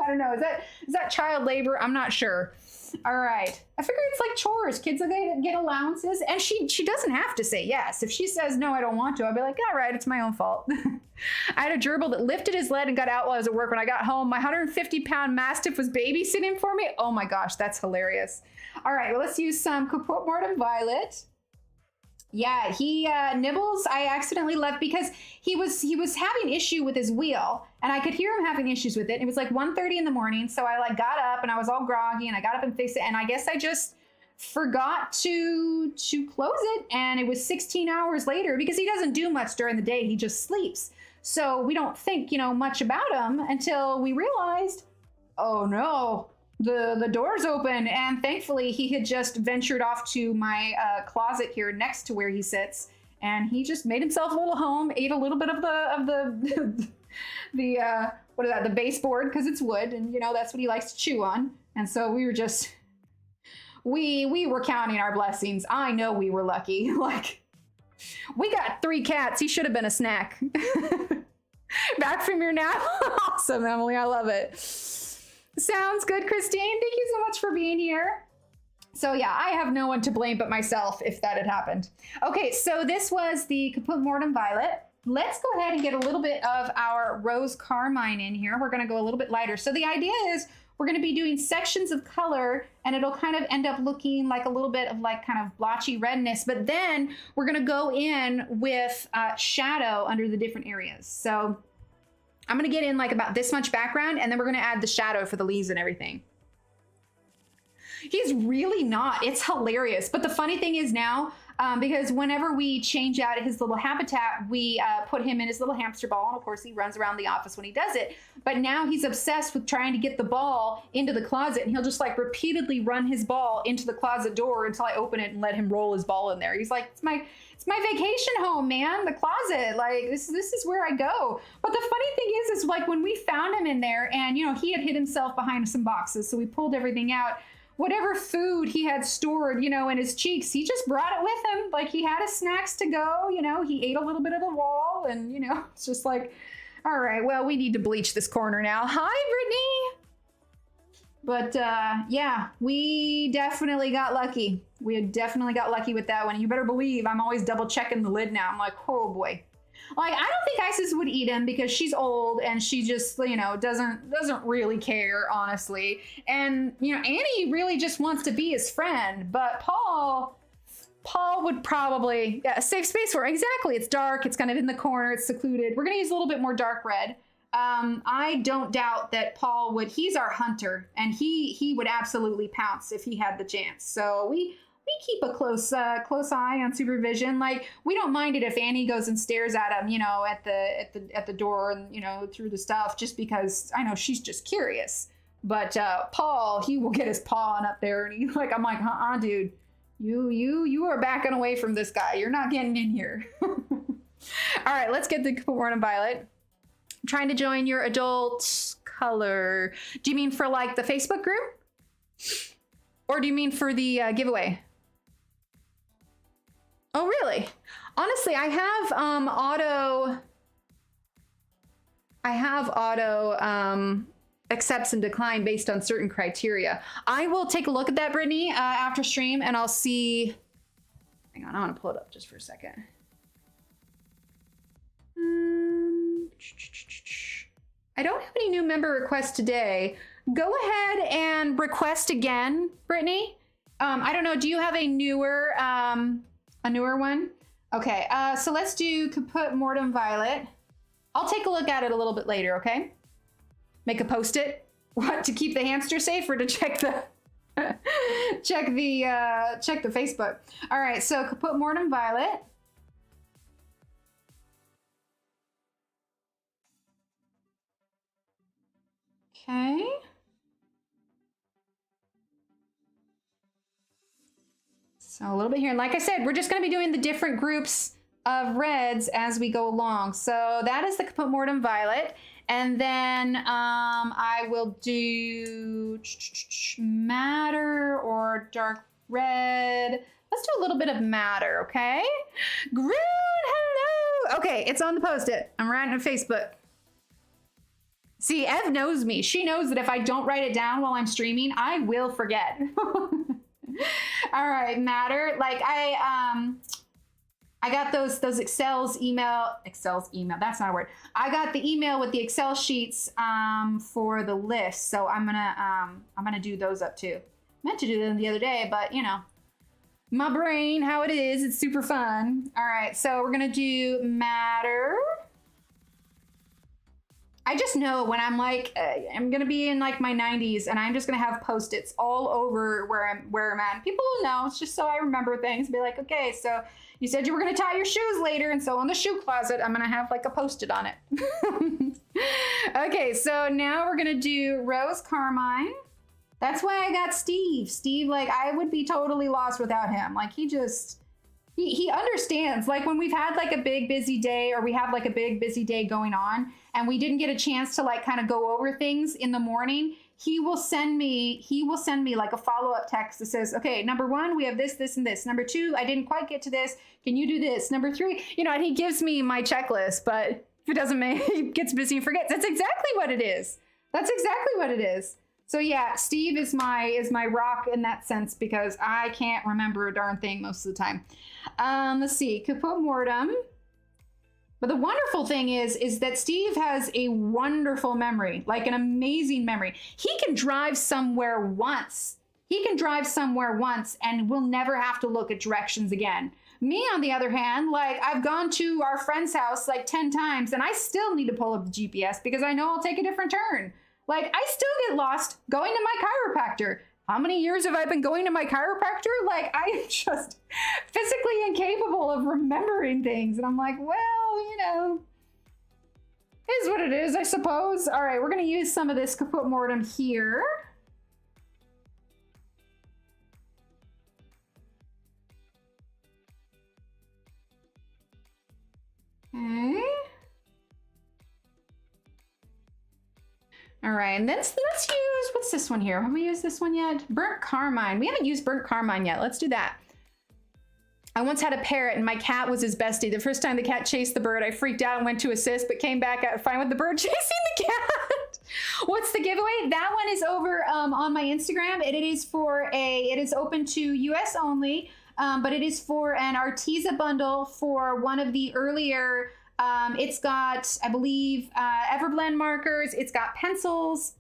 I don't know. Is that child labor? I'm not sure. All right. I figure it's like chores. Kids are going to get allowances. And she doesn't have to say yes. If she says, no, I don't want to, I'll be like, all right, it's my own fault. I had a gerbil that lifted his lead and got out while I was at work. When I got home, my 150-pound Mastiff was babysitting for me. Oh my gosh, that's hilarious. All right, well, let's use some Mortem Violet. Yeah, he Nibbles, I accidentally left because he was having issue with his wheel and I could hear him having issues with it. It was like 1:30 in the morning. So I like got up and I was all groggy and I got up and fixed it. And I guess I just forgot to close it, and it was 16 hours later because he doesn't do much during the day. He just sleeps. So we don't think, you know, much about him until we realized, oh no, the door's open. And thankfully he had just ventured off to my closet here next to where he sits, and he just made himself a little home, ate a little bit of the what is that, the baseboard, because it's wood, and you know that's what he likes to chew on. And so we were just we were counting our blessings. I know we were lucky. Like, we got 3 cats. He should have been a snack. Back from your nap. Awesome, Emily. I love it. Sounds good, Christine. Thank you so much for being here. So yeah, I have no one to blame but myself if that had happened. Okay, so this was the Kaput Mortem Violet. Let's go ahead and get a little bit of our Rose Carmine in here. We're gonna go a little bit lighter. So the idea is we're gonna be doing sections of color, and it'll kind of end up looking like a little bit of like kind of blotchy redness, but then we're gonna go in with shadow under the different areas. So I'm gonna get in like about this much background, and then we're gonna add the shadow for the leaves and everything. He's really not. It's hilarious. But the funny thing is now, because whenever we change out his little habitat, we put him in his little hamster ball. And of course, he runs around the office when he does it. But now he's obsessed with trying to get the ball into the closet. And he'll just like repeatedly run his ball into the closet door until I open it and let him roll his ball in there. He's like, it's my vacation home, man. The closet. Like, this is where I go. But the funny thing is like when we found him in there, and, you know, he had hid himself behind some boxes. So we pulled everything out. Whatever food he had stored, you know, in his cheeks, he just brought it with him. Like, he had his snacks to go, you know, he ate a little bit of the wall, and, you know, it's just like, all right, well, we need to bleach this corner now. Hi, Brittany. But yeah, we definitely got lucky. We definitely got lucky with that one. You better believe I'm always double checking the lid now. I'm like, oh boy. Like, I don't think Isis would eat him because she's old and she just, you know, doesn't really care, honestly. And, you know, Annie really just wants to be his friend, but Paul would probably, yeah, a safe space for her. Exactly. It's dark. It's kind of in the corner. It's secluded. We're going to use a little bit more dark red. I don't doubt that Paul would, he's our hunter, and he would absolutely pounce if he had the chance. So we keep a close eye on supervision. Like, we don't mind it if Annie goes and stares at him, you know, at the door, and, you know, through the stuff, just because I know she's just curious. But Paul, he will get his paw on up there, and he's like, I'm like, dude, you are backing away from this guy. You're not getting in here. All right, let's get the Kaput Violet. I'm trying to join your adult color. Do you mean for like the Facebook group, or do you mean for the giveaway? Oh, really? Honestly, I have auto accepts and decline based on certain criteria. I will take a look at that, Brittany, after stream, and I'll see. Hang on, I want to pull it up just for a second. I don't have any new member requests today. Go ahead and request again, Brittany. I don't know. Do you have a newer one? Okay. So let's do Kaput Mortem Violet. I'll take a look at it a little bit later. Okay. Make a post-it. What, to keep the hamster safe, or to check the check the Facebook? All right. So Kaput Mortem Violet. Okay. So a little bit here. And like I said, we're just going to be doing the different groups of reds as we go along. So that is the Kaput Mortem Violet. And then I will do madder or dark red. Let's do a little bit of madder, okay? Groon, hello. Okay, it's on the post-it. I'm writing on Facebook. See, Ev knows me. She knows that if I don't write it down while I'm streaming, I will forget. All right, matter. Like I got those Excel's email. That's not a word. I got the email with the Excel sheets for the list, so I'm gonna do those up too. Meant to do them the other day, but you know, my brain, how it is. It's super fun. All right, so we're gonna do matter. I just know when I'm like, I'm gonna be in like my 90s and I'm just gonna have Post-its all over where I'm at. And people will know. It's just so I remember things. Be like, okay, so you said you were gonna tie your shoes later, and so on the shoe closet, I'm gonna have like a Post-it on it. Okay, so now we're gonna do Rose Carmine. That's why I got Steve. Steve, like, I would be totally lost without him. Like, he understands. Like, when we've had like a big busy day, or we have like a big busy day going on, and we didn't get a chance to like kind of go over things in the morning, he will send me like a follow-up text that says, okay, number 1, we have this, this, and this. Number 2, I didn't quite get to this. Can you do this? Number 3, you know, and he gives me my checklist, but if it doesn't make, he gets busy and forgets. That's exactly what it is. That's exactly what it is. So yeah, Steve is my rock in that sense, because I can't remember a darn thing most of the time. Let's see, Caput Mortem. But the wonderful thing is that Steve has a wonderful memory, like an amazing memory. He can drive somewhere once. And we'll never have to look at directions again. Me, on the other hand, like, I've gone to our friend's house like 10 times and I still need to pull up the GPS because I know I'll take a different turn. Like, I still get lost going to my chiropractor. How many years have I been going to my chiropractor? Like, I am just physically incapable of remembering things. And I'm like, well, you know, is what it is, I suppose. All right, we're going to use some of this Caput Mortem here. Okay. All right, and let's use, what's this one here? Have we used this one yet? Burnt Carmine. We haven't used Burnt Carmine yet. Let's do that. I once had a parrot and my cat was his bestie. The first time the cat chased the bird, I freaked out and went to assist, but came back out fine with the bird chasing the cat. What's the giveaway? That one is over on my Instagram. It is open to US only, but it is for an Arteza bundle for one of the earlier, it's got, I believe, Everblend markers, it's got pencils,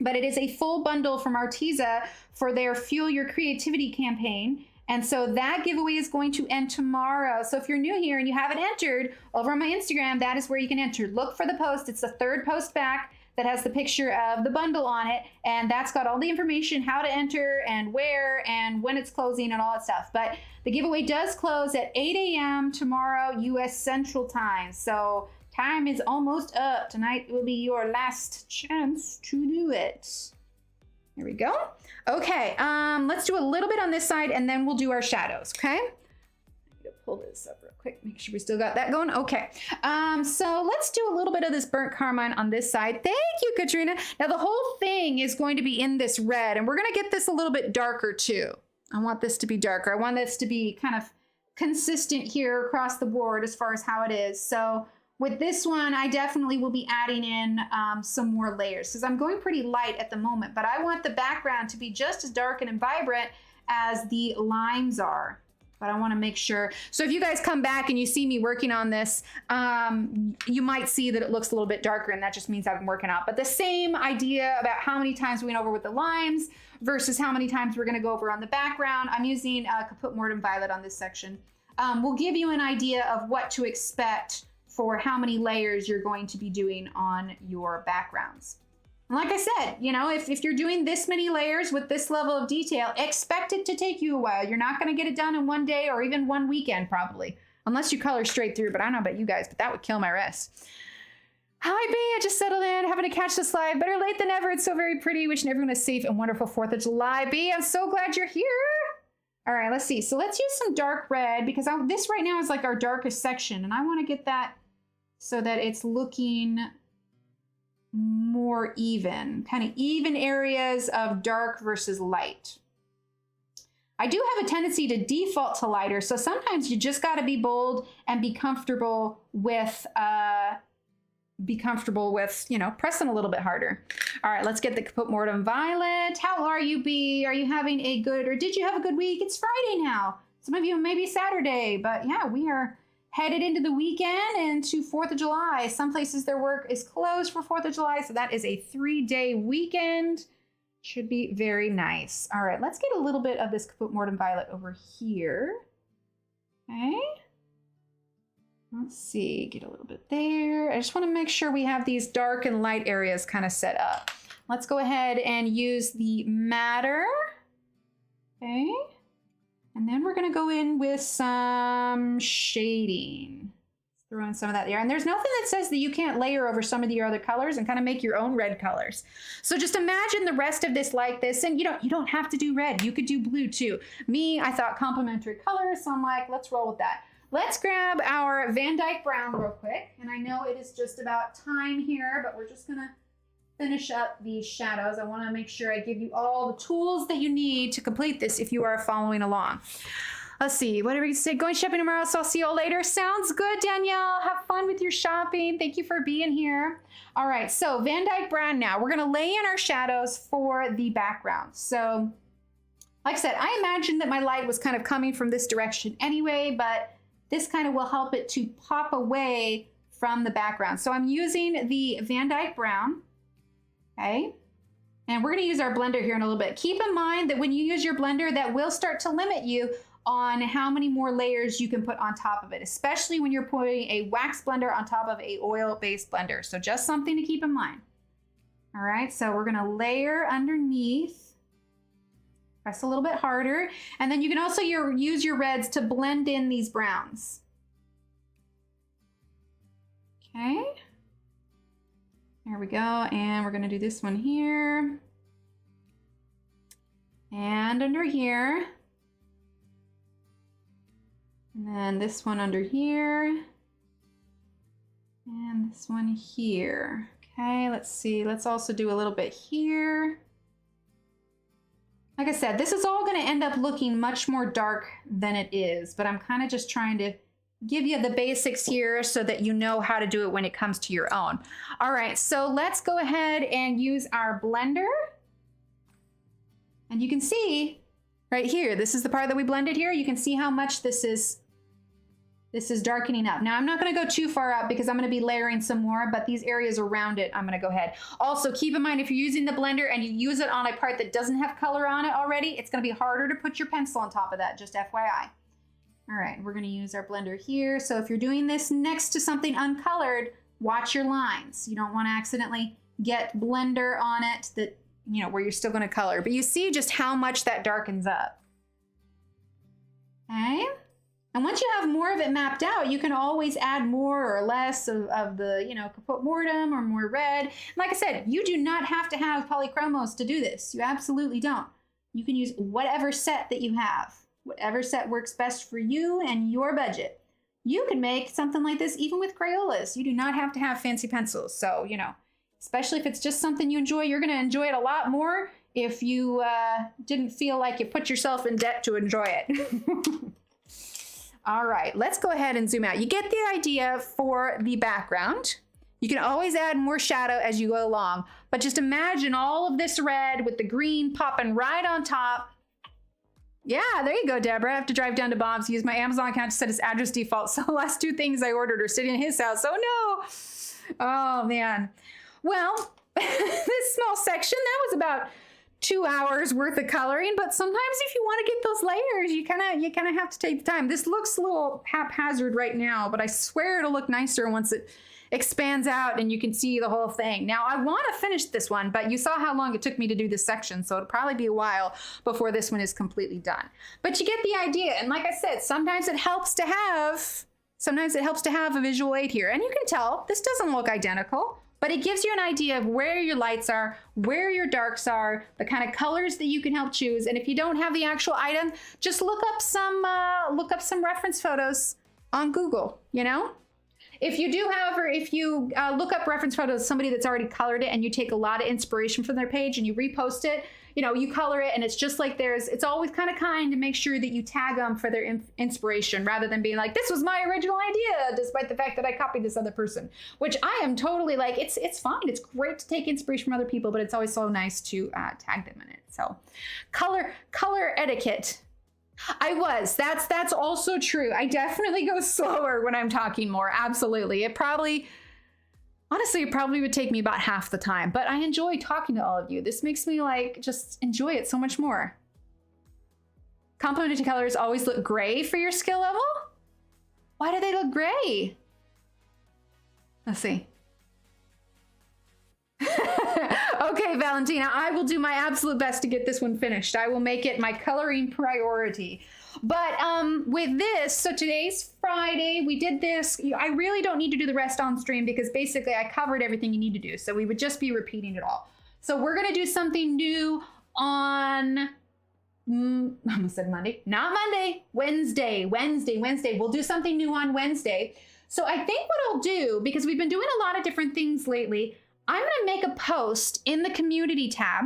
but it is a full bundle from Arteza for their Fuel Your Creativity campaign. And so that giveaway is going to end tomorrow. So if you're new here and you haven't entered, over on my Instagram, that is where you can enter. Look for the post. It's the 3rd post back that has the picture of the bundle on it. And that's got all the information, how to enter and where and when it's closing and all that stuff. But the giveaway does close at 8 a.m. tomorrow, US Central Time. So time is almost up. Tonight will be your last chance to do it. Here we go. Okay, let's do a little bit on this side and then we'll do our shadows, okay? I'm gonna pull this up real quick, make sure we still got that going. Okay, so let's do a little bit of this Burnt Carmine on this side. Thank you, Katrina. Now the whole thing is going to be in this red, and we're gonna get this a little bit darker too. I want this to be darker. I want this to be kind of consistent here across the board as far as how it is. So with this one, I definitely will be adding in some more layers because I'm going pretty light at the moment, but I want the background to be just as dark and vibrant as the limes are. But I want to make sure. So if you guys come back and you see me working on this, you might see that it looks a little bit darker, and that just means I've been working out. But the same idea about how many times we went over with the limes versus how many times we're going to go over on the background. I'm using Caput Mortem Violet on this section. We'll give you an idea of what to expect for how many layers you're going to be doing on your backgrounds. And like I said, you know, if you're doing this many layers with this level of detail, expect it to take you a while. You're not going to get it done in one day or even one weekend probably, unless you color straight through, but I don't know about you guys, but that would kill my rest. Hi, B, I just settled in, having to catch this live. Better late than ever. It's so very pretty. Wishing everyone a safe and wonderful 4th of July. B, I'm so glad you're here. All right, let's see. So let's use some dark red because this right now is like our darkest section, and I want to get that so that it's looking more even, kind of even areas of dark versus light. I do have a tendency to default to lighter, so sometimes you just got to be bold and be comfortable with, you know, pressing a little bit harder. All right, let's get the Caput Mortem Violet. How are you, B? Are you having a good, or did you have a good week? It's Friday now. Some of you maybe Saturday, but yeah, we are headed into the weekend and to 4th of July. Some places their work is closed for 4th of July, so that is a 3-day weekend. Should be very nice. All right, let's get a little bit of this Caput Mortem Violet over here. Okay. Let's see, get a little bit there. I just want to make sure we have these dark and light areas kind of set up. Let's go ahead and use the matter. Okay. And then we're going to go in with some shading. Throw in some of that there. And there's nothing that says that you can't layer over some of your other colors and kind of make your own red colors. So just imagine the rest of this like this. And you don't have to do red. You could do blue too. Me, I thought complementary colors. So I'm like, let's roll with that. Let's grab our Van Dyke Brown real quick. And I know it is just about time here, but we're just going to finish up these shadows. I want to make sure I give you all the tools that you need to complete this if you are following along. Let's see, what are we going to say? Going shopping tomorrow, so I'll see you all later. Sounds good, Danielle. Have fun with your shopping. Thank you for being here. All right, so Van Dyke Brown now. We're going to lay in our shadows for the background. So, like I said, I imagined that my light was kind of coming from this direction anyway, but this kind of will help it to pop away from the background. So I'm using the Van Dyke Brown, okay? And we're going to use our blender here in a little bit. Keep in mind that when you use your blender, that will start to limit you on how many more layers you can put on top of it, especially when you're putting a wax blender on top of a oil-based blender. So just something to keep in mind. All right, so we're gonna layer underneath. Press a little bit harder. And then you can also use your reds to blend in these browns. Okay. There we go, and we're gonna do this one here. And under here. And then this one under here. And this one here. Okay, let's see. Let's also do a little bit here. Like I said, this is all going to end up looking much more dark than it is, but I'm kind of just trying to give you the basics here so that you know how to do it when it comes to your own. All right, so let's go ahead and use our blender. And you can see right here, this is the part that we blended here. You can see how much this is darkening up. Now I'm not going to go too far out because I'm going to be layering some more, but these areas around it, I'm going to go ahead. Also keep in mind, if you're using the blender and you use it on a part that doesn't have color on it already, it's going to be harder to put your pencil on top of that, just FYI. All right, we're going to use our blender here. So if you're doing this next to something uncolored, watch your lines. You don't want to accidentally get blender on it that, where you're still going to color. But you see just how much that darkens up. Okay. And once you have more of it mapped out, you can always add more or less of the, Caput Mortem or more red. And like I said, you do not have to have Polychromos to do this. You absolutely don't. You can use whatever set that you have. Whatever set works best for you and your budget. You can make something like this even with Crayolas. You do not have to have fancy pencils. So, especially if it's just something you enjoy, you're going to enjoy it a lot more if you didn't feel like you put yourself in debt to enjoy it. All right, let's go ahead and zoom out. You get the idea for the background. You can always add more shadow as you go along, but just imagine all of this red with the green popping right on top. Yeah, there you go, Deborah. I have to drive down to Bob's, use my Amazon account to set his address default. So the last two things I ordered are sitting in his house. Oh no. Oh man. Well, this small section, that was about 2 hours worth of coloring, but sometimes if you want to get those layers, you kind of have to take the time. This looks a little haphazard right now, but I swear it'll look nicer once it expands out and you can see the whole thing. Now I want to finish this one, but you saw how long it took me to do this section, so it'll probably be a while before this one is completely done. But you get the idea, and like I said, sometimes it helps to have a visual aid here, and you can tell this doesn't look identical. But it gives you an idea of where your lights are, where your darks are, the kind of colors that you can help choose. And if you don't have the actual item, just look up some reference photos on Google, If you do, however, if you look up reference photos of somebody that's already colored it and you take a lot of inspiration from their page and you repost it, you color it and it's just like theirs, it's always kind of kind to make sure that you tag them for their inspiration rather than being like, this was my original idea, despite the fact that I copied this other person, which I am totally like, it's fine. It's great to take inspiration from other people, but it's always so nice to tag them in it. So color etiquette. That's also true. I definitely go slower when I'm talking more. Absolutely. Honestly, it probably would take me about half the time, but I enjoy talking to all of you. This makes me just enjoy it so much more. Complementary colors always look gray for your skill level? Why do they look gray? Let's see. Okay, Valentina, I will do my absolute best to get this one finished. I will make it my coloring priority. But with this, so today's Friday, we did this. I really don't need to do the rest on stream because basically I covered everything you need to do. So we would just be repeating it all. So we're going to do something new on, I almost said Monday, not Monday, Wednesday. We'll do something new on Wednesday. So I think what I'll do, because we've been doing a lot of different things lately, I'm going to make a post in the community tab.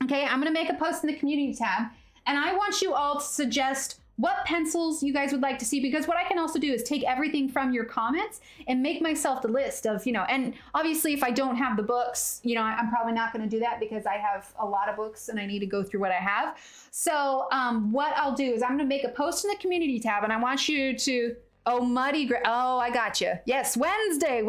Okay, I'm going to make a post in the community tab, and I want you all to suggest what pencils you guys would like to see, because what I can also do is take everything from your comments and make myself the list of, and obviously if I don't have the books, I'm probably not going to do that because I have a lot of books and I need to go through what I have. So what I'll do is I'm going to make a post in the community tab, and I want you to, I got you. Yes, Wednesday.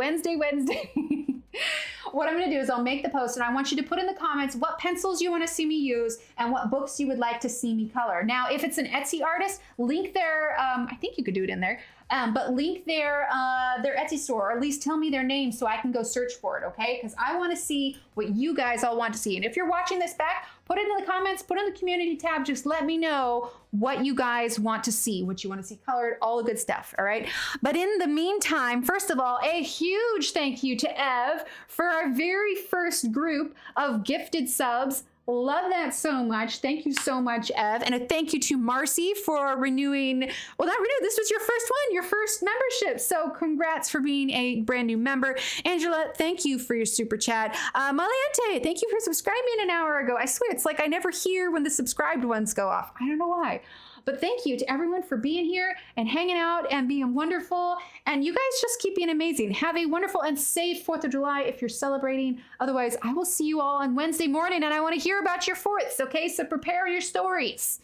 What I'm going to do is I'll make the post, and I want you to put in the comments what pencils you want to see me use and what books you would like to see me color. Now, if it's an Etsy artist, link their, I think you could do it in there, but link their Etsy store, or at least tell me their name so I can go search for it, okay? Because I want to see what you guys all want to see. And if you're watching this back, put it in the comments, put it in the community tab, just let me know what you guys want to see, what you want to see colored, all the good stuff, all right? But in the meantime, first of all, a huge thank you to Ev for our very first group of gifted subs. Love that so much. Thank you so much, Ev. And a thank you to Marcy for renewing, well, not renewed, this was your first one, your first membership. So congrats for being a brand new member. Angela, thank you for your super chat. Maliente, thank you for subscribing an hour ago. I swear, it's like I never hear when the subscribed ones go off. I don't know why. But thank you to everyone for being here and hanging out and being wonderful. And you guys just keep being amazing. Have a wonderful and safe 4th of July if you're celebrating. Otherwise, I will see you all on Wednesday morning, and I want to hear about your 4ths, okay? So prepare your stories,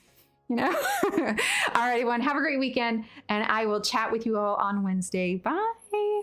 All right, everyone, have a great weekend, and I will chat with you all on Wednesday. Bye.